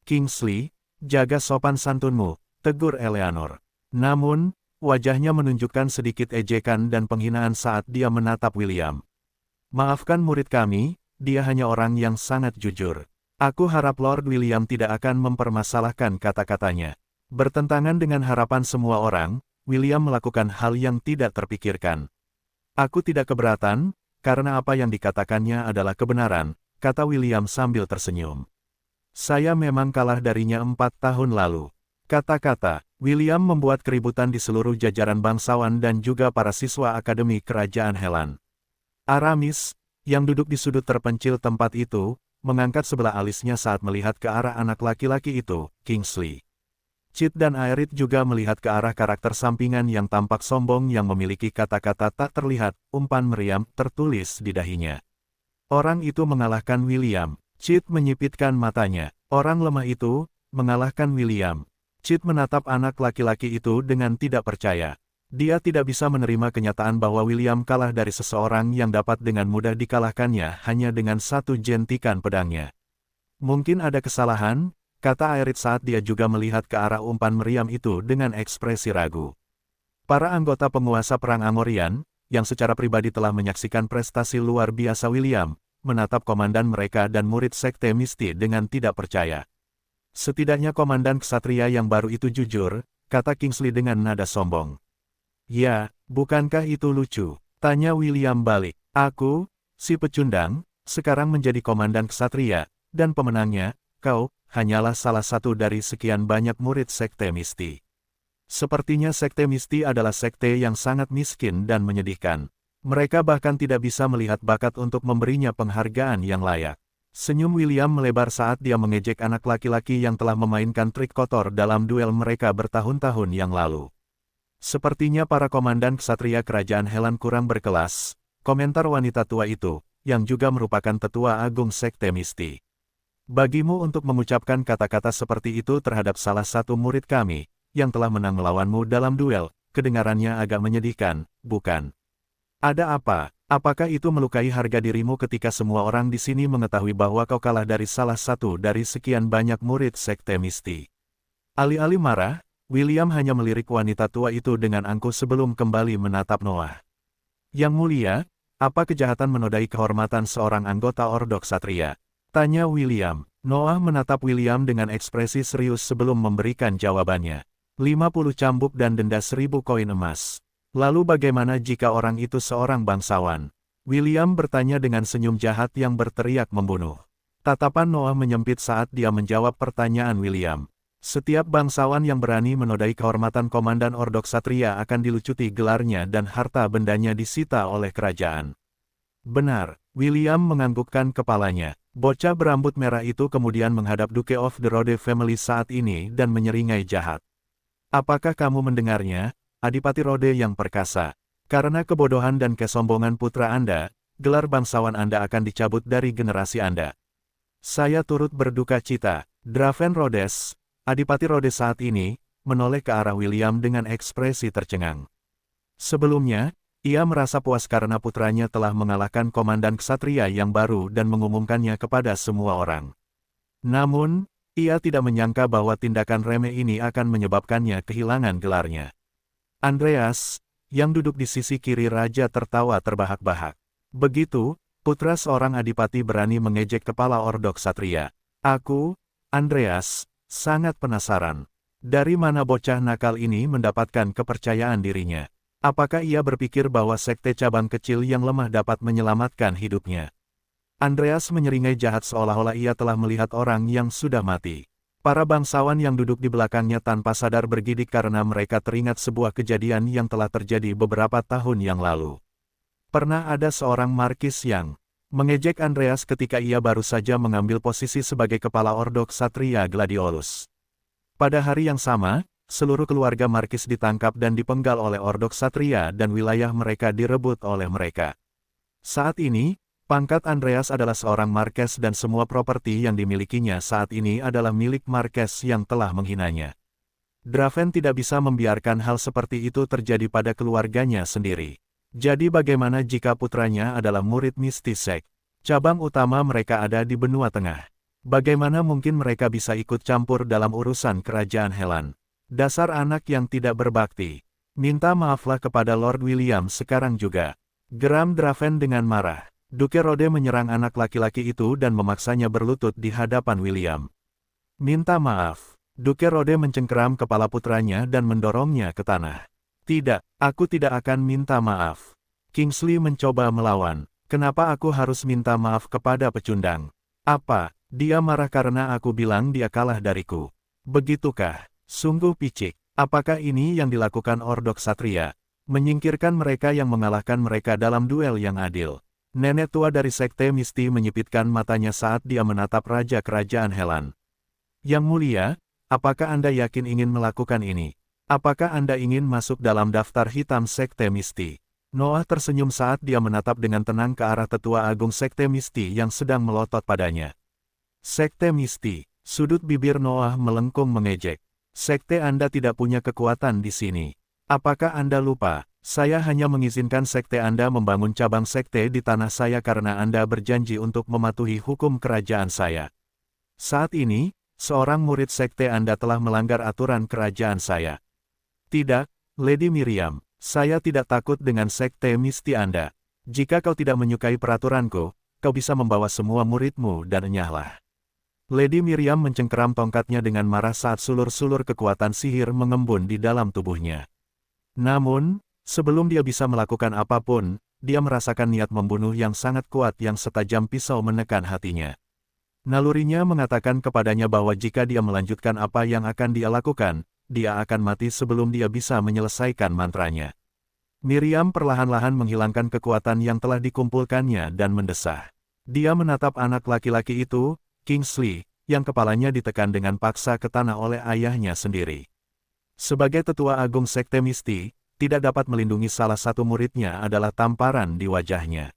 Kingsley, jaga sopan santunmu, tegur Eleanor. Namun, wajahnya menunjukkan sedikit ejekan dan penghinaan saat dia menatap William. Maafkan murid kami, dia hanya orang yang sangat jujur. Aku harap Lord William tidak akan mempermasalahkan kata-katanya. Bertentangan dengan harapan semua orang, William melakukan hal yang tidak terpikirkan. Aku tidak keberatan, karena apa yang dikatakannya adalah kebenaran, kata William sambil tersenyum. Saya memang kalah darinya 4 tahun lalu. Kata-kata, William membuat keributan di seluruh jajaran bangsawan dan juga para siswa akademi kerajaan Helan. Aramis, yang duduk di sudut terpencil tempat itu, mengangkat sebelah alisnya saat melihat ke arah anak laki-laki itu, Kingsley. Chit dan Aerith juga melihat ke arah karakter sampingan yang tampak sombong yang memiliki kata-kata tak terlihat, umpan meriam, tertulis di dahinya. Orang itu mengalahkan William. Chit menyipitkan matanya. Orang lemah itu, mengalahkan William. Chit menatap anak laki-laki itu dengan tidak percaya. Dia tidak bisa menerima kenyataan bahwa William kalah dari seseorang yang dapat dengan mudah dikalahkannya hanya dengan satu jentikan pedangnya. Mungkin ada kesalahan, kata Aerith saat dia juga melihat ke arah umpan meriam itu dengan ekspresi ragu. Para anggota penguasa perang Angorian, yang secara pribadi telah menyaksikan prestasi luar biasa William, menatap komandan mereka dan murid Sekte Misti dengan tidak percaya. Setidaknya komandan ksatria yang baru itu jujur, kata Kingsley dengan nada sombong. Ya, bukankah itu lucu? Tanya William balik. Aku, si pecundang, sekarang menjadi komandan ksatria, dan pemenangnya, kau, hanyalah salah satu dari sekian banyak murid Sekte Misti. Sepertinya Sekte Misti adalah sekte yang sangat miskin dan menyedihkan. Mereka bahkan tidak bisa melihat bakat untuk memberinya penghargaan yang layak. Senyum William melebar saat dia mengejek anak laki-laki yang telah memainkan trik kotor dalam duel mereka bertahun-tahun yang lalu. Sepertinya para komandan ksatria kerajaan Helan kurang berkelas, komentar wanita tua itu, yang juga merupakan tetua agung Sekte Misti. Bagimu untuk mengucapkan kata-kata seperti itu terhadap salah satu murid kami, yang telah menang melawanmu dalam duel, kedengarannya agak menyedihkan, bukan? Ada apa? Apakah itu melukai harga dirimu ketika semua orang di sini mengetahui bahwa kau kalah dari salah satu dari sekian banyak murid Sekte Misti? Alih-alih marah, William hanya melirik wanita tua itu dengan angkuh sebelum kembali menatap Noah. Yang mulia, apa kejahatan menodai kehormatan seorang anggota Ordok Ksatria? Tanya William. Noah menatap William dengan ekspresi serius sebelum memberikan jawabannya. 50 cambuk dan denda 1000 koin emas. Lalu bagaimana jika orang itu seorang bangsawan? William bertanya dengan senyum jahat yang berteriak membunuh. Tatapan Noah menyempit saat dia menjawab pertanyaan William. Setiap bangsawan yang berani menodai kehormatan komandan Ordok Ksatria akan dilucuti gelarnya dan harta bendanya disita oleh kerajaan. Benar, William menganggukkan kepalanya. Bocah berambut merah itu kemudian menghadap Duke of the Rode Family saat ini dan menyeringai jahat. Apakah kamu mendengarnya, Adipati Rode yang perkasa? Karena kebodohan dan kesombongan putra Anda, gelar bangsawan Anda akan dicabut dari generasi Anda. Saya turut berduka cita. Draven Rhodes, Adipati Rode saat ini, menoleh ke arah William dengan ekspresi tercengang. Sebelumnya, ia merasa puas karena putranya telah mengalahkan komandan ksatria yang baru dan mengumumkannya kepada semua orang. Namun, ia tidak menyangka bahwa tindakan remeh ini akan menyebabkannya kehilangan gelarnya. Andreas, yang duduk di sisi kiri raja tertawa terbahak-bahak. Begitu, putra seorang adipati berani mengejek kepala Ordok Ksatria. Aku, Andreas, sangat penasaran. Dari mana bocah nakal ini mendapatkan kepercayaan dirinya? Apakah ia berpikir bahwa sekte cabang kecil yang lemah dapat menyelamatkan hidupnya? Andreas menyeringai jahat seolah-olah ia telah melihat orang yang sudah mati. Para bangsawan yang duduk di belakangnya tanpa sadar bergidik karena mereka teringat sebuah kejadian yang telah terjadi beberapa tahun yang lalu. Pernah ada seorang markis yang mengejek Andreas ketika ia baru saja mengambil posisi sebagai kepala Ordok Ksatria Gladiolus. Pada hari yang sama, seluruh keluarga markis ditangkap dan dipenggal oleh Ordok Ksatria dan wilayah mereka direbut oleh mereka. Saat ini, pangkat Andreas adalah seorang markes dan semua properti yang dimilikinya saat ini adalah milik markes yang telah menghinanya. Draven tidak bisa membiarkan hal seperti itu terjadi pada keluarganya sendiri. Jadi bagaimana jika putranya adalah murid Mystisek? Cabang utama mereka ada di benua tengah. Bagaimana mungkin mereka bisa ikut campur dalam urusan kerajaan Helan? Dasar anak yang tidak berbakti. Minta maaflah kepada Lord William sekarang juga. Geram Draven dengan marah. Duke Rode menyerang anak laki-laki itu dan memaksanya berlutut di hadapan William. Minta maaf. Duke Rode mencengkeram kepala putranya dan mendorongnya ke tanah. Tidak, aku tidak akan minta maaf. Kingsley mencoba melawan. Kenapa aku harus minta maaf kepada pecundang? Apa, dia marah karena aku bilang dia kalah dariku? Begitukah? Sungguh picik. Apakah ini yang dilakukan Ordok Ksatria? Menyingkirkan mereka yang mengalahkan mereka dalam duel yang adil. Nenek tua dari Sekte Misti menyipitkan matanya saat dia menatap Raja Kerajaan Helan. Yang mulia, apakah Anda yakin ingin melakukan ini? Apakah Anda ingin masuk dalam daftar hitam Sekte Misti? Noah tersenyum saat dia menatap dengan tenang ke arah tetua agung Sekte Misti yang sedang melotot padanya. Sekte Misti, sudut bibir Noah melengkung mengejek. Sekte Anda tidak punya kekuatan di sini. Apakah Anda lupa? Saya hanya mengizinkan sekte Anda membangun cabang sekte di tanah saya karena Anda berjanji untuk mematuhi hukum kerajaan saya. Saat ini, seorang murid sekte Anda telah melanggar aturan kerajaan saya. Tidak, Lady Miriam, saya tidak takut dengan sekte Misti Anda. Jika kau tidak menyukai peraturanku, kau bisa membawa semua muridmu dan enyahlah. Lady Miriam mencengkeram tongkatnya dengan marah saat sulur-sulur kekuatan sihir mengembun di dalam tubuhnya. Namun, sebelum dia bisa melakukan apapun, dia merasakan niat membunuh yang sangat kuat yang setajam pisau menekan hatinya. Nalurinya mengatakan kepadanya bahwa jika dia melanjutkan apa yang akan dia lakukan, dia akan mati sebelum dia bisa menyelesaikan mantranya. Miriam perlahan-lahan menghilangkan kekuatan yang telah dikumpulkannya dan mendesah. Dia menatap anak laki-laki itu, Kingsley, yang kepalanya ditekan dengan paksa ke tanah oleh ayahnya sendiri. Sebagai tetua agung Sekte Misti, tidak dapat melindungi salah satu muridnya adalah tamparan di wajahnya.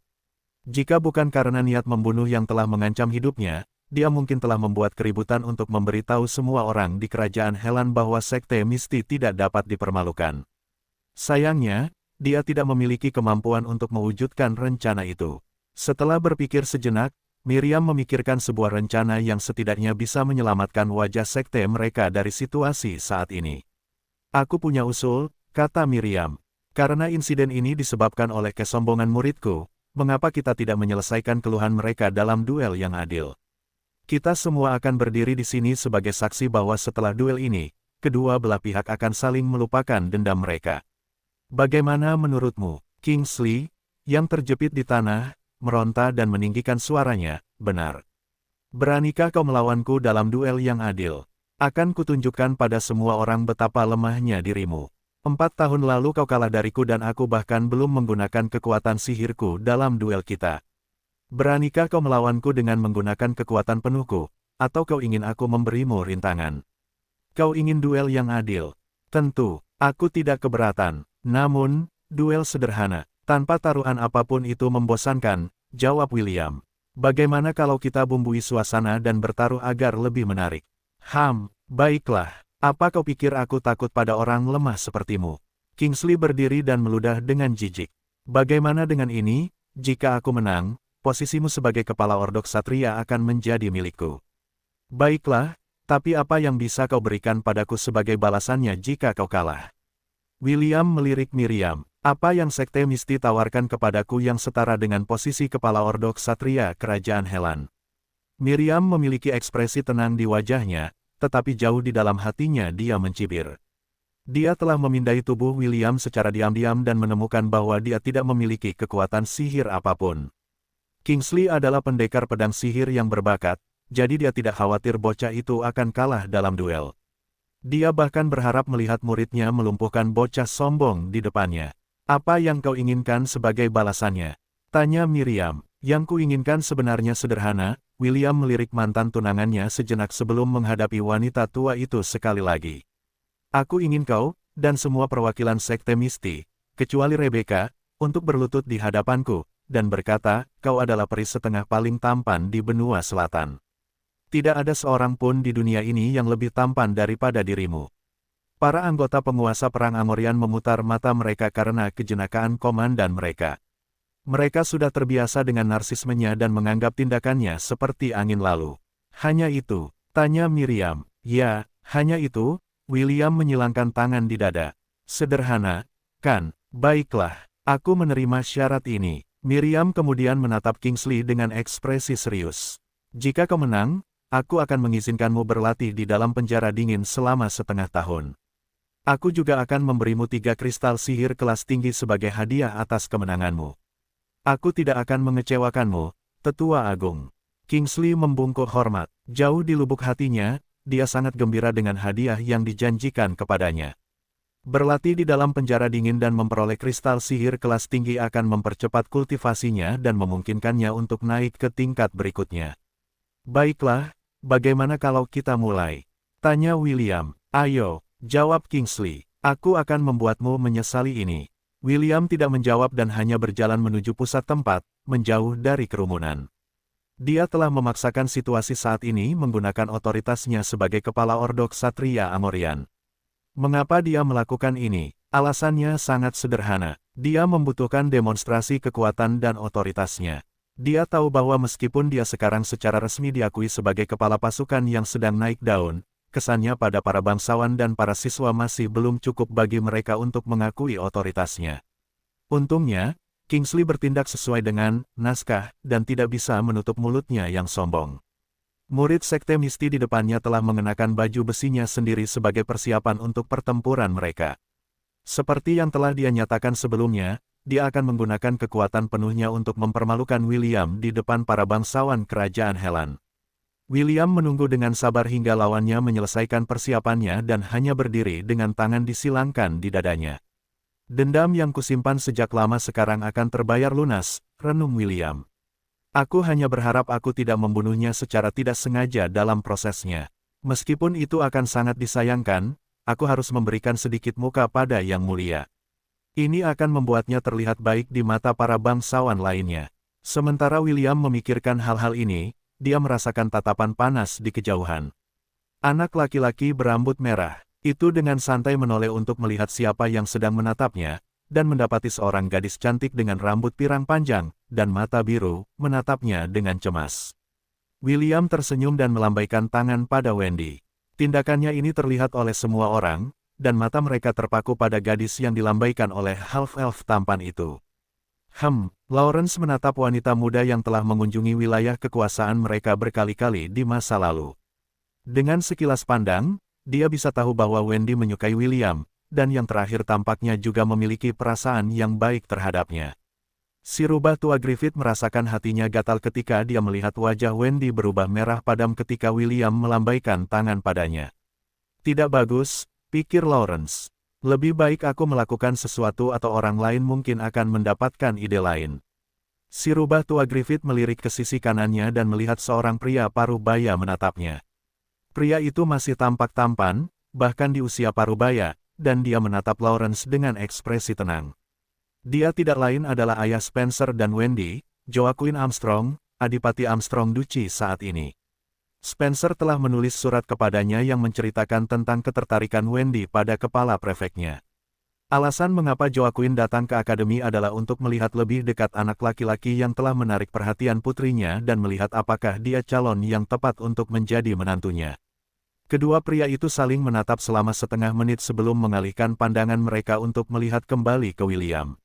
Jika bukan karena niat membunuh yang telah mengancam hidupnya, dia mungkin telah membuat keributan untuk memberitahu semua orang di kerajaan Helan bahwa Sekte Misti tidak dapat dipermalukan. Sayangnya, dia tidak memiliki kemampuan untuk mewujudkan rencana itu. Setelah berpikir sejenak, Miriam memikirkan sebuah rencana yang setidaknya bisa menyelamatkan wajah sekte mereka dari situasi saat ini. Aku punya usul, kata Miriam. Karena insiden ini disebabkan oleh kesombongan muridku, mengapa kita tidak menyelesaikan keluhan mereka dalam duel yang adil? Kita semua akan berdiri di sini sebagai saksi bahwa setelah duel ini, kedua belah pihak akan saling melupakan dendam mereka. Bagaimana menurutmu, Kingsley, yang terjepit di tanah, meronta dan meninggikan suaranya, benar. Beranikah kau melawanku dalam duel yang adil? Akan kutunjukkan pada semua orang betapa lemahnya dirimu. 4 tahun lalu kau kalah dariku dan aku bahkan belum menggunakan kekuatan sihirku dalam duel kita. Beranikah kau melawanku dengan menggunakan kekuatan penuhku, atau kau ingin aku memberimu rintangan? Kau ingin duel yang adil? Tentu, aku tidak keberatan. Namun, duel sederhana, tanpa taruhan apapun itu membosankan, jawab William. Bagaimana kalau kita bumbui suasana dan bertaruh agar lebih menarik? Baiklah. Apa kau pikir aku takut pada orang lemah sepertimu? Kingsley berdiri dan meludah dengan jijik. Bagaimana dengan ini? Jika aku menang, posisimu sebagai kepala Ordok Ksatria akan menjadi milikku. Baiklah, tapi apa yang bisa kau berikan padaku sebagai balasannya jika kau kalah? William melirik Miriam. Apa yang Sekte Misti tawarkan kepadaku yang setara dengan posisi kepala Ordok Ksatria Kerajaan Helan? Miriam memiliki ekspresi tenang di wajahnya, tetapi jauh di dalam hatinya dia mencibir. Dia telah memindai tubuh William secara diam-diam dan menemukan bahwa dia tidak memiliki kekuatan sihir apapun. Kingsley adalah pendekar pedang sihir yang berbakat, jadi dia tidak khawatir bocah itu akan kalah dalam duel. Dia bahkan berharap melihat muridnya melumpuhkan bocah sombong di depannya. Apa yang kau inginkan sebagai balasannya? Tanya Miriam. Yang kuinginkan sebenarnya sederhana. William melirik mantan tunangannya sejenak sebelum menghadapi wanita tua itu sekali lagi. Aku ingin kau, dan semua perwakilan Sekte Misti, kecuali Rebecca, untuk berlutut di hadapanku, dan berkata, kau adalah peri setengah paling tampan di benua selatan. Tidak ada seorang pun di dunia ini yang lebih tampan daripada dirimu. Para anggota penguasa perang Amorian memutar mata mereka karena kejenakaan komandan mereka. Mereka sudah terbiasa dengan narsismenya dan menganggap tindakannya seperti angin lalu. Hanya itu, tanya Miriam. Ya, hanya itu, William menyilangkan tangan di dada. Sederhana, kan? Baiklah, aku menerima syarat ini. Miriam kemudian menatap Kingsley dengan ekspresi serius. Jika kau menang, aku akan mengizinkanmu berlatih di dalam penjara dingin selama setengah tahun. Aku juga akan memberimu 3 kristal sihir kelas tinggi sebagai hadiah atas kemenanganmu. Aku tidak akan mengecewakanmu, Tetua Agung. Kingsley membungkuk hormat. Jauh di lubuk hatinya, dia sangat gembira dengan hadiah yang dijanjikan kepadanya. Berlatih di dalam penjara dingin dan memperoleh kristal sihir kelas tinggi akan mempercepat kultivasinya dan memungkinkannya untuk naik ke tingkat berikutnya. Baiklah, bagaimana kalau kita mulai? Tanya William. Ayo, jawab Kingsley. Aku akan membuatmu menyesali ini. William tidak menjawab dan hanya berjalan menuju pusat tempat, menjauh dari kerumunan. Dia telah memaksakan situasi saat ini menggunakan otoritasnya sebagai kepala Ordok Ksatria Amorian. Mengapa dia melakukan ini? Alasannya sangat sederhana. Dia membutuhkan demonstrasi kekuatan dan otoritasnya. Dia tahu bahwa meskipun dia sekarang secara resmi diakui sebagai kepala pasukan yang sedang naik daun, kesannya pada para bangsawan dan para siswa masih belum cukup bagi mereka untuk mengakui otoritasnya. Untungnya, Kingsley bertindak sesuai dengan naskah dan tidak bisa menutup mulutnya yang sombong. Murid Sekte Misti di depannya telah mengenakan baju besinya sendiri sebagai persiapan untuk pertempuran mereka. Seperti yang telah dia nyatakan sebelumnya, dia akan menggunakan kekuatan penuhnya untuk mempermalukan William di depan para bangsawan Kerajaan Helan. William menunggu dengan sabar hingga lawannya menyelesaikan persiapannya dan hanya berdiri dengan tangan disilangkan di dadanya. Dendam yang kusimpan sejak lama sekarang akan terbayar lunas, renung William. Aku hanya berharap aku tidak membunuhnya secara tidak sengaja dalam prosesnya. Meskipun itu akan sangat disayangkan, aku harus memberikan sedikit muka pada Yang Mulia. Ini akan membuatnya terlihat baik di mata para bangsawan lainnya. Sementara William memikirkan hal-hal ini, dia merasakan tatapan panas di kejauhan. Anak laki-laki berambut merah, itu dengan santai menoleh untuk melihat siapa yang sedang menatapnya, dan mendapati seorang gadis cantik dengan rambut pirang panjang, dan mata biru, menatapnya dengan cemas. William tersenyum dan melambaikan tangan pada Wendy. Tindakannya ini terlihat oleh semua orang, dan mata mereka terpaku pada gadis yang dilambaikan oleh half-elf tampan itu. Lawrence menatap wanita muda yang telah mengunjungi wilayah kekuasaan mereka berkali-kali di masa lalu. Dengan sekilas pandang, dia bisa tahu bahwa Wendy menyukai William, dan yang terakhir tampaknya juga memiliki perasaan yang baik terhadapnya. Si rubah tua Griffith merasakan hatinya gatal ketika dia melihat wajah Wendy berubah merah padam ketika William melambaikan tangan padanya. Tidak bagus, pikir Lawrence. Lebih baik aku melakukan sesuatu atau orang lain mungkin akan mendapatkan ide lain. Si rubah tua Griffith melirik ke sisi kanannya dan melihat seorang pria paruh baya menatapnya. Pria itu masih tampak tampan, bahkan di usia paruh baya, dan dia menatap Lawrence dengan ekspresi tenang. Dia tidak lain adalah ayah Spencer dan Wendy, Joaquin Armstrong, Adipati Armstrong Duchy saat ini. Spencer telah menulis surat kepadanya yang menceritakan tentang ketertarikan Wendy pada kepala prefeknya. Alasan mengapa Joaquin datang ke akademi adalah untuk melihat lebih dekat anak laki-laki yang telah menarik perhatian putrinya dan melihat apakah dia calon yang tepat untuk menjadi menantunya. Kedua pria itu saling menatap selama setengah menit sebelum mengalihkan pandangan mereka untuk melihat kembali ke William.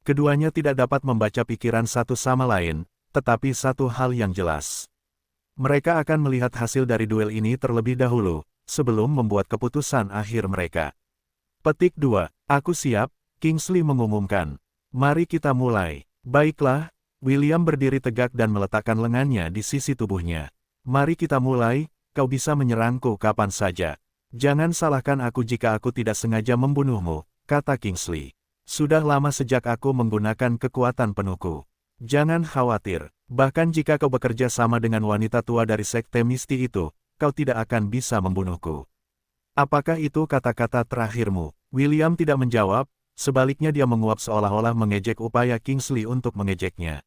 Keduanya tidak dapat membaca pikiran satu sama lain, tetapi satu hal yang jelas. Mereka akan melihat hasil dari duel ini terlebih dahulu, sebelum membuat keputusan akhir mereka. Petik 2. Aku siap, Kingsley mengumumkan. Mari kita mulai. Baiklah, William berdiri tegak dan meletakkan lengannya di sisi tubuhnya. Mari kita mulai, kau bisa menyerangku kapan saja. Jangan salahkan aku jika aku tidak sengaja membunuhmu, kata Kingsley. Sudah lama sejak aku menggunakan kekuatan penuhku. Jangan khawatir, bahkan jika kau bekerja sama dengan wanita tua dari sekte Misti itu, kau tidak akan bisa membunuhku. Apakah itu kata-kata terakhirmu? William tidak menjawab, sebaliknya dia menguap seolah-olah mengejek upaya Kingsley untuk mengejeknya.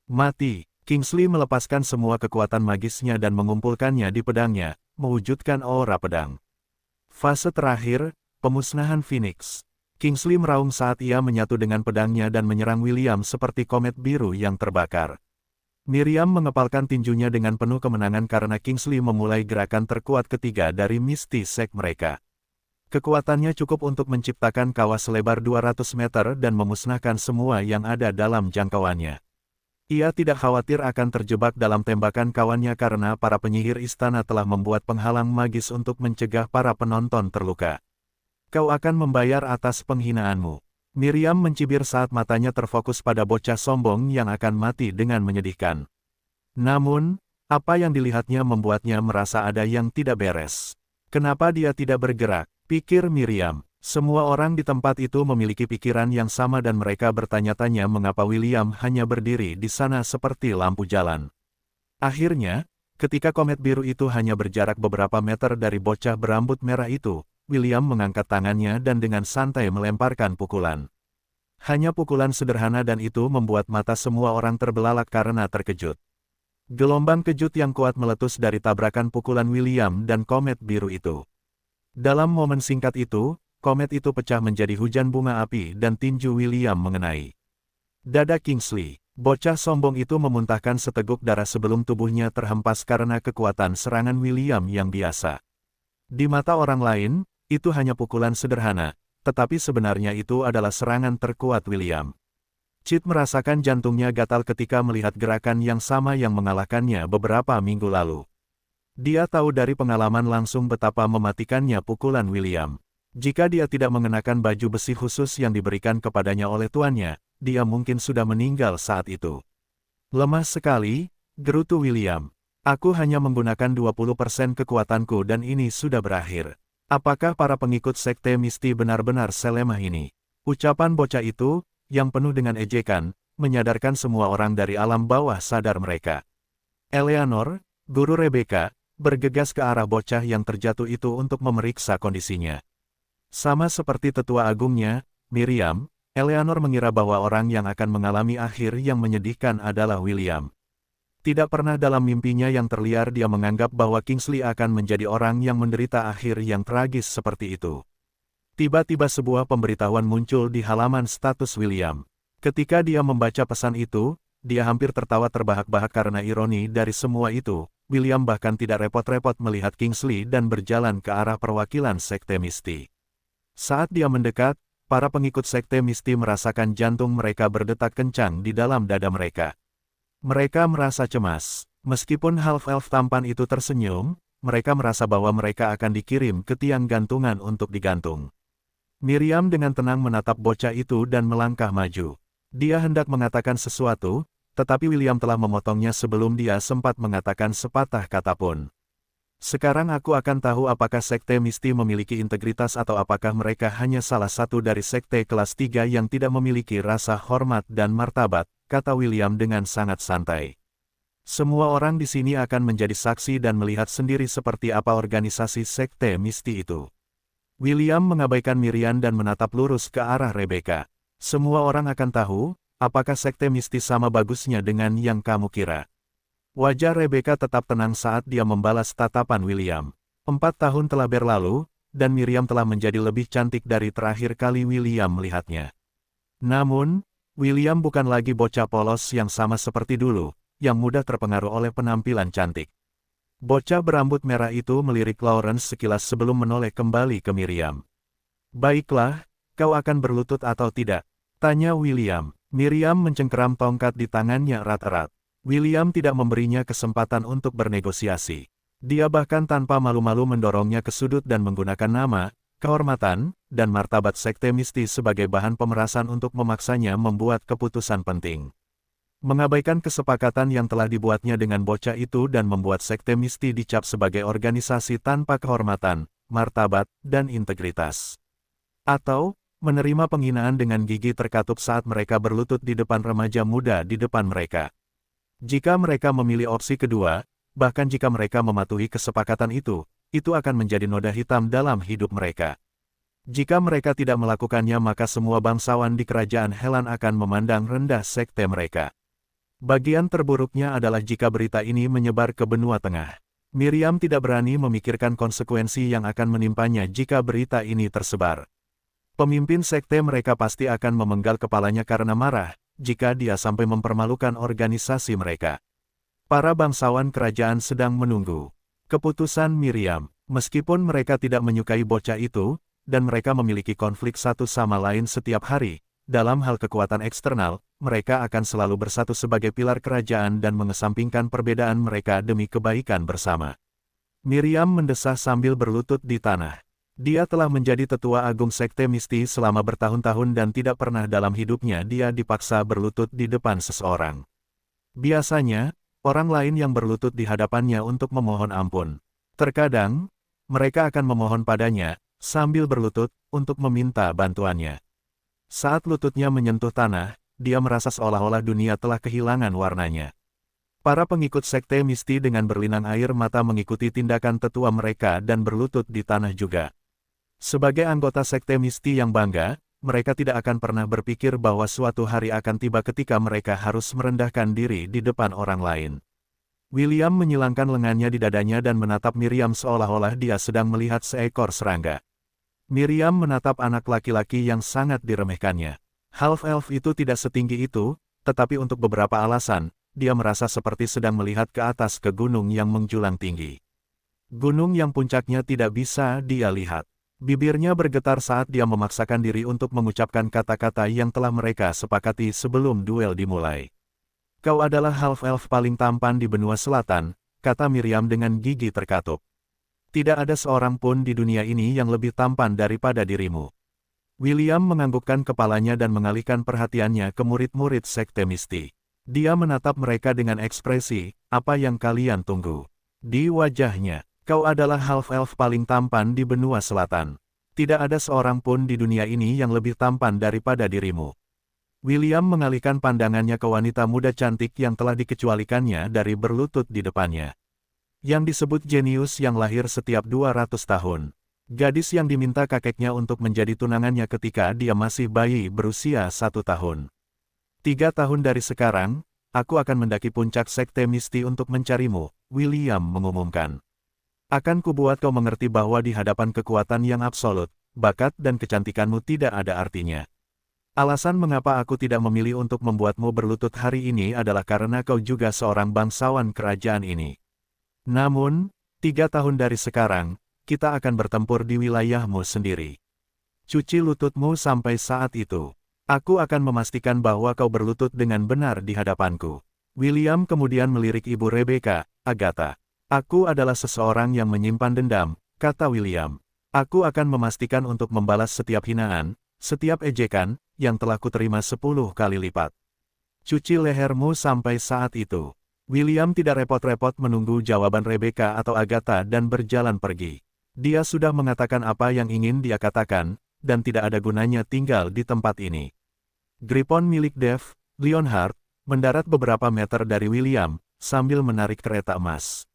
Mati. Kingsley melepaskan semua kekuatan magisnya dan mengumpulkannya di pedangnya, mewujudkan aura pedang. Fase terakhir, pemusnahan Phoenix. Kingsley meraung saat ia menyatu dengan pedangnya dan menyerang William seperti komet biru yang terbakar. Miriam mengepalkan tinjunya dengan penuh kemenangan karena Kingsley memulai gerakan terkuat ketiga dari Misty Sect mereka. Kekuatannya cukup untuk menciptakan kawah selebar 200 meter dan memusnahkan semua yang ada dalam jangkauannya. Ia tidak khawatir akan terjebak dalam tembakan kawannya karena para penyihir istana telah membuat penghalang magis untuk mencegah para penonton terluka. Kau akan membayar atas penghinaanmu. Miriam mencibir saat matanya terfokus pada bocah sombong yang akan mati dengan menyedihkan. Namun, apa yang dilihatnya membuatnya merasa ada yang tidak beres. Kenapa dia tidak bergerak? Pikir Miriam. Semua orang di tempat itu memiliki pikiran yang sama dan mereka bertanya-tanya mengapa William hanya berdiri di sana seperti lampu jalan. Akhirnya, ketika komet biru itu hanya berjarak beberapa meter dari bocah berambut merah itu, William mengangkat tangannya dan dengan santai melemparkan pukulan. Hanya pukulan sederhana dan itu membuat mata semua orang terbelalak karena terkejut. Gelombang kejut yang kuat meletus dari tabrakan pukulan William dan komet biru itu. Dalam momen singkat itu, komet itu pecah menjadi hujan bunga api dan tinju William mengenai dada Kingsley. Bocah sombong itu memuntahkan seteguk darah sebelum tubuhnya terhempas karena kekuatan serangan William yang biasa. Di mata orang lain, itu hanya pukulan sederhana, tetapi sebenarnya itu adalah serangan terkuat William. Chit merasakan jantungnya gatal ketika melihat gerakan yang sama yang mengalahkannya beberapa minggu lalu. Dia tahu dari pengalaman langsung betapa mematikannya pukulan William. Jika dia tidak mengenakan baju besi khusus yang diberikan kepadanya oleh tuannya, dia mungkin sudah meninggal saat itu. Lemah sekali, gerutu William. Aku hanya menggunakan 20% kekuatanku dan ini sudah berakhir. Apakah para pengikut sekte Misti benar-benar selemah ini? Ucapan bocah itu, yang penuh dengan ejekan, menyadarkan semua orang dari alam bawah sadar mereka. Eleanor, guru Rebecca, bergegas ke arah bocah yang terjatuh itu untuk memeriksa kondisinya. Sama seperti tetua agungnya, Miriam, Eleanor mengira bahwa orang yang akan mengalami akhir yang menyedihkan adalah William. Tidak pernah dalam mimpinya yang terliar dia menganggap bahwa Kingsley akan menjadi orang yang menderita akhir yang tragis seperti itu. Tiba-tiba sebuah pemberitahuan muncul di halaman status William. Ketika dia membaca pesan itu, dia hampir tertawa terbahak-bahak karena ironi dari semua itu. William bahkan tidak repot-repot melihat Kingsley dan berjalan ke arah perwakilan sekte Misti. Saat dia mendekat, para pengikut sekte Misti merasakan jantung mereka berdetak kencang di dalam dada mereka. Mereka merasa cemas. Meskipun half-elf tampan itu tersenyum, mereka merasa bahwa mereka akan dikirim ke tiang gantungan untuk digantung. Miriam dengan tenang menatap bocah itu dan melangkah maju. Dia hendak mengatakan sesuatu, tetapi William telah memotongnya sebelum dia sempat mengatakan sepatah kata pun. Sekarang aku akan tahu apakah Sekte Misti memiliki integritas atau apakah mereka hanya salah satu dari sekte kelas 3 yang tidak memiliki rasa hormat dan martabat, kata William dengan sangat santai. Semua orang di sini akan menjadi saksi dan melihat sendiri seperti apa organisasi Sekte Misti itu. William mengabaikan Miriam dan menatap lurus ke arah Rebecca. Semua orang akan tahu, apakah Sekte Misti sama bagusnya dengan yang kamu kira. Wajah Rebecca tetap tenang saat dia membalas tatapan William. 4 tahun telah berlalu, dan Miriam telah menjadi lebih cantik dari terakhir kali William melihatnya. Namun, William bukan lagi bocah polos yang sama seperti dulu, yang mudah terpengaruh oleh penampilan cantik. Bocah berambut merah itu melirik Lawrence sekilas sebelum menoleh kembali ke Miriam. Baiklah, kau akan berlutut atau tidak? Tanya William. Miriam mencengkeram tongkat di tangannya erat-erat. William tidak memberinya kesempatan untuk bernegosiasi. Dia bahkan tanpa malu-malu mendorongnya ke sudut dan menggunakan nama, kehormatan, dan martabat Sekte Misti sebagai bahan pemerasan untuk memaksanya membuat keputusan penting. Mengabaikan kesepakatan yang telah dibuatnya dengan bocah itu dan membuat Sekte Misti dicap sebagai organisasi tanpa kehormatan, martabat, dan integritas. Atau, menerima penghinaan dengan gigi terkatup saat mereka berlutut di depan remaja muda di depan mereka. Jika mereka memilih opsi kedua, bahkan jika mereka mematuhi kesepakatan itu akan menjadi noda hitam dalam hidup mereka. Jika mereka tidak melakukannya maka semua bangsawan di kerajaan Helan akan memandang rendah sekte mereka. Bagian terburuknya adalah jika berita ini menyebar ke benua tengah. Miriam tidak berani memikirkan konsekuensi yang akan menimpanya jika berita ini tersebar. Pemimpin sekte mereka pasti akan memenggal kepalanya karena marah, jika dia sampai mempermalukan organisasi mereka. Para bangsawan kerajaan sedang menunggu keputusan Miriam, meskipun mereka tidak menyukai bocah itu, dan mereka memiliki konflik satu sama lain setiap hari. Dalam hal kekuatan eksternal, mereka akan selalu bersatu sebagai pilar kerajaan dan mengesampingkan perbedaan mereka demi kebaikan bersama. Miriam mendesah sambil berlutut di tanah. Dia telah menjadi tetua agung Sekte Misti selama bertahun-tahun dan tidak pernah dalam hidupnya dia dipaksa berlutut di depan seseorang. Biasanya, orang lain yang berlutut di hadapannya untuk memohon ampun. Terkadang, mereka akan memohon padanya, sambil berlutut, untuk meminta bantuannya. Saat lututnya menyentuh tanah, dia merasa seolah-olah dunia telah kehilangan warnanya. Para pengikut Sekte Misti dengan berlinang air mata mengikuti tindakan tetua mereka dan berlutut di tanah juga. Sebagai anggota Sekte Misti yang bangga, mereka tidak akan pernah berpikir bahwa suatu hari akan tiba ketika mereka harus merendahkan diri di depan orang lain. William menyilangkan lengannya di dadanya dan menatap Miriam seolah-olah dia sedang melihat seekor serangga. Miriam menatap anak laki-laki yang sangat diremehkannya. Half-elf itu tidak setinggi itu, tetapi untuk beberapa alasan, dia merasa seperti sedang melihat ke atas ke gunung yang menjulang tinggi. Gunung yang puncaknya tidak bisa dia lihat. Bibirnya bergetar saat dia memaksakan diri untuk mengucapkan kata-kata yang telah mereka sepakati sebelum duel dimulai. Kau adalah half-elf paling tampan di benua selatan, kata Miriam dengan gigi terkatup. Tidak ada seorang pun di dunia ini yang lebih tampan daripada dirimu. William menganggukkan kepalanya dan mengalihkan perhatiannya ke murid-murid Sekte Misti. Dia menatap mereka dengan ekspresi, apa yang kalian tunggu? Di wajahnya. Kau adalah half-elf paling tampan di benua selatan. Tidak ada seorang pun di dunia ini yang lebih tampan daripada dirimu. William mengalihkan pandangannya ke wanita muda cantik yang telah dikecualikannya dari berlutut di depannya. Yang disebut jenius yang lahir setiap 200 tahun. Gadis yang diminta kakeknya untuk menjadi tunangannya ketika dia masih bayi berusia 1 tahun. 3 tahun dari sekarang, aku akan mendaki puncak Sekte Misti untuk mencarimu, William mengumumkan. Akan kubuat kau mengerti bahwa di hadapan kekuatan yang absolut, bakat dan kecantikanmu tidak ada artinya. Alasan mengapa aku tidak memilih untuk membuatmu berlutut hari ini adalah karena kau juga seorang bangsawan kerajaan ini. Namun, 3 tahun dari sekarang, kita akan bertempur di wilayahmu sendiri. Cuci lututmu sampai saat itu. Aku akan memastikan bahwa kau berlutut dengan benar di hadapanku. William kemudian melirik ibu Rebecca, Agatha. Aku adalah seseorang yang menyimpan dendam, kata William. Aku akan memastikan untuk membalas setiap hinaan, setiap ejekan, yang telah kuterima 10 kali lipat. Cuci lehermu sampai saat itu. William tidak repot-repot menunggu jawaban Rebecca atau Agatha dan berjalan pergi. Dia sudah mengatakan apa yang ingin dia katakan, dan tidak ada gunanya tinggal di tempat ini. Griffon milik Dave, Leonhard, mendarat beberapa meter dari William, sambil menarik kereta emas.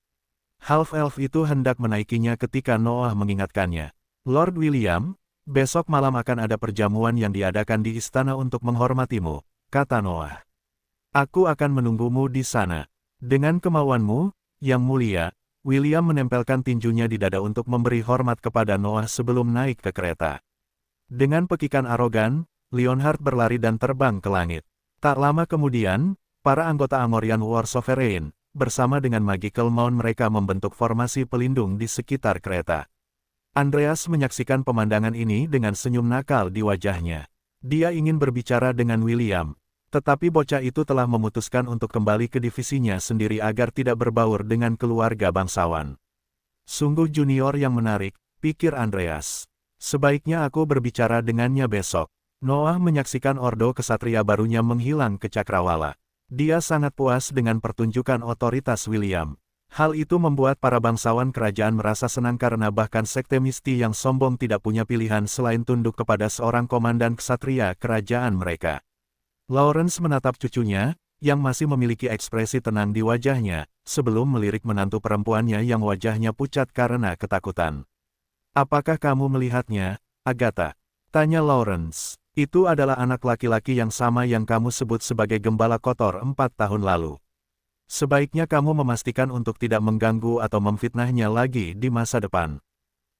Half-elf itu hendak menaikinya ketika Noah mengingatkannya. Lord William, besok malam akan ada perjamuan yang diadakan di istana untuk menghormatimu, kata Noah. Aku akan menunggumu di sana. Dengan kemauanmu, yang mulia, William menempelkan tinjunya di dada untuk memberi hormat kepada Noah sebelum naik ke kereta. Dengan pekikan arogan, Leonhard berlari dan terbang ke langit. Tak lama kemudian, para anggota Angorian War Sovereign, bersama dengan Magical Mount mereka membentuk formasi pelindung di sekitar kereta. Andreas menyaksikan pemandangan ini dengan senyum nakal di wajahnya. Dia ingin berbicara dengan William. Tetapi bocah itu telah memutuskan untuk kembali ke divisinya sendiri agar tidak berbaur dengan keluarga bangsawan. Sungguh junior yang menarik, pikir Andreas. Sebaiknya aku berbicara dengannya besok. Noah menyaksikan ordo kesatria barunya menghilang ke Cakrawala. Dia sangat puas dengan pertunjukan otoritas William. Hal itu membuat para bangsawan kerajaan merasa senang karena bahkan sekte Misti yang sombong tidak punya pilihan selain tunduk kepada seorang komandan kesatria kerajaan mereka. Lawrence menatap cucunya, yang masih memiliki ekspresi tenang di wajahnya, sebelum melirik menantu perempuannya yang wajahnya pucat karena ketakutan. Apakah kamu melihatnya, Agatha? Tanya Lawrence. Itu adalah anak laki-laki yang sama yang kamu sebut sebagai gembala kotor 4 tahun lalu. Sebaiknya kamu memastikan untuk tidak mengganggu atau memfitnahnya lagi di masa depan.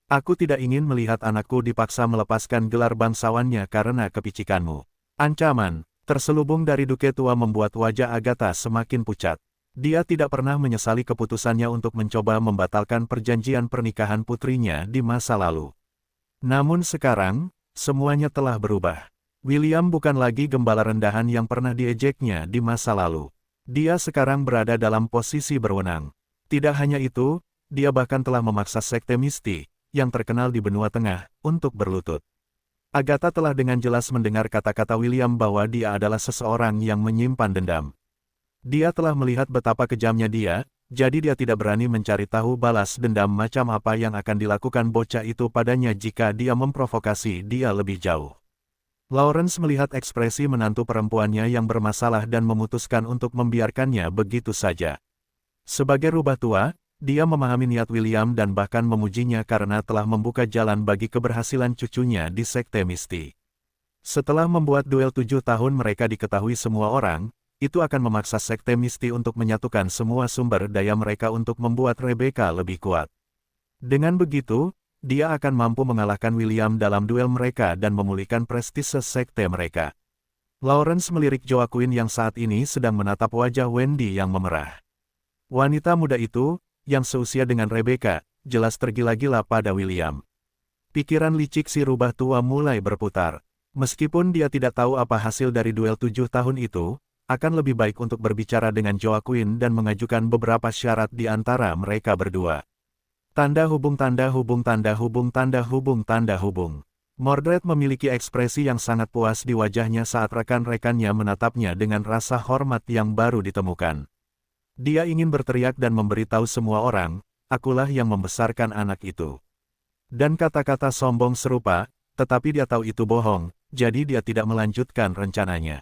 Aku tidak ingin melihat anakku dipaksa melepaskan gelar bangsawannya karena kepicikanmu. Ancaman terselubung dari Duke tua membuat wajah Agatha semakin pucat. Dia tidak pernah menyesali keputusannya untuk mencoba membatalkan perjanjian pernikahan putrinya di masa lalu. Namun sekarang, semuanya telah berubah. William bukan lagi gembala rendahan yang pernah diejeknya di masa lalu. Dia sekarang berada dalam posisi berwenang. Tidak hanya itu, dia bahkan telah memaksa sekte Misti, yang terkenal di benua tengah, untuk berlutut. Agatha telah dengan jelas mendengar kata-kata William bahwa dia adalah seseorang yang menyimpan dendam. Dia telah melihat betapa kejamnya dia, jadi dia tidak berani mencari tahu balas dendam macam apa yang akan dilakukan bocah itu padanya jika dia memprovokasi dia lebih jauh. Lawrence melihat ekspresi menantu perempuannya yang bermasalah dan memutuskan untuk membiarkannya begitu saja. Sebagai rubah tua, dia memahami niat William dan bahkan memujinya karena telah membuka jalan bagi keberhasilan cucunya di sekte Misti. Setelah membuat duel 7 tahun mereka diketahui semua orang, itu akan memaksa sekte Misti untuk menyatukan semua sumber daya mereka untuk membuat Rebecca lebih kuat. Dengan begitu, dia akan mampu mengalahkan William dalam duel mereka dan memulihkan prestise sekte mereka. Lawrence melirik Joaquin yang saat ini sedang menatap wajah Wendy yang memerah. Wanita muda itu, yang seusia dengan Rebecca, jelas tergila-gila pada William. Pikiran licik si rubah tua mulai berputar. Meskipun dia tidak tahu apa hasil dari duel 7 tahun itu, akan lebih baik untuk berbicara dengan Joaquin dan mengajukan beberapa syarat di antara mereka berdua. Tanda hubung tanda hubung tanda hubung tanda hubung tanda hubung. Mordred memiliki ekspresi yang sangat puas di wajahnya saat rekan-rekannya menatapnya dengan rasa hormat yang baru ditemukan. Dia ingin berteriak dan memberitahu semua orang, akulah yang membesarkan anak itu. Dan kata-kata sombong serupa, tetapi dia tahu itu bohong, jadi dia tidak melanjutkan rencananya.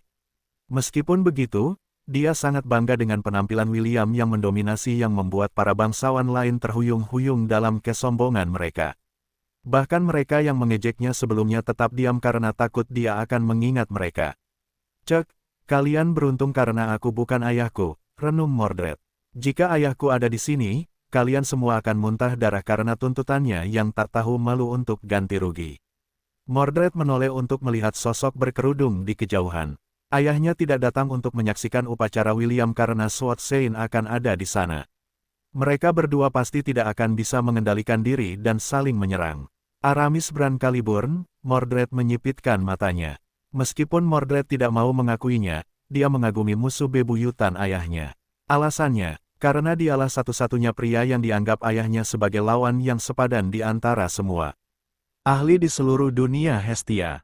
Meskipun begitu, dia sangat bangga dengan penampilan William yang mendominasi yang membuat para bangsawan lain terhuyung-huyung dalam kesombongan mereka. Bahkan mereka yang mengejeknya sebelumnya tetap diam karena takut dia akan mengingat mereka. Cek, kalian beruntung karena aku bukan ayahku, renung Mordred. Jika ayahku ada di sini, kalian semua akan muntah darah karena tuntutannya yang tak tahu malu untuk ganti rugi. Mordred menoleh untuk melihat sosok berkerudung di kejauhan. Ayahnya tidak datang untuk menyaksikan upacara William karena Sword Sein akan ada di sana. Mereka berdua pasti tidak akan bisa mengendalikan diri dan saling menyerang. Aramis Brancaliburn, Mordred menyipitkan matanya. Meskipun Mordred tidak mau mengakuinya, dia mengagumi musuh bebuyutan ayahnya. Alasannya, karena dialah satu-satunya pria yang dianggap ayahnya sebagai lawan yang sepadan di antara semua ahli di seluruh dunia Hestia.